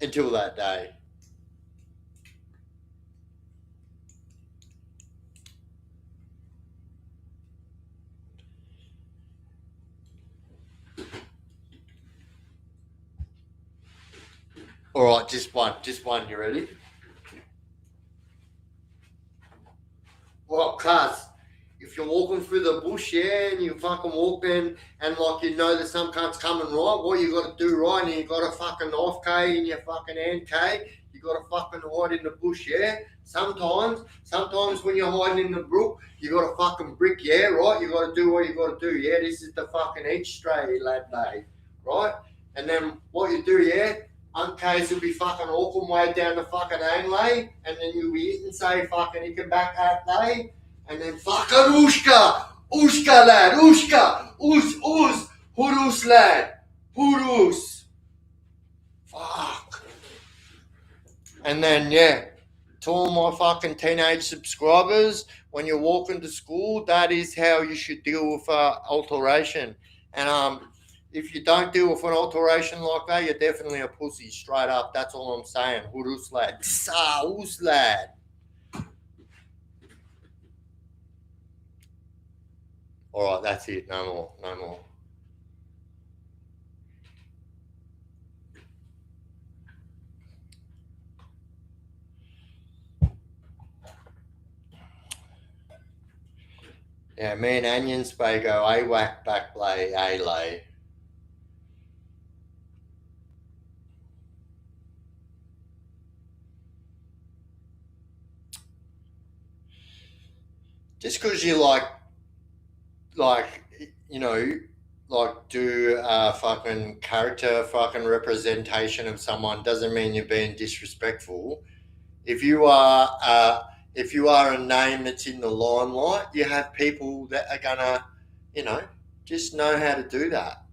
Until that day. All right, just one. You ready? Well, cuz, if you're walking through the bush, yeah, and you fucking walk in, and like you know that some cunt's coming right, what you got to do, right? And you got a fucking knife K in your fucking hand K, you got to fucking hide in the bush, yeah. Sometimes when you're hiding in the brook, you got a fucking brick, yeah, right? You got to do what you got to do, yeah. This is the fucking each stray, lad, day, right? And then what you do, yeah. Uncase will be fucking walking way down the fucking lane, and then you'll be hitting, say, fucking he can back at lane, and then fucking Ushka lad, Hurus lad, Hurus. Fuck. And then, yeah, to all my fucking teenage subscribers, when you're walking to school, that is how you should deal with alteration. And If you don't deal with an alteration like that, you're definitely a pussy, straight up. That's all I'm saying. Hurus lad. Tsa, lad. Alright, that's it. No more. No more. Yeah, me and Onion Spay go A whack back lay, A lay. Just because you like, you know, like do a fucking character fucking representation of someone doesn't mean you're being disrespectful. If you are if you are a name that's in the limelight, you have people that are gonna, you know, just know how to do that.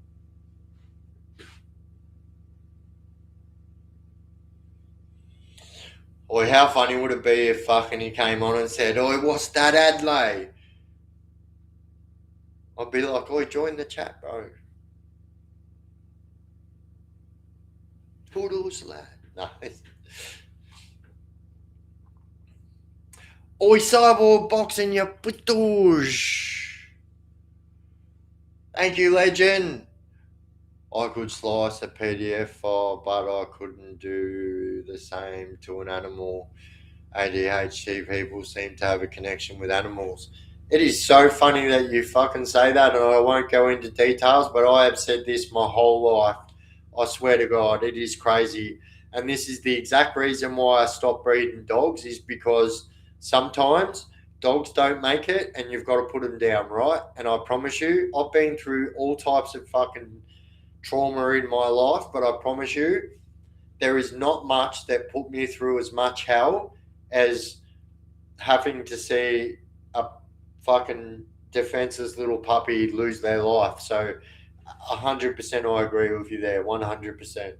Or how funny would it be if fucking he came on and said, "Oi, what's that, Adley?" I'd be like, "Oi, join the chat, bro." Poodles, lad. No. Oi, cyborg boxing your putos. Thank you, legend. I could slice a PDF file, but I couldn't do the same to an animal. ADHD people seem to have a connection with animals. It is so funny that you fucking say that, and I won't go into details, but I have said this my whole life. I swear to God, it is crazy. And this is the exact reason why I stopped breeding dogs, is because sometimes dogs don't make it and you've got to put them down, right? And I promise you, I've been through all types of fucking trauma in my life, but I promise you, there is not much that put me through as much hell as having to see a fucking defenseless little puppy lose their life. So 100% I agree with you there, 100%.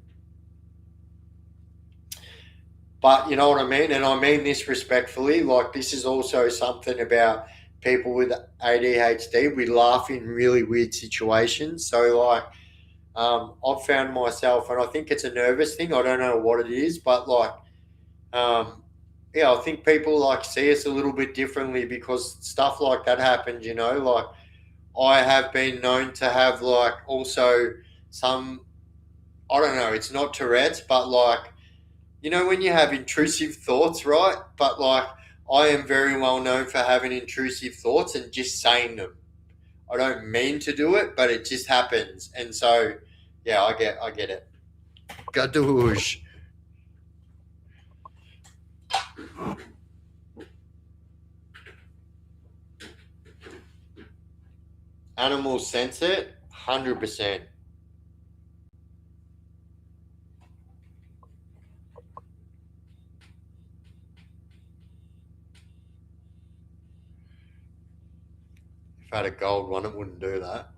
But you know what I mean? And I mean this respectfully. Like, this is also something about people with ADHD. We laugh in really weird situations. So, like, I've found myself, and I think it's a nervous thing. I don't know what it is, but like, um, yeah, I think people like see us a little bit differently because stuff like that happens. You know, like I have been known to have like also some. I don't know. It's not Tourette's, but like, you know, when you have intrusive thoughts, right? But like, I am very well known for having intrusive thoughts and just saying them. I don't mean to do it, but it just happens. And so, yeah, I get it. Gadoosh. Animals sense it, 100%. If I had a gold one, it wouldn't do that.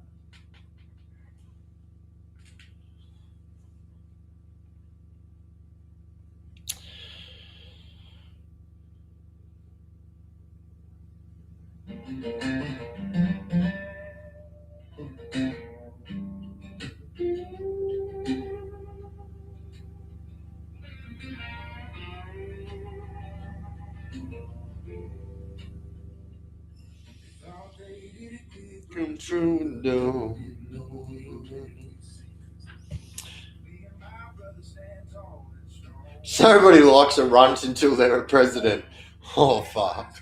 Come true, no. Nobody likes a runt until they're a president. Oh fuck.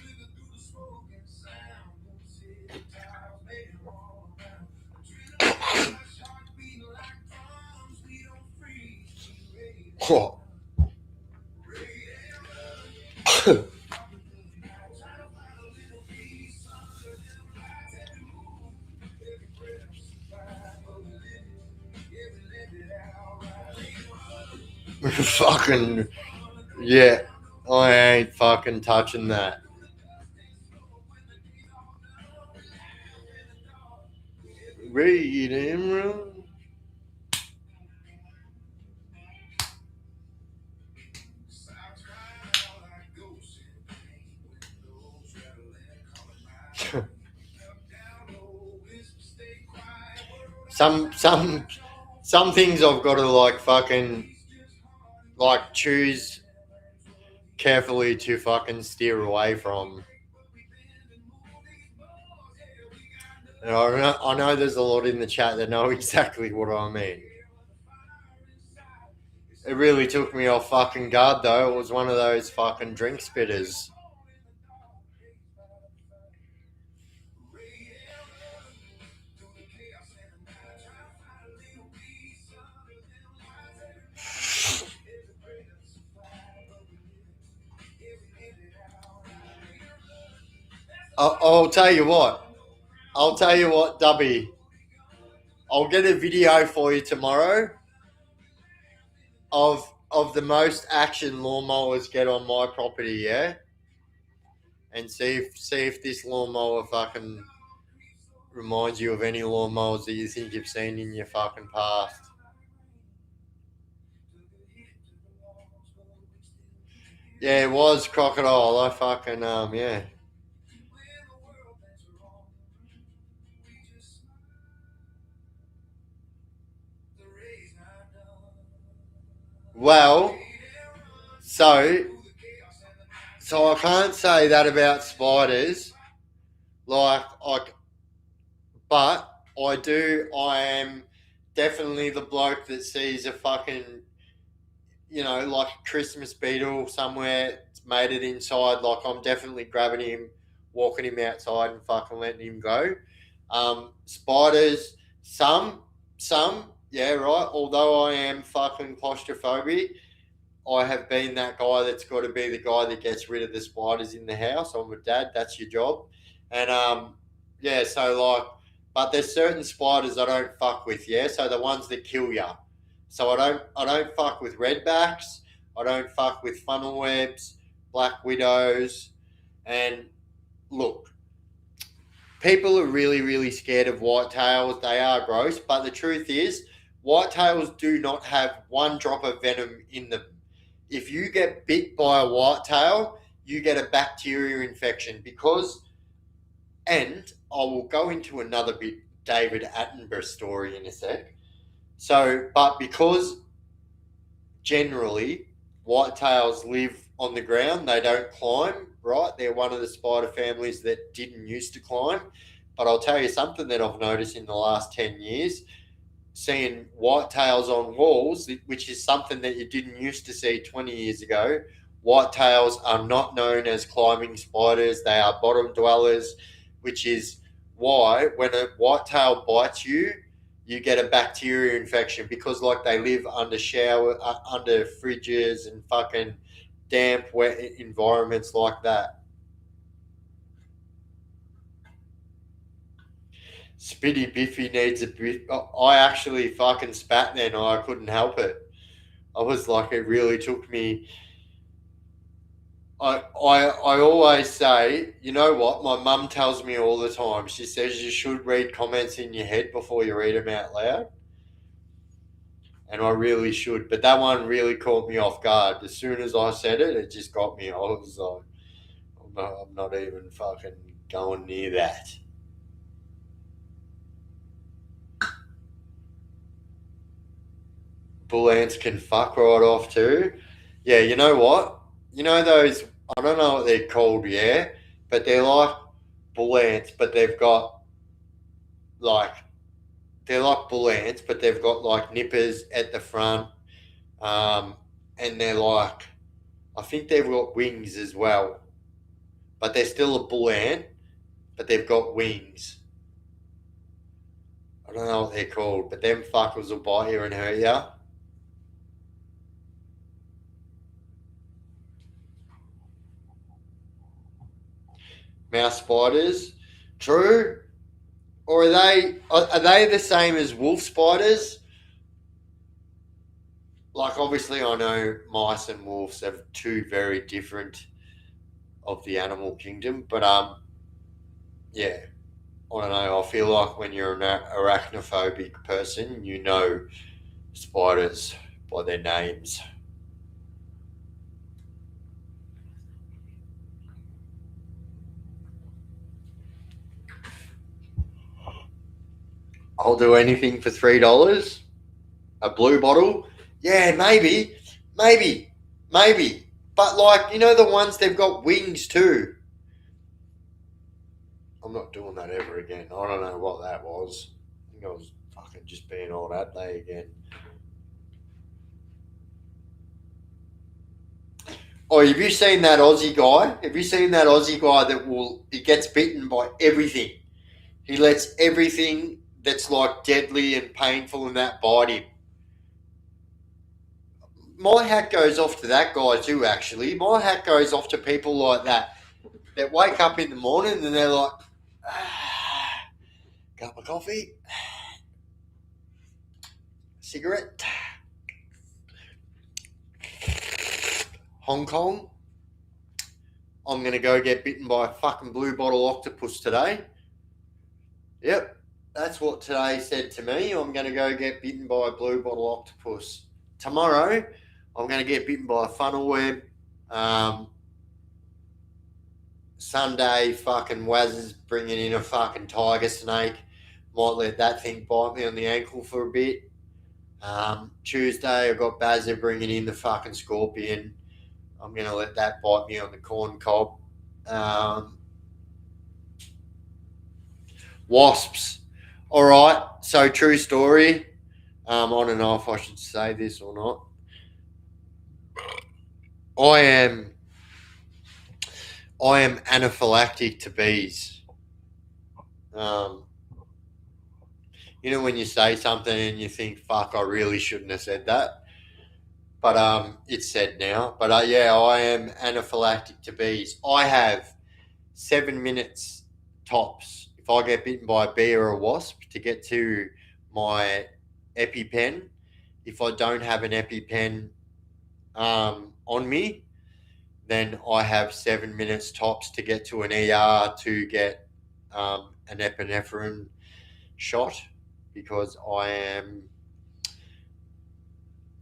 Oh. Fucking yeah. I ain't fucking touching that. Read him room. some things I've got to like fucking like choose carefully to fucking steer away from. And I know there's a lot in the chat that know exactly what I mean. It really took me off fucking guard though. It was one of those fucking drink spitters. I'll tell you what. I'll tell you what, Dubby. I'll get a video for you tomorrow of the most action lawnmowers get on my property, yeah? And see if this lawnmower fucking reminds you of any lawnmowers that you think you've seen in your fucking past. Yeah, it was Crocodile. I fucking yeah. Well, so I can't say that about spiders. But I do. I am definitely the bloke that sees a fucking, like a Christmas beetle somewhere, it's made it inside. Like I'm definitely grabbing him, walking him outside, and fucking letting him go. Spiders, some, yeah, right. Although I am fucking claustrophobic, I have been that guy that's got to be the guy that gets rid of the spiders in the house. I'm a dad. That's your job. And yeah. So like, but there's certain spiders I don't fuck with. Yeah. So the ones that kill you. So I don't fuck with redbacks. I don't fuck with funnel webs, black widows, and look, people are really, really scared of whitetails. They are gross, but the truth is, whitetails do not have one drop of venom in them. If you get bit by a whitetail, you get a bacteria infection and I will go into another bit David Attenborough story in a sec. So, but because generally whitetails live on the ground, they don't climb, right? They're one of the spider families that didn't used to climb. But I'll tell you something that I've noticed in the last 10 years, seeing whitetails on walls, which is something that you didn't used to see 20 years ago. Whitetails are not known as climbing spiders, they are bottom dwellers, which is why when a whitetail bites you, you get a bacteria infection because like they live under fridges and fucking damp, wet environments like that. Spitty Biffy needs a bit. I actually fucking spat then. I couldn't help it. I was like, it really took me. I always say, you know what? My mum tells me all the time. She says you should read comments in your head before you read them out loud. And I really should. But that one really caught me off guard. As soon as I said it, it just got me. I was like, I'm not even fucking going near that. Bull ants can fuck right off too. Yeah, you know what? You know those, I don't know what they're called, yeah, but they're like bull ants, but they've got like, they're like bull ants, but they've got like nippers at the front. Um, and they're like, I think they've got wings as well, but they're still a bull ant, but they've got wings. I don't know what they're called, but them fuckers will bite you and hurt you. Mouse spiders, true. Or are they the same as wolf spiders? Like obviously, I know mice and wolves have two very different of the animal kingdom, but yeah, I don't know. I feel like when you're an arachnophobic person, you know spiders by their names. I'll do anything for $3. A blue bottle, yeah, maybe. But like, you know, the ones they've got wings too. I'm not doing that ever again. I don't know what that was. I think I was fucking just being all that day again. Oh, have you seen that Aussie guy? Have you seen that Aussie guy he gets bitten by everything? He lets everything that's like deadly and painful and that bite him. My hat goes off to that guy too, actually. My hat goes off to people like that wake up in the morning and they're like, cup of coffee, cigarette, Hong Kong. I'm going to go get bitten by a fucking blue bottle octopus today. Yep, that's what today said to me. I'm going to go get bitten by a blue bottle octopus. Tomorrow, I'm going to get bitten by a funnel web. Sunday, fucking Waz is bringing in a fucking tiger snake. Might let that thing bite me on the ankle for a bit. Tuesday, I've got Bazza bringing in the fucking scorpion. I'm going to let that bite me on the corn cob. Wasps. All right, so true story. I don't know if I should say this or not. I am anaphylactic to bees. You know when you say something and you think, fuck, I really shouldn't have said that. But it's said now. But yeah, I am anaphylactic to bees. I have 7 minutes tops if I get bitten by a bee or a wasp to get to my EpiPen. If I don't have an EpiPen on me, then I have 7 minutes tops to get to an ER to get an epinephrine shot because I am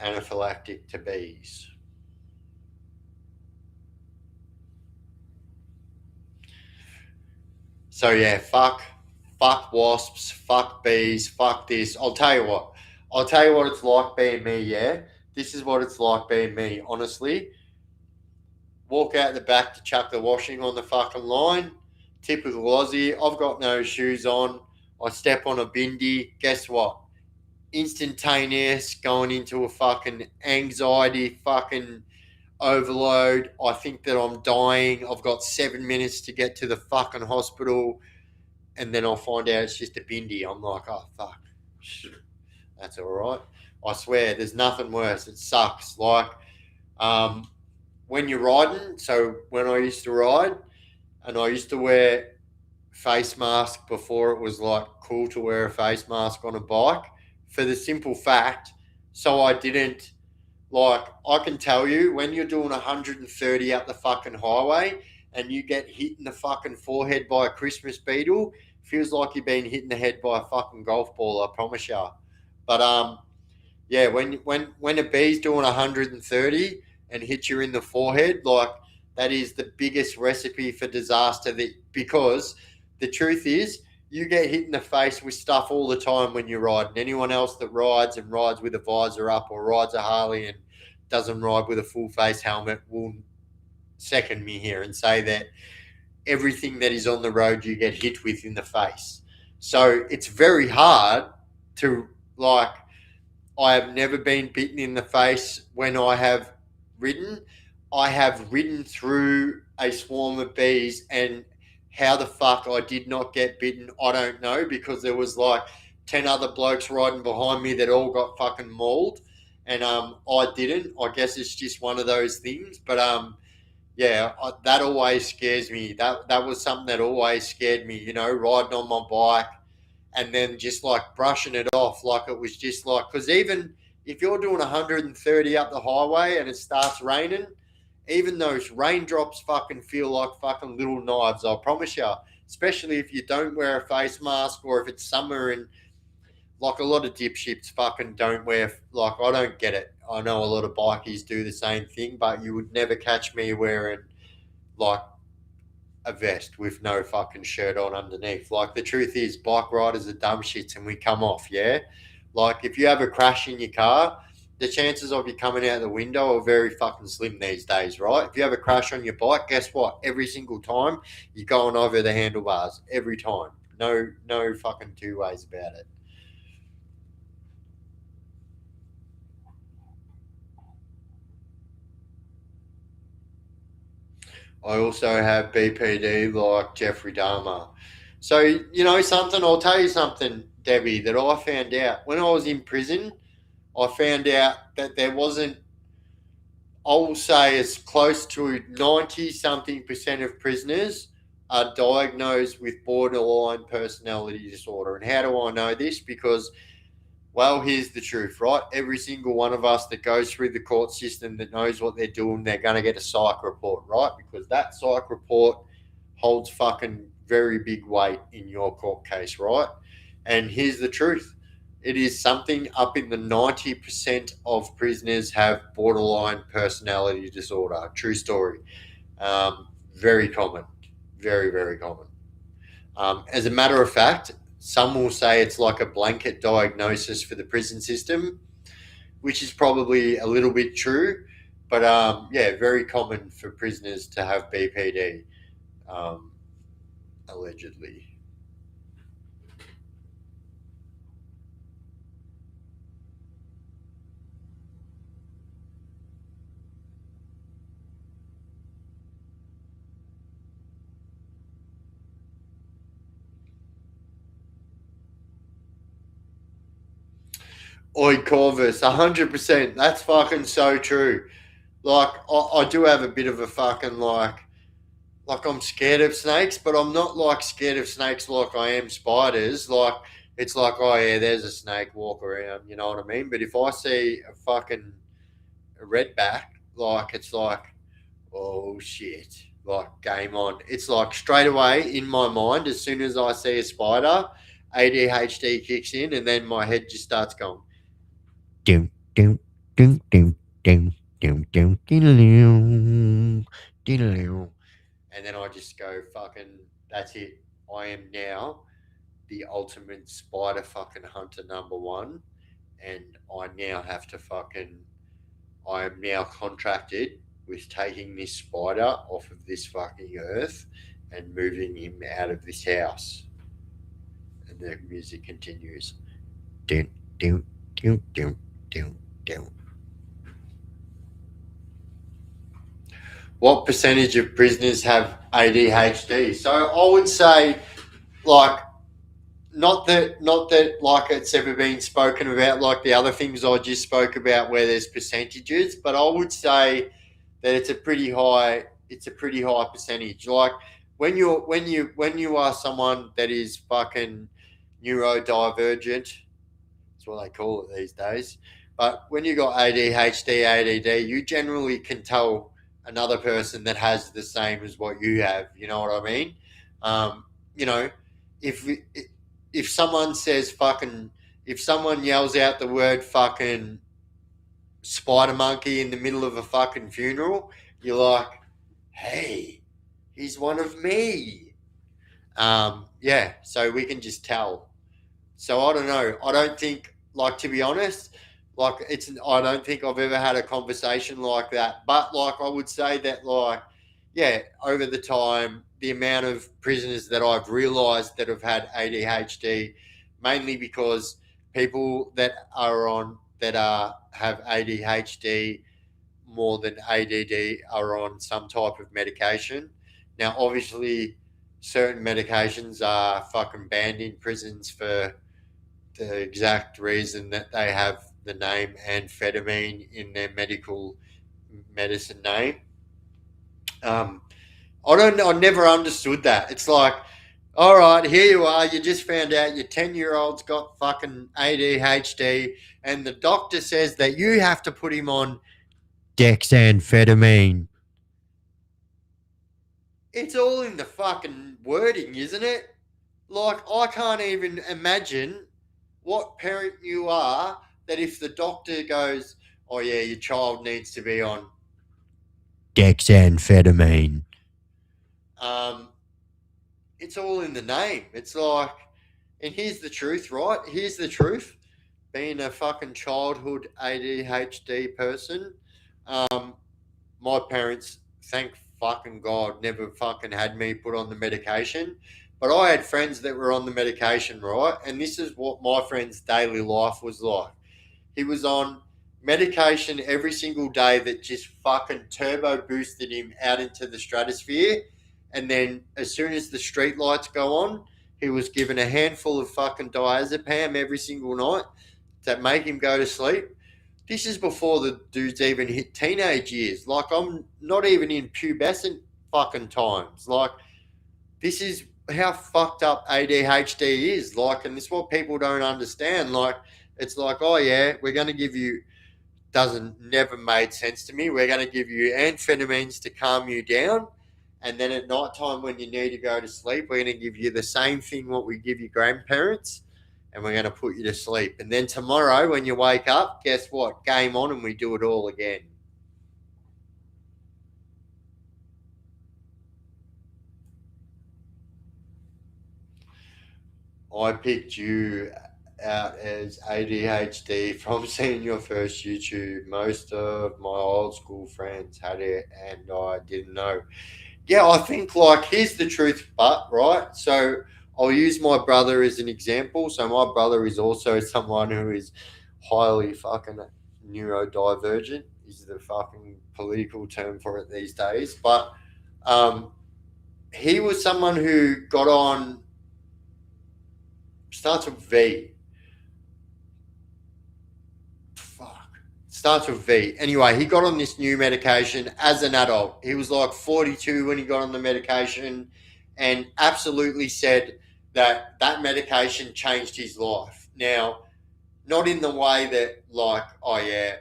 anaphylactic to bees. So yeah, fuck wasps, fuck bees, fuck this. I'll tell you what it's like being me, yeah? This is what it's like being me, honestly. Walk out the back to chuck the washing on the fucking line. Typical Aussie. I've got no shoes on. I step on a bindi. Guess what? Instantaneous going into a fucking anxiety fucking overload. I think that I'm dying. I've got 7 minutes to get to the fucking hospital. And then I'll find out it's just a bindi. I'm like, oh, fuck. That's all right. I swear, there's nothing worse. It sucks. Like, when you're riding, so when I used to ride, and I used to wear face mask before it was like cool to wear a face mask on a bike, for the simple fact, so I didn't, like, I can tell you when you're doing 130 up the fucking highway and you get hit in the fucking forehead by a Christmas beetle, feels like you've been hit in the head by a fucking golf ball, I promise you. But yeah, when a bee's doing 130 and hits you in the forehead, like, that is the biggest recipe for disaster. Because the truth is, you get hit in the face with stuff all the time when you ride. And anyone else that rides with a visor up or rides a Harley and doesn't ride with a full face helmet will second me here and say that everything that is on the road you get hit with in the face. So it's very hard to, like, I have never been bitten in the face when I have ridden. I have ridden through a swarm of bees, and how the fuck I did not get bitten, I don't know, because there was like 10 other blokes riding behind me that all got fucking mauled, and I didn't. I guess it's just one of those things. But yeah, that always scares me. That was something that always scared me, you know, riding on my bike and then just like brushing it off like it was just like, because even if you're doing 130 up the highway and it starts raining, even those raindrops fucking feel like fucking little knives, I promise you. Especially if you don't wear a face mask or if it's summer and like a lot of dipshits fucking don't wear, like, I don't get it. I know a lot of bikies do the same thing, but you would never catch me wearing like a vest with no fucking shirt on underneath. Like, the truth is, bike riders are dumb shits and we come off, yeah? Like, if you have a crash in your car, the chances of you coming out the window are very fucking slim these days, right? If you have a crash on your bike, guess what? Every single time you're going over the handlebars. Every time. No fucking two ways about it. I also have BPD like Jeffrey Dahmer. So, something, I'll tell you something, Debbie, that I found out. When I was in prison, I found out that there wasn't, I will say, as close to 90 something percent of prisoners are diagnosed with borderline personality disorder. And how do I know this? Because, well, here's the truth, right? Every single one of us that goes through the court system that knows what they're doing, they're going to get a psych report, right? Because that psych report holds fucking very big weight in your court case, right? And here's the truth. It is something up in the 90% of prisoners have borderline personality disorder. True story. Very common. Very, very common. As a matter of fact, some will say it's like a blanket diagnosis for the prison system, which is probably a little bit true. But yeah, very common for prisoners to have BPD, allegedly. Oi, Corvus, 100%. That's fucking so true. Like, I do have a bit of a fucking like I'm scared of snakes, but I'm not like scared of snakes like I am spiders. Like, it's like, oh yeah, there's a snake, walk around, you know what I mean? But if I see a fucking redback, like, it's like, oh shit, like, game on. It's like straight away in my mind, as soon as I see a spider, ADHD kicks in, and then my head just starts going. Dum, dum, dum, dum, dum, dum, dum, diddle-doo, diddle-doo. And then I just go, fucking, that's it. I am now the ultimate spider fucking hunter number one. And I now have to fucking, I am now contracted with taking this spider off of this fucking earth and moving him out of this house. And the music continues. Dun, dun, dun, dun, dun, dun. What percentage of prisoners have ADHD? So I would say, like, not that like it's ever been spoken about like the other things I just spoke about where there's percentages, but I would say that it's a pretty high percentage. Like, when you are someone that is fucking neurodivergent, that's what they call it these days. But when you got ADHD, ADD, you generally can tell another person that has the same as what you have. You know what I mean? Um, you know, if if someone says fucking, if someone yells out the word fucking spider monkey in the middle of a fucking funeral, you're like, hey, he's one of me. Yeah, so we can just tell. So I don't know. I don't think, like, to be honest, like, it's. I don't think I've ever had a conversation like that. But like, I would say that, like, yeah, over the time, the amount of prisoners that I've realised that have had ADHD, mainly because people that are on that are have ADHD more than ADD are on some type of medication. Now, obviously, certain medications are fucking banned in prisons for the exact reason that they have the name amphetamine in their medical medicine name. Um, I never understood that. It's like, all right, here you are. You just found out your 10-year-old's got fucking ADHD, and the doctor says that you have to put him on dexamphetamine. It's all in the fucking wording, isn't it? Like, I can't even imagine what parent you are that if the doctor goes, oh yeah, your child needs to be on dexamphetamine, it's all in the name. It's like, and here's the truth, right? Here's the truth. Being a fucking childhood ADHD person, um, my parents, thank fucking God, never fucking had me put on the medication. But I had friends that were on the medication, right? And this is what my friend's daily life was like. He was on medication every single day that just fucking turbo boosted him out into the stratosphere. And then as soon as the street lights go on, he was given a handful of fucking diazepam every single night that make him go to sleep. This is before the dude's even hit teenage years. Like, I'm not even in pubescent fucking times. Like, this is how fucked up ADHD is. Like, and this is what people don't understand. Like, it's like, oh yeah, we're going to give you, doesn't never made sense to me. We're going to give you amphetamines to calm you down. And then at night time when you need to go to sleep, we're going to give you the same thing what we give your grandparents, and we're going to put you to sleep. And then tomorrow when you wake up, guess what? Game on, and we do it all again. I picked you out as ADHD from seeing your first YouTube. Most of my old school friends had it, and I didn't know. Yeah, I think, like, here's the truth, but right. So I'll use my brother as an example. So my brother is also someone who is highly fucking neurodivergent. Is the fucking political term for it these days. But um, he was someone who got on, starts with V. Fuck. Starts with V. Anyway, he got on this new medication as an adult. He was like 42 when he got on the medication, and absolutely said that that medication changed his life. Now, not in the way that, like, oh yeah,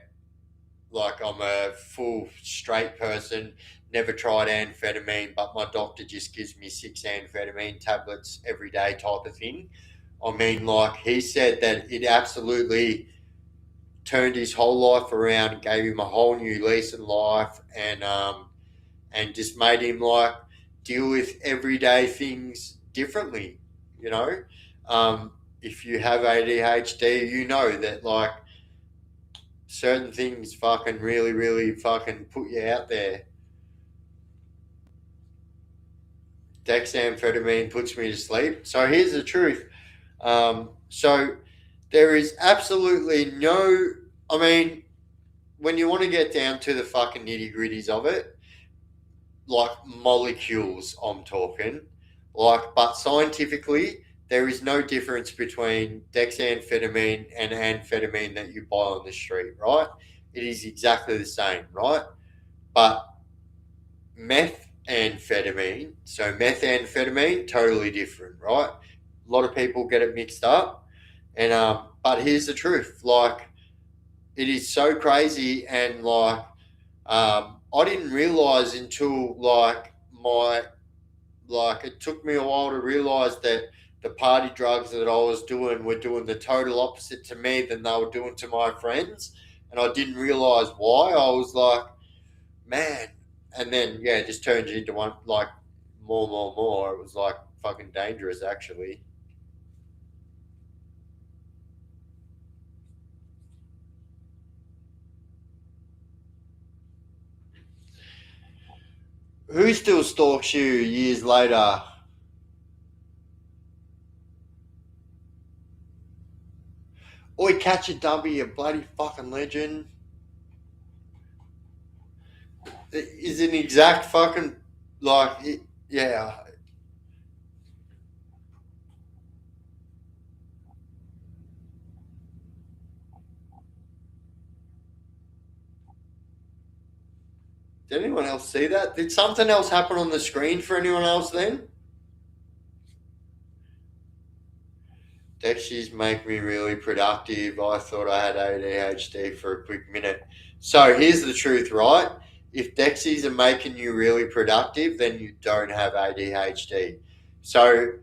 like I'm a full straight person, never tried amphetamine, but my doctor just gives me 6 amphetamine tablets every day type of thing. I mean, like, he said that it absolutely turned his whole life around, gave him a whole new lease in life, and just made him, like, deal with everyday things differently. You know, if you have ADHD, you know that, like, certain things fucking really, really fucking put you out there. Dexamphetamine puts me to sleep. So here's the truth. So there is absolutely no. I mean, when you want to get down to the fucking nitty gritties of it, like molecules, I'm talking, like, but scientifically, there is no difference between dexamphetamine and amphetamine that you buy on the street, right? It is exactly the same, right? But methamphetamine, so methamphetamine, totally different, right? A lot of people get it mixed up, and but here's the truth, like, it is so crazy, and like, I didn't realize until, like, my, like, it took me a while to realize that the party drugs that I was doing were doing the total opposite to me than they were doing to my friends, and I didn't realize why. I was like, man, and then yeah, it just turned into one, like, more. It was like fucking dangerous, actually. Who still stalks you years later? Oi, catch a W, you bloody fucking legend. It is an exact fucking, like, yeah. Did anyone else see that? Did something else happen on the screen for anyone else then? Dexies make me really productive. I thought I had ADHD for a quick minute. So here's the truth, right? If Dexies are making you really productive, then you don't have ADHD. So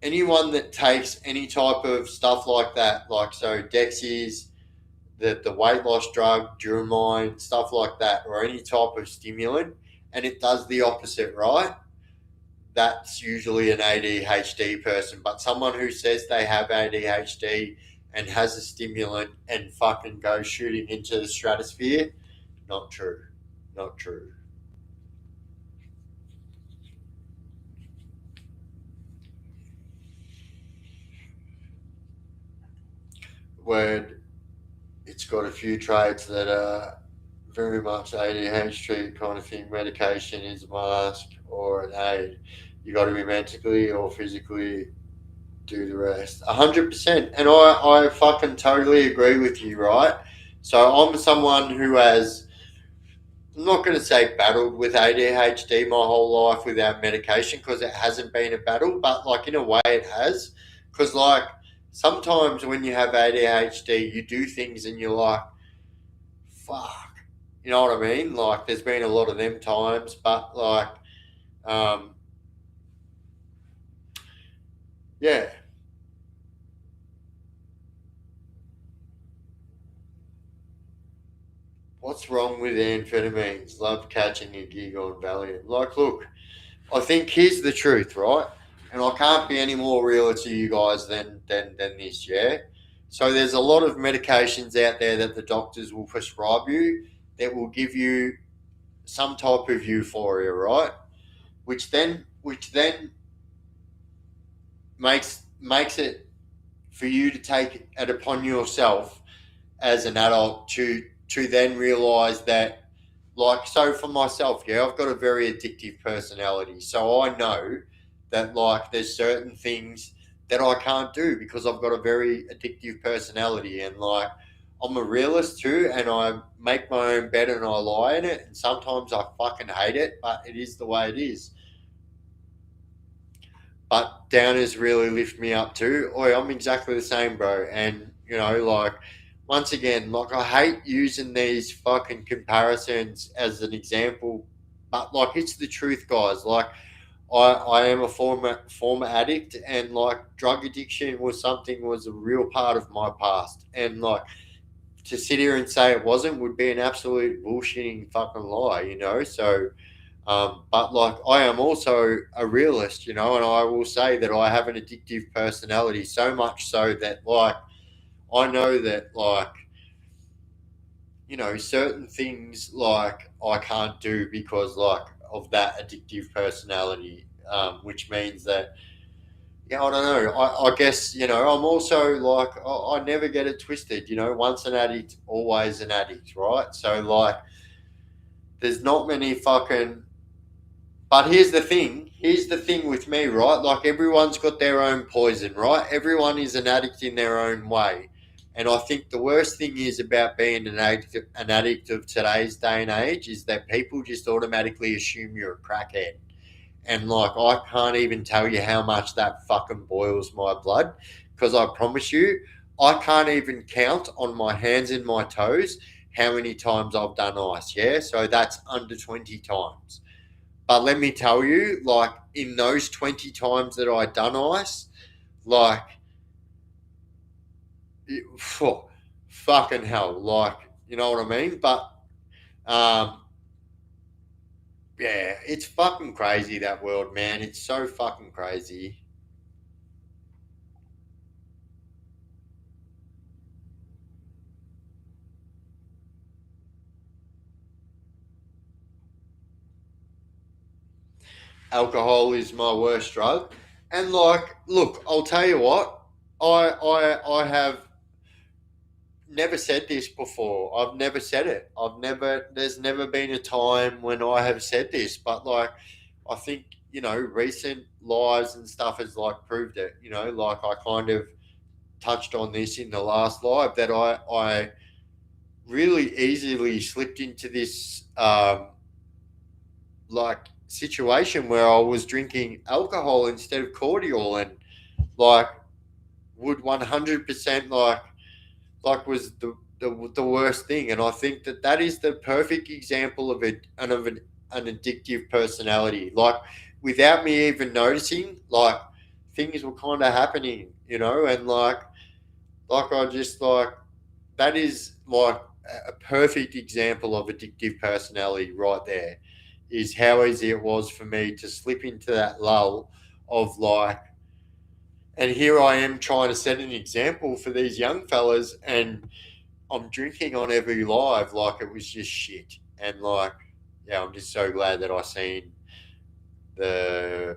anyone that takes any type of stuff like that, like, so Dexies, the weight loss drug, Duromine, stuff like that, or any type of stimulant, and it does the opposite, right? that's usually an ADHD person. But someone who says they have ADHD and has a stimulant and fucking goes shooting into the stratosphere, not true. Not true. Word, it's got a few traits that are very much ADHD kind of thing. Medication is a must or an aid. You got to be mentally or physically do the rest. 100%. And I fucking totally agree with you, right? So I'm someone who has, I'm not going to say battled with ADHD my whole life without medication because it hasn't been a battle, but like in a way it has. Because like sometimes when you have ADHD, you do things and you're like, fuck. You know what I mean? Like there's been a lot of them times, but like, um, yeah. What's wrong with amphetamines? Love catching a gig on Valiant. Like, look, I think here's the truth, right? And I can't be any more real to you guys than this, yeah? So there's a lot of medications out there that the doctors will prescribe you that will give you some type of euphoria, right? Which then makes it for you to take it upon yourself as an adult to then realize that, like, so for myself, yeah, I've got a very addictive personality, so I know that like there's certain things that I can't do because I've got a very addictive personality, and like I'm a realist too, and I make my own bed and I lie in it, and sometimes I fucking hate it, but it is the way it is. But downers really lift me up too. Oi, I'm exactly the same, bro. And like once again, like I hate using these fucking comparisons as an example, but like it's the truth, guys. Like I am a former addict, and like drug addiction was a real part of my past, and like to sit here and say it wasn't would be an absolute bullshitting fucking lie. So but like I am also a realist, and I will say that I have an addictive personality, so much so that like I know that like certain things like I can't do because like of that addictive personality, which means that yeah, I don't know. I guess I'm also like I never get it twisted. Once an addict, always an addict, right? So like there's not many fucking. But here's the thing. Here's the thing with me, right? Like everyone's got their own poison, right? Everyone is an addict in their own way. And I think the worst thing is about being an addict of today's day and age is that people just automatically assume you're a crackhead. And like I can't even tell you how much that fucking boils my blood. Because I promise you, I can't even count on my hands and my toes how many times I've done ice. Yeah. So that's under 20 times. But let me tell you, like in those 20 times that I done ice, like fucking hell, like you know what I mean? But um, yeah, it's fucking crazy that world, man. It's so fucking crazy. Alcohol is my worst drug, and like, look, I'll tell you what, I have never said this before. I've never said it. There's never been a time when I have said this, but like, I think, recent lives and stuff has like proved it, like I kind of touched on this in the last live that I really easily slipped into this, like situation where I was drinking alcohol instead of cordial and like would 100% like was the worst thing, and I think that is the perfect example of it and of an addictive personality. Like without me even noticing, like things were kind of happening, and like I just like that is like a perfect example of addictive personality right there. is how easy it was for me to slip into that lull of like, and here I am trying to set an example for these young fellas, and I'm drinking on every live like it was just shit. And like, yeah, I'm just so glad that I seen the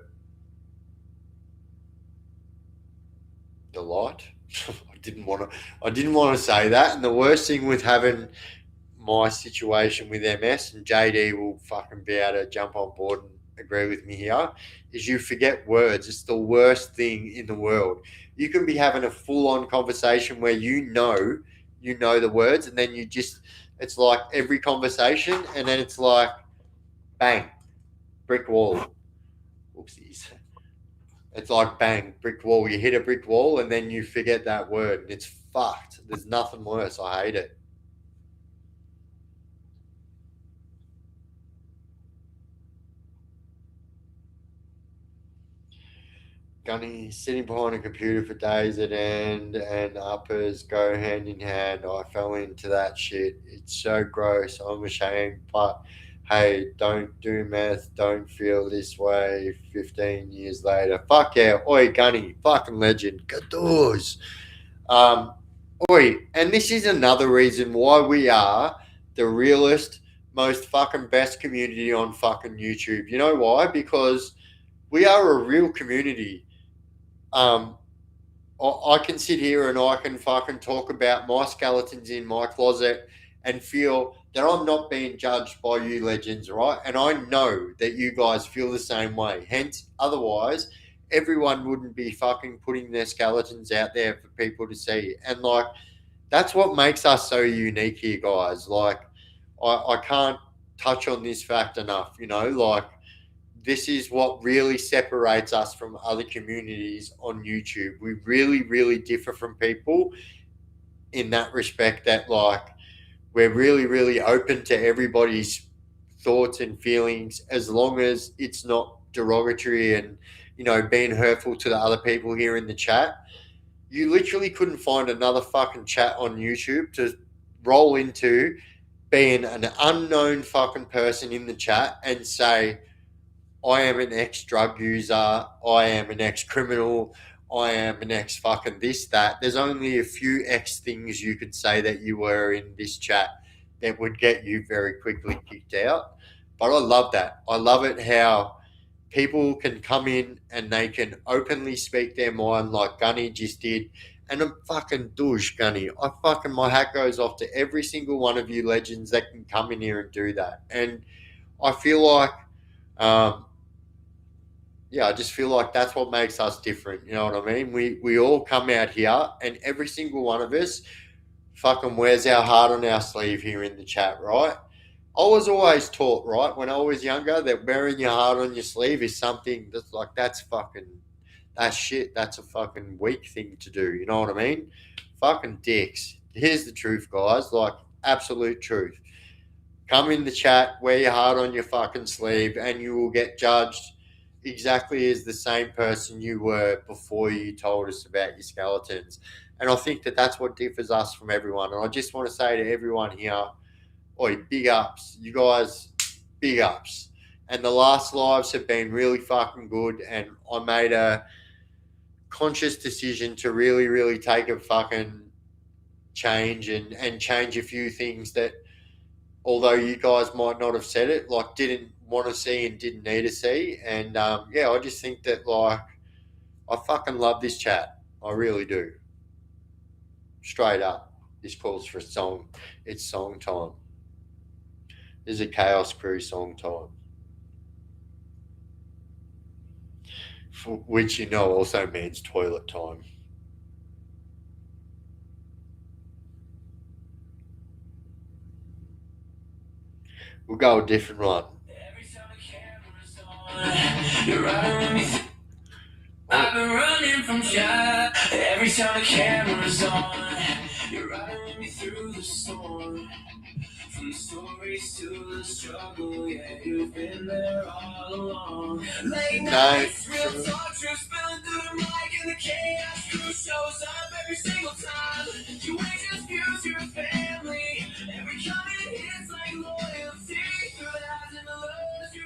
light. I didn't want to say that. And the worst thing with having my situation with MS, and JD will fucking be able to jump on board and agree with me here, is you forget words. It's the worst thing in the world. You can be having a full on conversation where you know the words, and then you just, it's like every conversation, and then it's like bang, brick wall. Oopsies. It's like bang, brick wall. You hit a brick wall, and then you forget that word, and it's fucked. There's nothing worse. I hate it. Gunny sitting behind a computer for days at end and uppers go hand in hand. I fell into that shit. It's so gross. I'm ashamed, but hey, don't do meth. Don't feel this way 15 years later. Fuck yeah. Oi, Gunny. Fucking legend. Gadoos. Um, oi, and this is another reason why we are the realest, most fucking best community on fucking YouTube. You know why? Because we are a real community. um, I can sit here and I can fucking talk about my skeletons in my closet and feel that I'm not being judged by you legends, right? And I know that you guys feel the same way. Hence, otherwise, everyone wouldn't be fucking putting their skeletons out there for people to see. And like, that's what makes us so unique here, guys. Like, I can't touch on this fact enough, you know, like, this is what really separates us from other communities on YouTube. We really, really differ from people in that respect that like we're really, really open to everybody's thoughts and feelings as long as it's not derogatory and being hurtful to the other people here in the chat. You literally couldn't find another fucking chat on YouTube to roll into being an unknown fucking person in the chat and say, I am an ex drug user. I am an ex criminal. I am an ex fucking this, that. There's only a few ex things you could say that you were in this chat that would get you very quickly kicked out. But I love that. I love it how people can come in and they can openly speak their mind like Gunny just did. And I'm fucking douche, Gunny. My hat goes off to every single one of you legends that can come in here and do that. And I feel like um, yeah, I just feel like that's what makes us different. You know what I mean? We all come out here, and every single one of us fucking wears our heart on our sleeve here in the chat, right? I was always taught, right, when I was younger, that wearing your heart on your sleeve is something that's like that's shit. That's a fucking weak thing to do. You know what I mean? Fucking dicks. Here's the truth, guys. Like absolute truth. Come in the chat, wear your heart on your fucking sleeve, and you will get judged exactly as the same person you were before you told us about your skeletons. And I think that that's what differs us from everyone. And I just want to say to everyone here, oi, big ups. You guys, big ups. And the last lives have been really fucking good. And I made a conscious decision to really, really take a fucking change and change a few things that, although you guys might not have said it, like didn't want to see and didn't need to see. And yeah, I just think that like I fucking love this chat. I really do. Straight up, this calls for a song. It's song time. This is a Chaos Crew song time, which also means toilet time. We'll go a different one. I've been running from shot. Every time the camera's on, you're riding me through the storm. From the stories to the struggle, yeah, you've been there all along. Late nights, real talk, truth spilling through the mic, and the chaos crew shows up every single time. You ain't just views, you're a family. Every comment hits like loyalty. Through the highs and the lows, you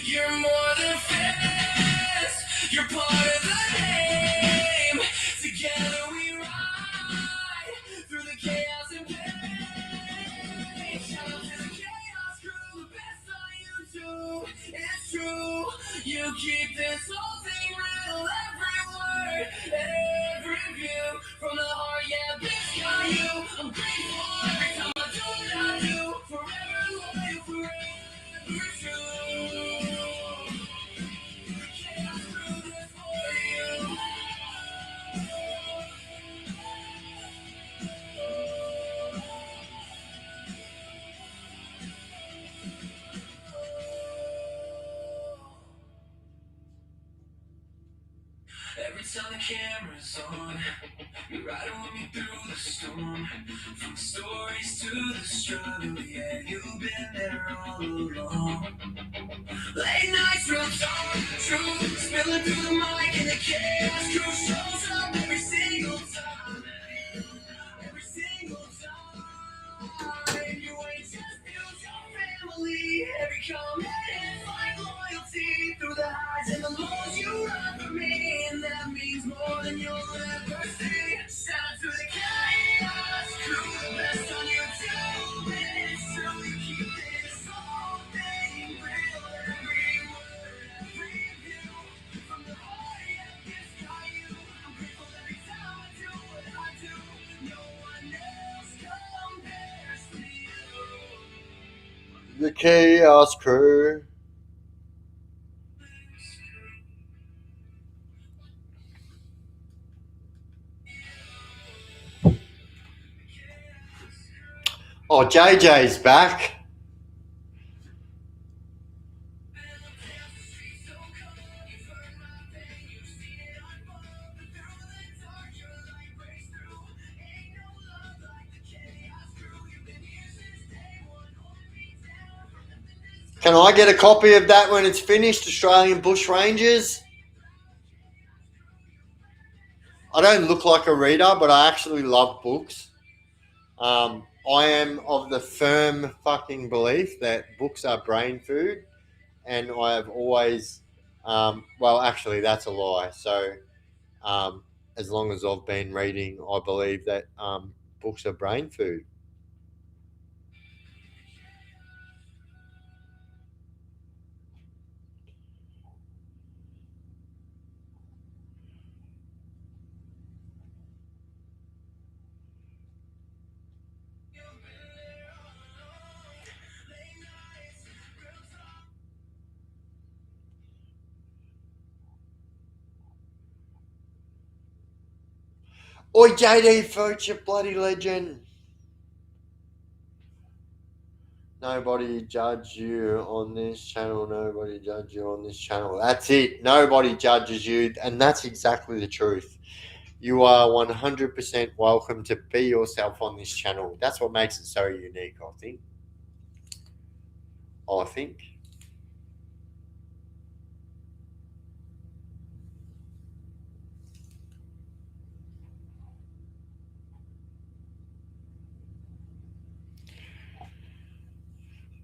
You're more than fast. You're part of the game. Together we ride through the chaos and pain. Shout out to the chaos crew, the best on YouTube. It's true. You keep this whole thing real. Every word, every view from the heart. Yeah, Biff got you. I'm grateful every time I do what I do. Forever loyal, forever true. Chaos crew, this for you. Every time the camera's on, you're riding with me through the storm. From the stories to the struggle, yeah, you've been there all along. Late nights, real talk, truth, spilling through the mic, and the chaos crew shows up every single time. Every single time. You ain't just built your family. Every comment is like loyalty. Through the highs and the lows, you run for me, and that means more than you'll ever see. Shout out to the chaos crew, the best on YouTube. And it's true, you keep this whole thing real. Every word, every view from the heart, yeah, it's got you. I'm grateful every time I do what I do. No one else compares to you. The Chaos Crew. Oh, JJ's back. Can I get a copy of that when it's finished, Australian Bush Rangers? I don't look like a reader, but I actually love books. I am of the firm fucking belief that books are brain food, and I have always, well, actually, that's a lie. So, as long as I've been reading, I believe that books are brain food. Oi, JD Future, bloody legend. Nobody judge you on this channel. Nobody judge you on this channel. That's it. Nobody judges you. And that's exactly the truth. You are 100% welcome to be yourself on this channel. That's what makes it so unique, I think. I think.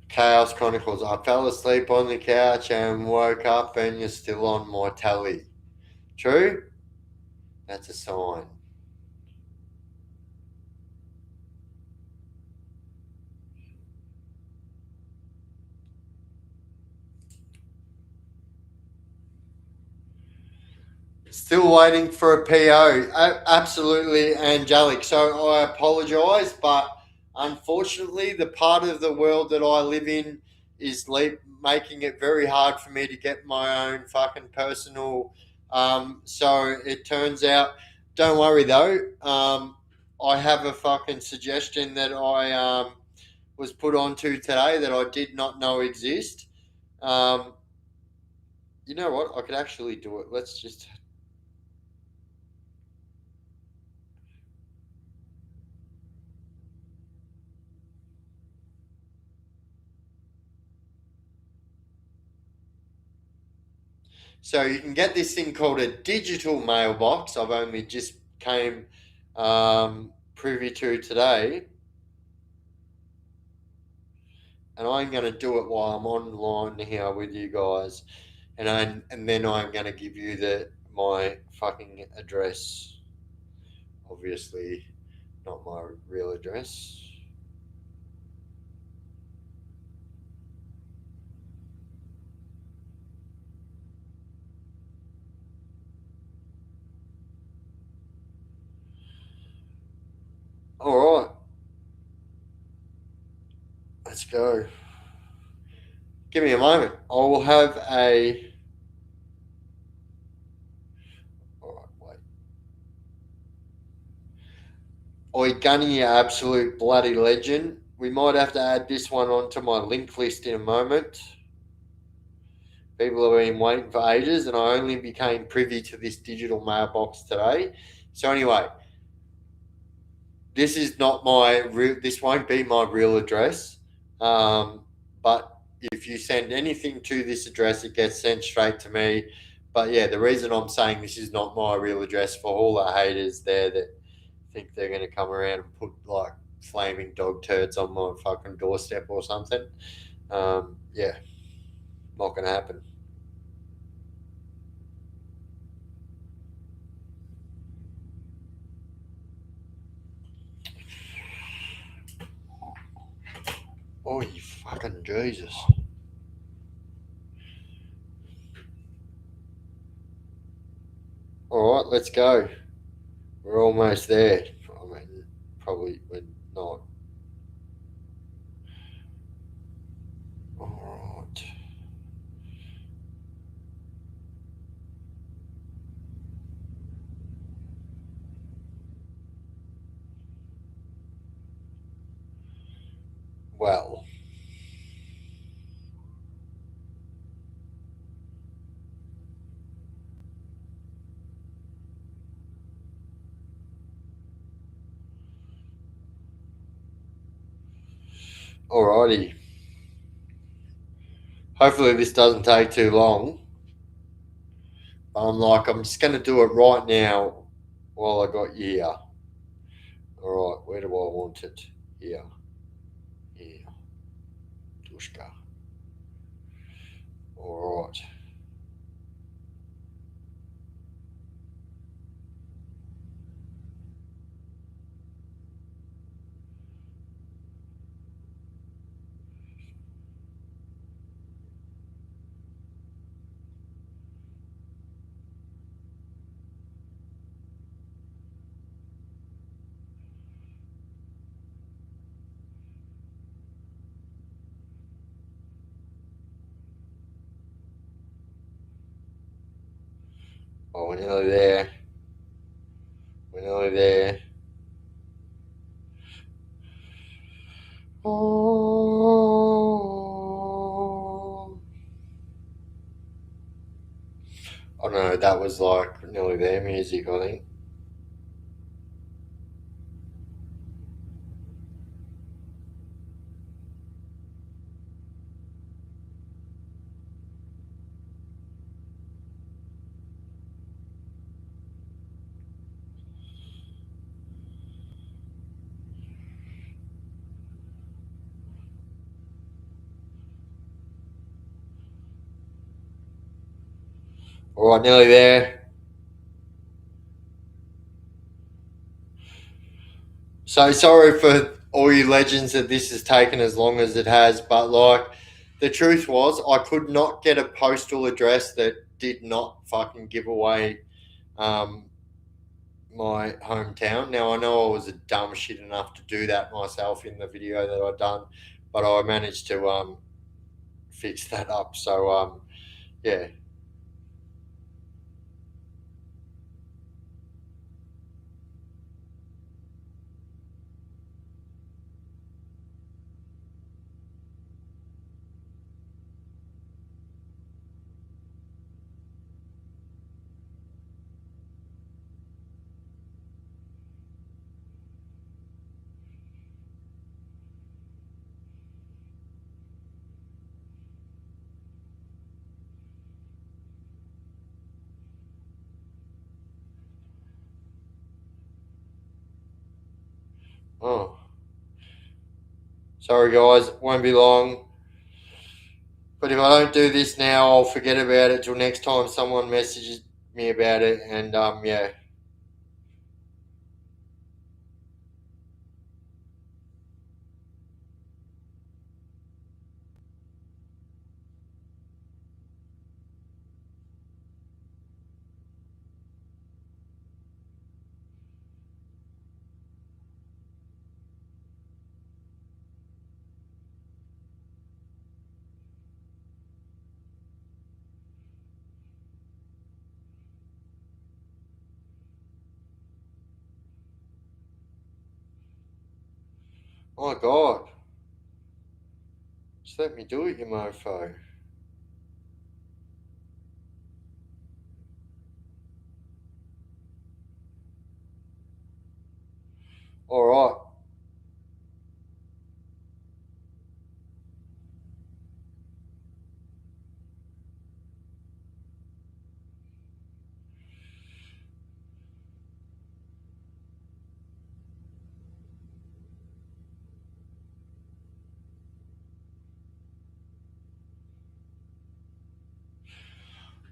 Chaos Chronicles. I fell asleep on the couch and woke up and you're still on my telly. True? That's a sign. Still waiting for a PO. Absolutely angelic. So I apologise, but unfortunately, the part of the world that I live in is making it very hard for me to get my own fucking personal. So it turns out, don't worry though. I have a fucking suggestion that I was put onto today that I did not know exist. You know what? I could actually do it. Let's just. So you can get this thing called a digital mailbox. I've only just came privy to today. and I'm going to do it while I'm online here with you guys, and then I'm going to give you my fucking address. Obviously, not my real address. All right, let's go. Give me a moment. I will have a. All right, wait. Oi, Gunny, you absolute bloody legend. We might have to add this one onto my link list in a moment. People have been waiting for ages, and I only became privy to this digital mailbox today. So anyway, this is not my real. This won't be my real address. But if you send anything to this address, it gets sent straight to me. But yeah, the reason I'm saying this is not my real address for all the haters there that think they're going to come around and put like flaming dog turds on my fucking doorstep or something. Yeah, not going to happen. Oh, you fucking Jesus. All right, let's go. We're almost there. I mean, probably we're not. All right. Well, alrighty. Hopefully this doesn't take too long. I'm just going to do it right now while I got you here. All right, where do I want it? Here. Here. Dushka. All right. Oh, we're nearly there. We're nearly there. Oh. Oh no, that was like nearly their music, I think. All right, nearly there. So sorry for all you legends that this has taken as long as it has, but like the truth was, I could not get a postal address that did not fucking give away um, my hometown. Now I know I was a dumb shit enough to do that myself in the video that I done, but I managed to fix that up. So yeah. Oh, sorry guys, won't be long. But if I don't do this now, I'll forget about it till next time someone messages me about it. And yeah. Oh God, just let me do it, you mofo. All right.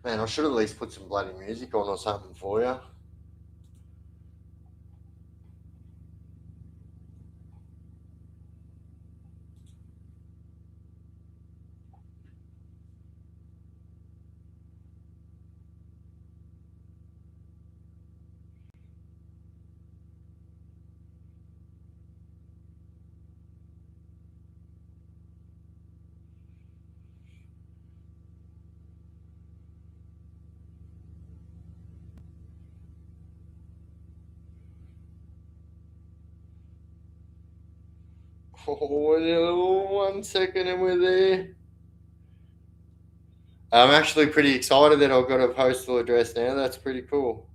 Man, I should at least put some bloody music on or something for you. Oh, 1 second and we're there. I'm actually pretty excited that I've got a postal address now. That's pretty cool.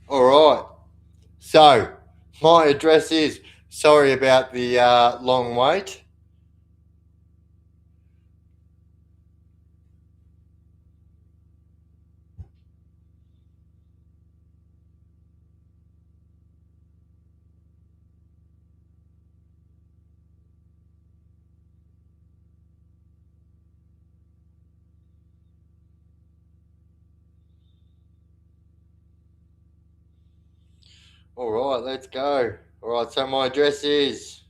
All right. So, my address is, sorry about the long wait. All right, let's go. All right, so my address is.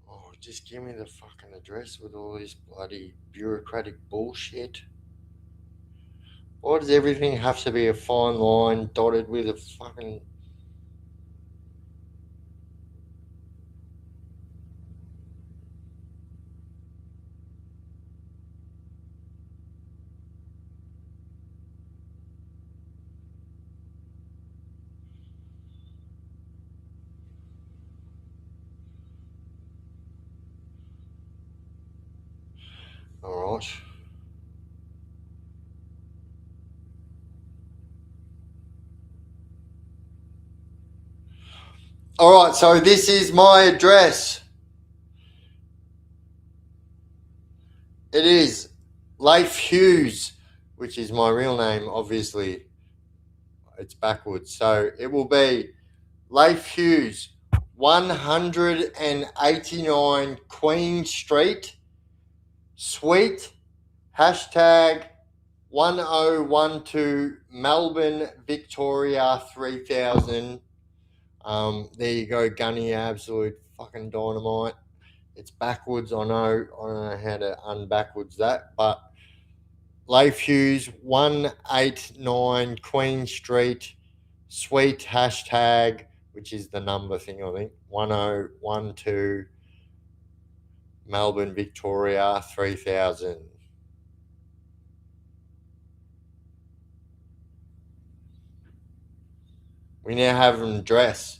Oh, just give me the fucking address with all this bloody bureaucratic bullshit. Why does everything have to be a fine line dotted with a fucking. All right. All right, so this is my address. It is Leif Hughes, which is my real name, obviously. It's backwards. So it will be Leif Hughes, 189 Queen Street, Suite, hashtag 1012 Melbourne, Victoria 3000. There you go, Gunny, absolute fucking dynamite. It's backwards, I know. I don't know how to unbackwards that, but Leif Hughes, 189 Queen Street, Suite, hashtag, which is the number thing, I think, 1012 Melbourne, Victoria 3000. We now have an address.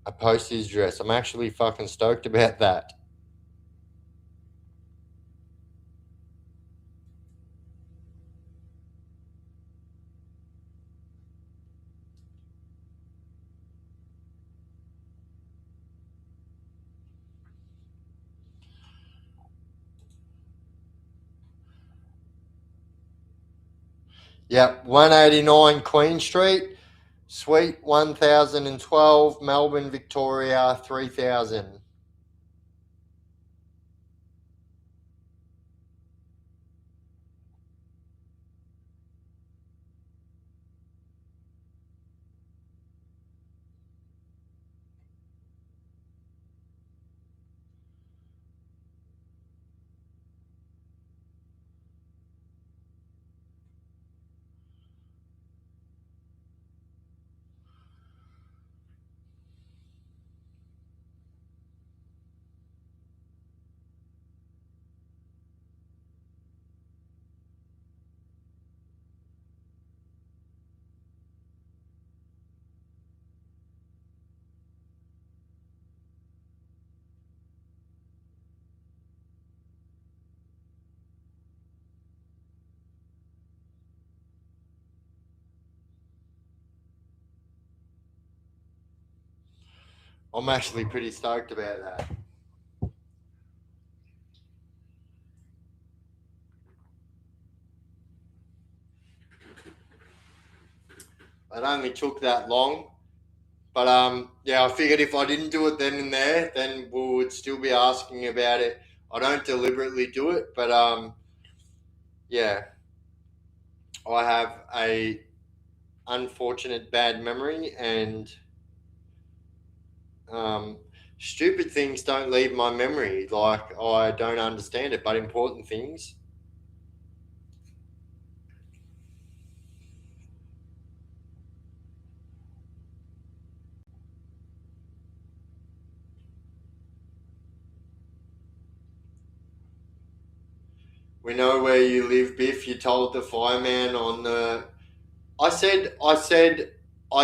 a postage dress. I'm actually fucking stoked about that. Yep, 189 Queen Street, Suite 1012, Melbourne, Victoria, 3000. I'm actually pretty stoked about that. It only took that long. But yeah, I figured if I didn't do it then and there, then we would still be asking about it. I don't deliberately do it, but yeah, I have a unfortunate bad memory, and um, stupid things don't leave my memory. Like I don't understand it, but important things. We know where you live, Biff. You told the fireman on the. I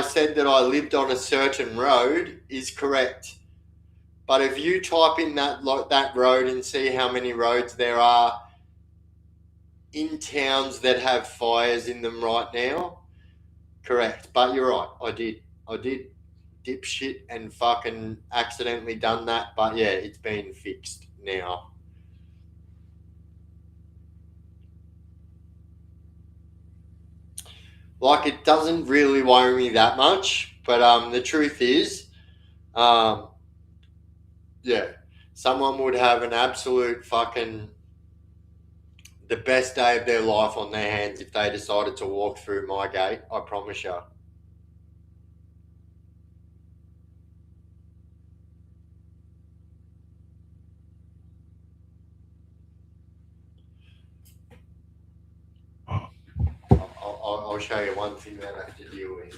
said that I lived on a certain road is correct. But if you type in that road and see how many roads there are in towns that have fires in them right now, correct. But you're right. I did dipshit and fucking accidentally done that. But yeah, it's been fixed now. Like it doesn't really worry me that much. But the truth is, um, yeah, someone would have an absolute fucking the best day of their life on their hands if they decided to walk through my gate. I promise you. I'll show you one thing that I have to deal with.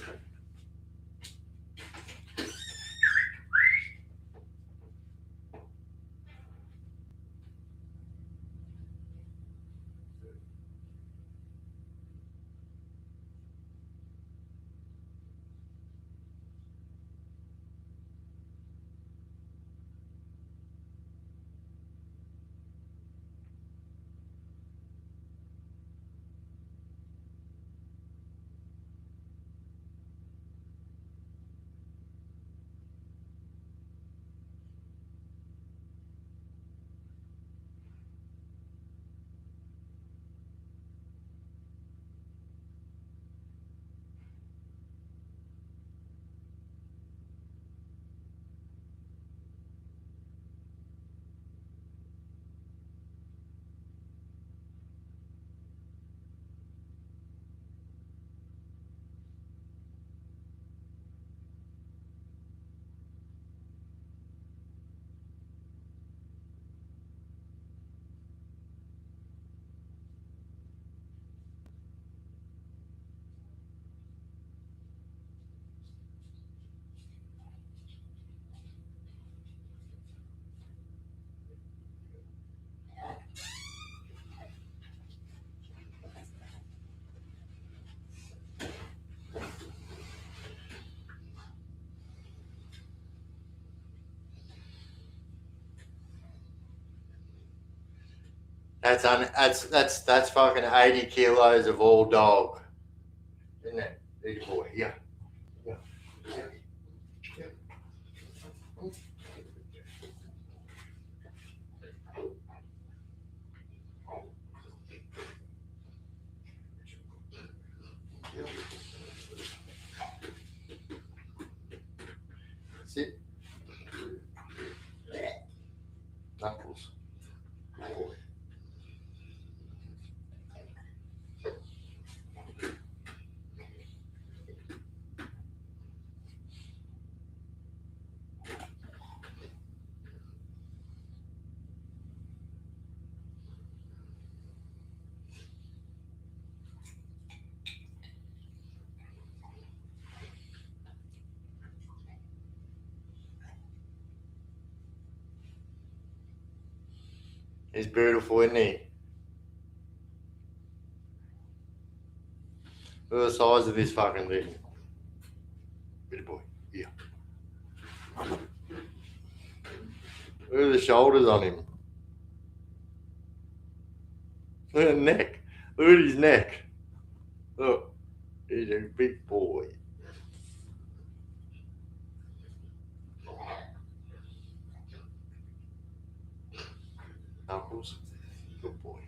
That's fucking 80 kilos of all dog, isn't it? Big boy, yeah. Yeah. Yeah. Sit. Knuckles. Good boy. He's beautiful, isn't he? Look at the size of this fucking thing. Good boy. Yeah. Look at the shoulders on him. Look at the neck. Look at his neck. Look. He's a big boy. Knuckles. Good boy.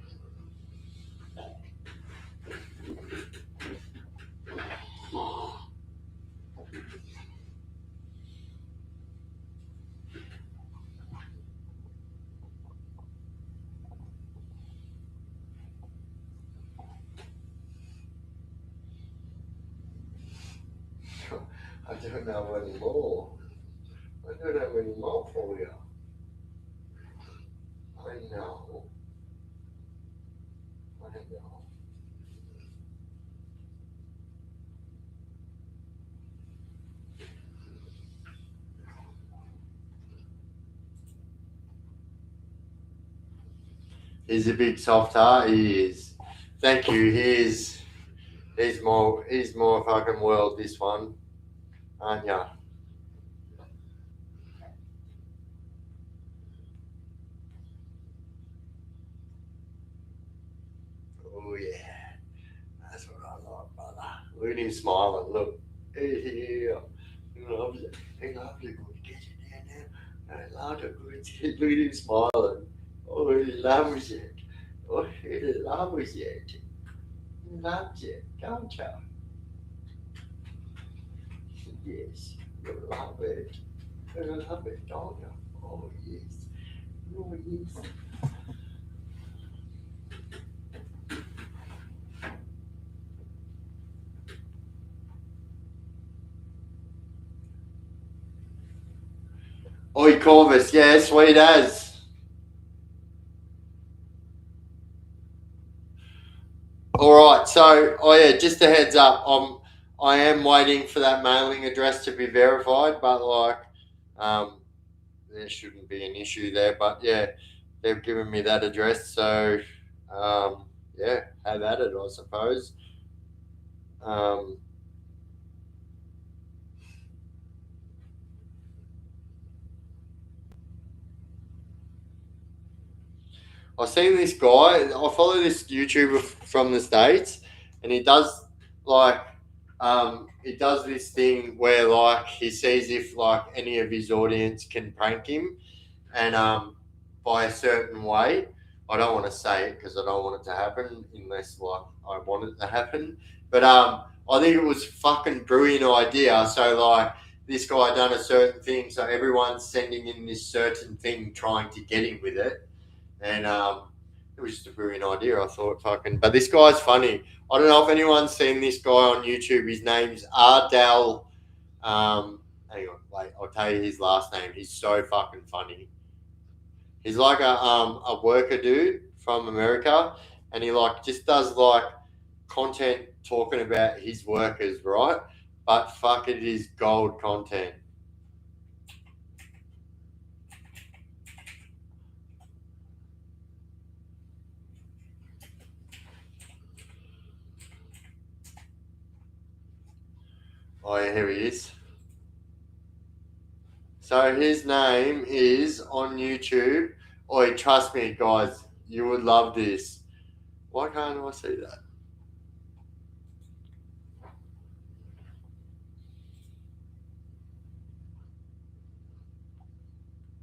I don't know anymore. I don't have any more for you. I know. I know. He's a big soft heart. He is. Thank you. He's more fucking world. This one, aren't ya? Oh yeah, that's what I like, brother. Look at him smiling. Look, yeah, he loves it. He loves it when he gets it down there. I love it. Look at him smiling. Oh, he loves it. Oh, he loves it. He loves it, don't you? Yes, you love it. You love it, don't you? Oh yes. Oh yes. Oi, Corvus, yeah, sweet as. All right, so yeah, just a heads up. I am waiting for that mailing address to be verified, but um, there shouldn't be an issue there. But yeah, they've given me that address, so yeah, have at it, I suppose. Um, I seen this guy. I follow this YouTuber from the States, and like he does this thing where like he sees if like any of his audience can prank him, and by a certain way. I don't want to say it because I don't want it to happen unless like I want it to happen. But I think it was fucking brilliant idea. So like this guy done a certain thing, so everyone's sending in this certain thing, trying to get him with it, and it was just a brilliant idea. I thought fucking, but this guy's funny. I don't know if anyone's seen this guy on YouTube. His name's Ardell. Hang on, wait, I'll tell you his last name. He's so fucking funny. He's like a worker dude from America, and he like just does like content talking about his workers, right? But fuck, it is gold content. Oh yeah, here he is. So his name is on YouTube. Oi, trust me, guys. You would love this. Why can't I see that?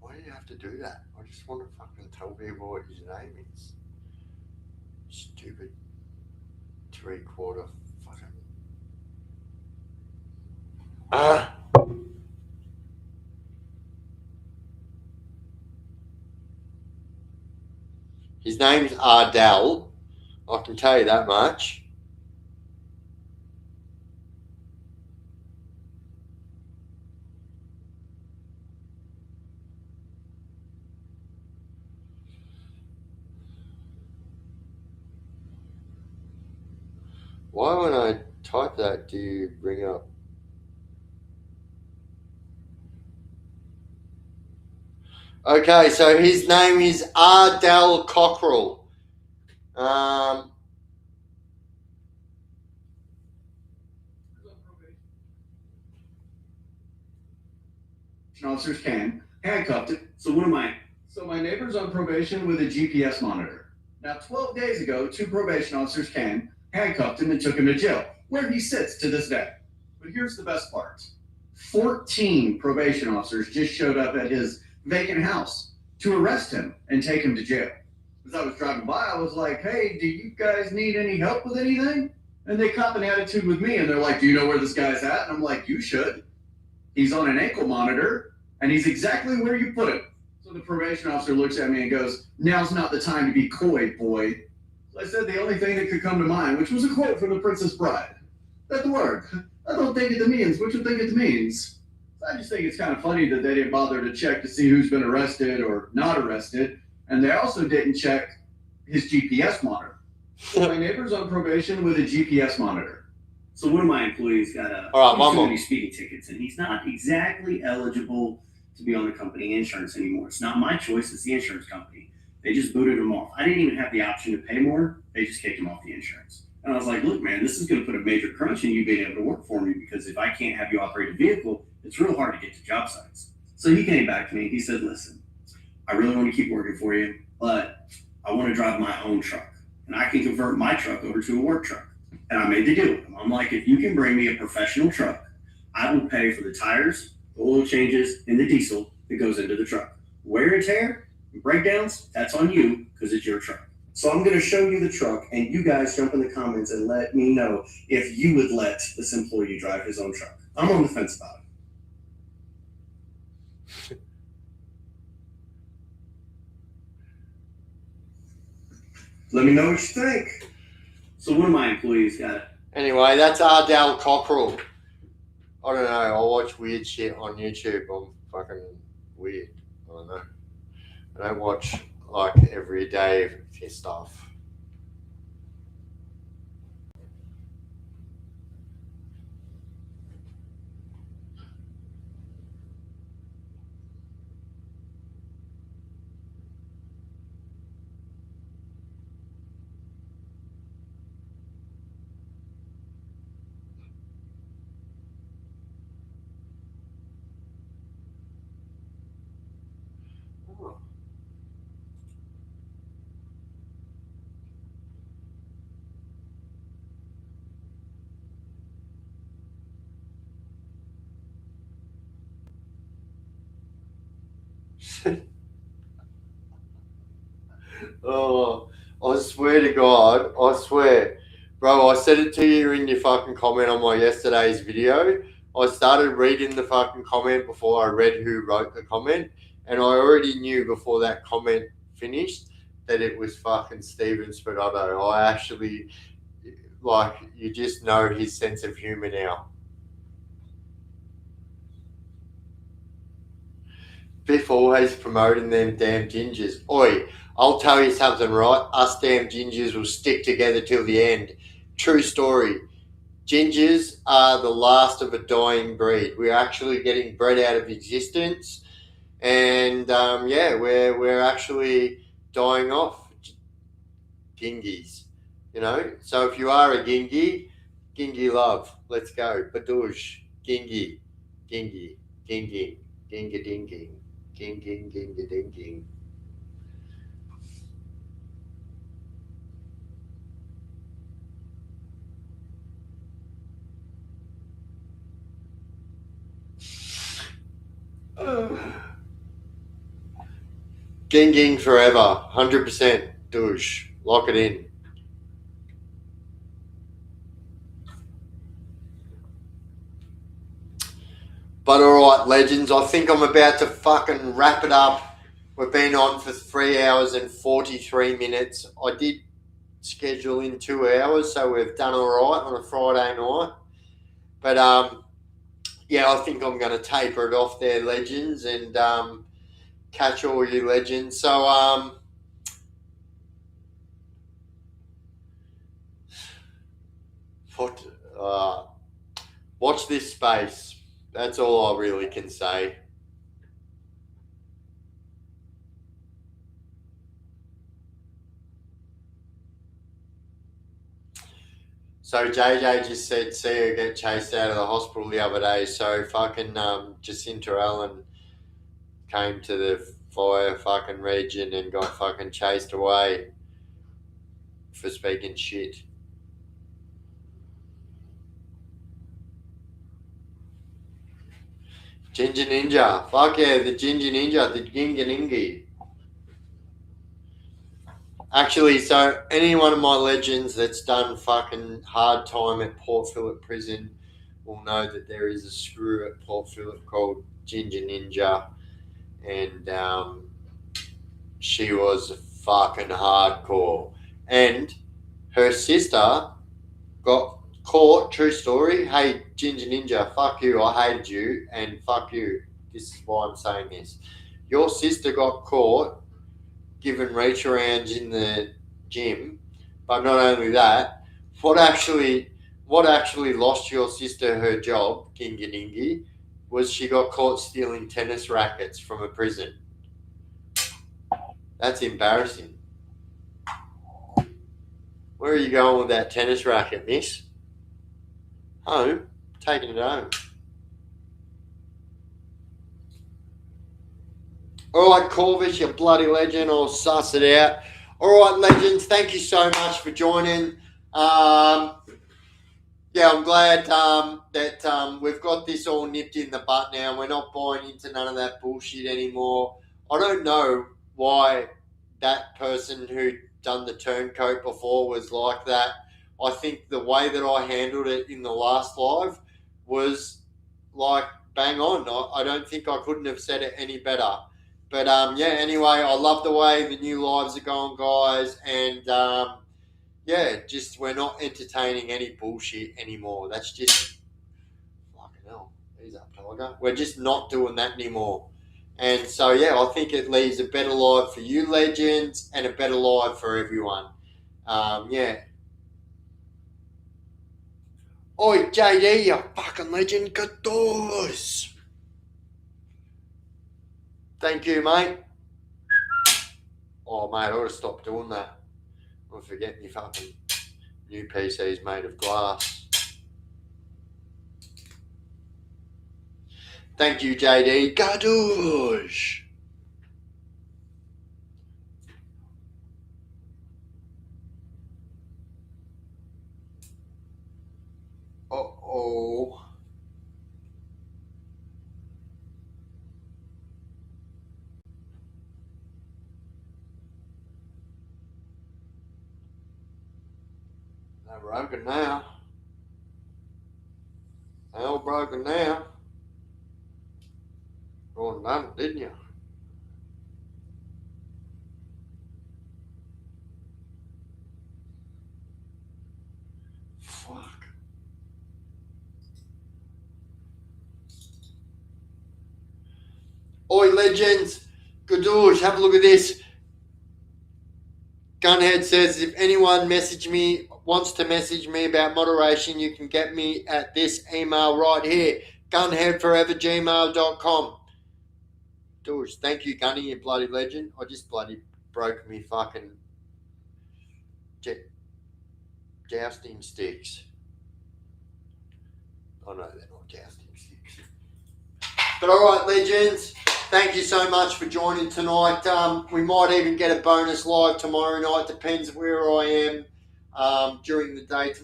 Why do you have to do that? I just want to fucking tell people what his name is. Stupid 3/4 fucking. Ah! His name's Ardell. I can tell you that much. Why, when I type that, do you bring up? Okay, so his name is Ardell Cockrell. Officers came, handcuffed it. So what am I? So my neighbor's on probation with a GPS monitor. Now, 12 days ago, 2 probation officers came, handcuffed him, and took him to jail, where he sits to this day. But here's the best part. 14 probation officers just showed up at his vacant house to arrest him and take him to jail. As I was driving by, I was like, hey, do you guys need any help with anything? And they cop an attitude with me, and they're like, do you know where this guy's at? And I'm like, you should. He's on an ankle monitor, and he's exactly where you put him. So the probation officer looks at me and goes, now's not the time to be coy, boy. So I said the only thing that could come to mind, which was a quote from The Princess Bride. That's the word. I don't think it means what you think it means. So I just think it's kind of funny that they didn't bother to check to see who's been arrested or not arrested. And they also didn't check his GPS monitor. So my neighbor's on probation with a GPS monitor. So one of my employees got too many speeding tickets, and he's not exactly eligible to be on the company insurance anymore. It's not my choice, it's the insurance company. They just booted him off. I didn't even have the option to pay more. They just kicked him off the insurance. And I was like, look, man, this is going to put a major crunch in you being able to work for me, because if I can't have you operate a vehicle, it's real hard to get to job sites. So he came back to me. He said, listen, I really want to keep working for you, but I want to drive my own truck. And I can convert my truck over to a work truck. And I made the deal with him. I'm like, if you can bring me a professional truck, I will pay for the tires, the oil changes, and the diesel that goes into the truck. Wear and tear, and breakdowns, that's on you, because it's your truck. So I'm going to show you the truck, and you guys jump in the comments and let me know if you would let this employee drive his own truck. I'm on the fence about it. Let me know what you think. So one of my employees got it. Anyway, that's Ardell Cockrell. I don't know. I watch weird shit on YouTube. I'm fucking weird. I don't know. I don't watch like everyday stuff. Oh, I swear to God, I swear. Bro, I said it to you in your fucking comment on my yesterday's video. I started reading the fucking comment before I read who wrote the comment, and I already knew before that comment finished that it was fucking Steven Spadato. I actually, like, you just know his sense of humor now. Biff always promoting them damn gingers. Oi, I'll tell you something, right? Us damn gingers will stick together till the end. True story. Gingers are the last of a dying breed. We're actually getting bred out of existence, and yeah, we're actually dying off. Gingies, you know. So if you are a gingy, gingy love. Let's go. Badoosh. Gingy. Gingy. Ginging. Ginga dinging. Ging ging ging ding ging. Ging ging forever. 100% douche. Lock it in. But alright, legends, I think I'm about to fucking wrap it up. We've been on for 3 hours and 43 minutes. I did schedule in 2 hours, so we've done alright on a Friday night. But yeah, I think I'm going to taper it off there, legends, and catch all you legends. So watch this space. That's all I really can say. So JJ just said, see her get chased out of the hospital the other day. So fucking Jacinta Allen came to the fire fucking region and got fucking chased away for speaking shit. Ginger Ninja. Fuck yeah, the Ginger Ninja, the Ginganingi. Actually, so any one of my legends that's done fucking hard time at Port Phillip Prison will know that there is a screw at Port Phillip called Ginger Ninja. And she was fucking hardcore. And her sister got caught, true story. Hey, Ginger Ninja, fuck you, I hated you, and fuck you. This is why I'm saying this. Your sister got caught giving reach arounds in the gym, but not only that, what actually lost your sister her job, Ginganingi, was she got caught stealing tennis rackets from a prison. That's embarrassing. Where are you going with that tennis racket, miss? Home? Taking it home. Alright, Corvus, you bloody legend. I'll suss it out. Alright, legends, thank you so much for joining. Yeah, I'm glad that we've got this all nipped in the butt now. We're not buying into none of that bullshit anymore. I don't know why that person who done the turncoat before was like that. I think the way that I handled it in the last live was like bang on. I don't think I couldn't have said it any better. But yeah, anyway, I love the way the new lives are going, guys, and yeah, just we're not entertaining any bullshit anymore. That's just fucking hell. He's up, Tiger. We're just not doing that anymore. And so yeah, I think it leaves a better life for you legends and a better life for everyone. Yeah. Oi, JD, you fucking legend. Kadoos. Thank you, mate. Oh, mate, I ought to stop doing that. I'm forgetting your fucking new PC's made of glass. Thank you, JD. Gadoosh. Uh-oh. They're broken now. They're all broken now. Going done, didn't you? Fuck. Oi, legends. Gadoosh, have a look at this. Gunhead says, if anyone wants to message me about moderation, you can get me at this email right here, gunheadforevergmail.com. Doosh, thank you, Gunny, you bloody legend. I just bloody broke me fucking jousting sticks. Oh no, they're not jousting sticks. But alright, legends, thank you so much for joining tonight. We might even get a bonus live tomorrow night, depends where I am during the day.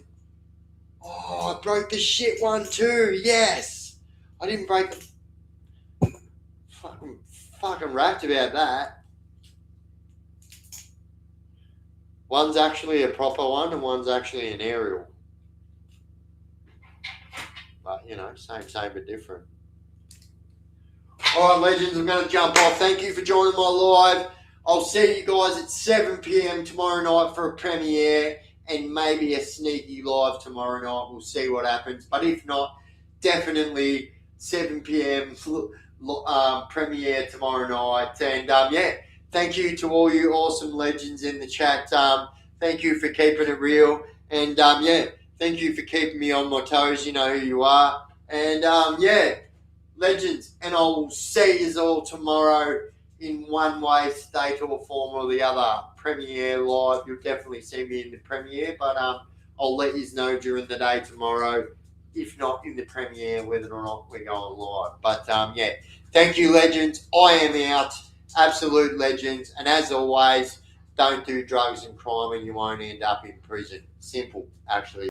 Oh, I broke the shit one too, yes! I didn't break the... Fucking rapped about that. One's actually a proper one and one's actually an aerial. But, same but different. All right, legends, I'm going to jump off. Thank you for joining my live. I'll see you guys at 7 p.m. tomorrow night for a premiere and maybe a sneaky live tomorrow night. We'll see what happens. But if not, definitely 7 p.m. Premiere tomorrow night. And, thank you to all you awesome legends in the chat. Thank you for keeping it real. And, thank you for keeping me on my toes. You know who you are. And, legends, and I'll see you all tomorrow in one way, state or form or the other. Premiere live, you'll definitely see me in the premiere, but I'll let you know during the day tomorrow, if not in the premiere, whether or not we're going live. But thank you, legends. I am out, absolute legends, and as always, don't do drugs and crime and you won't end up in prison. Simple, actually.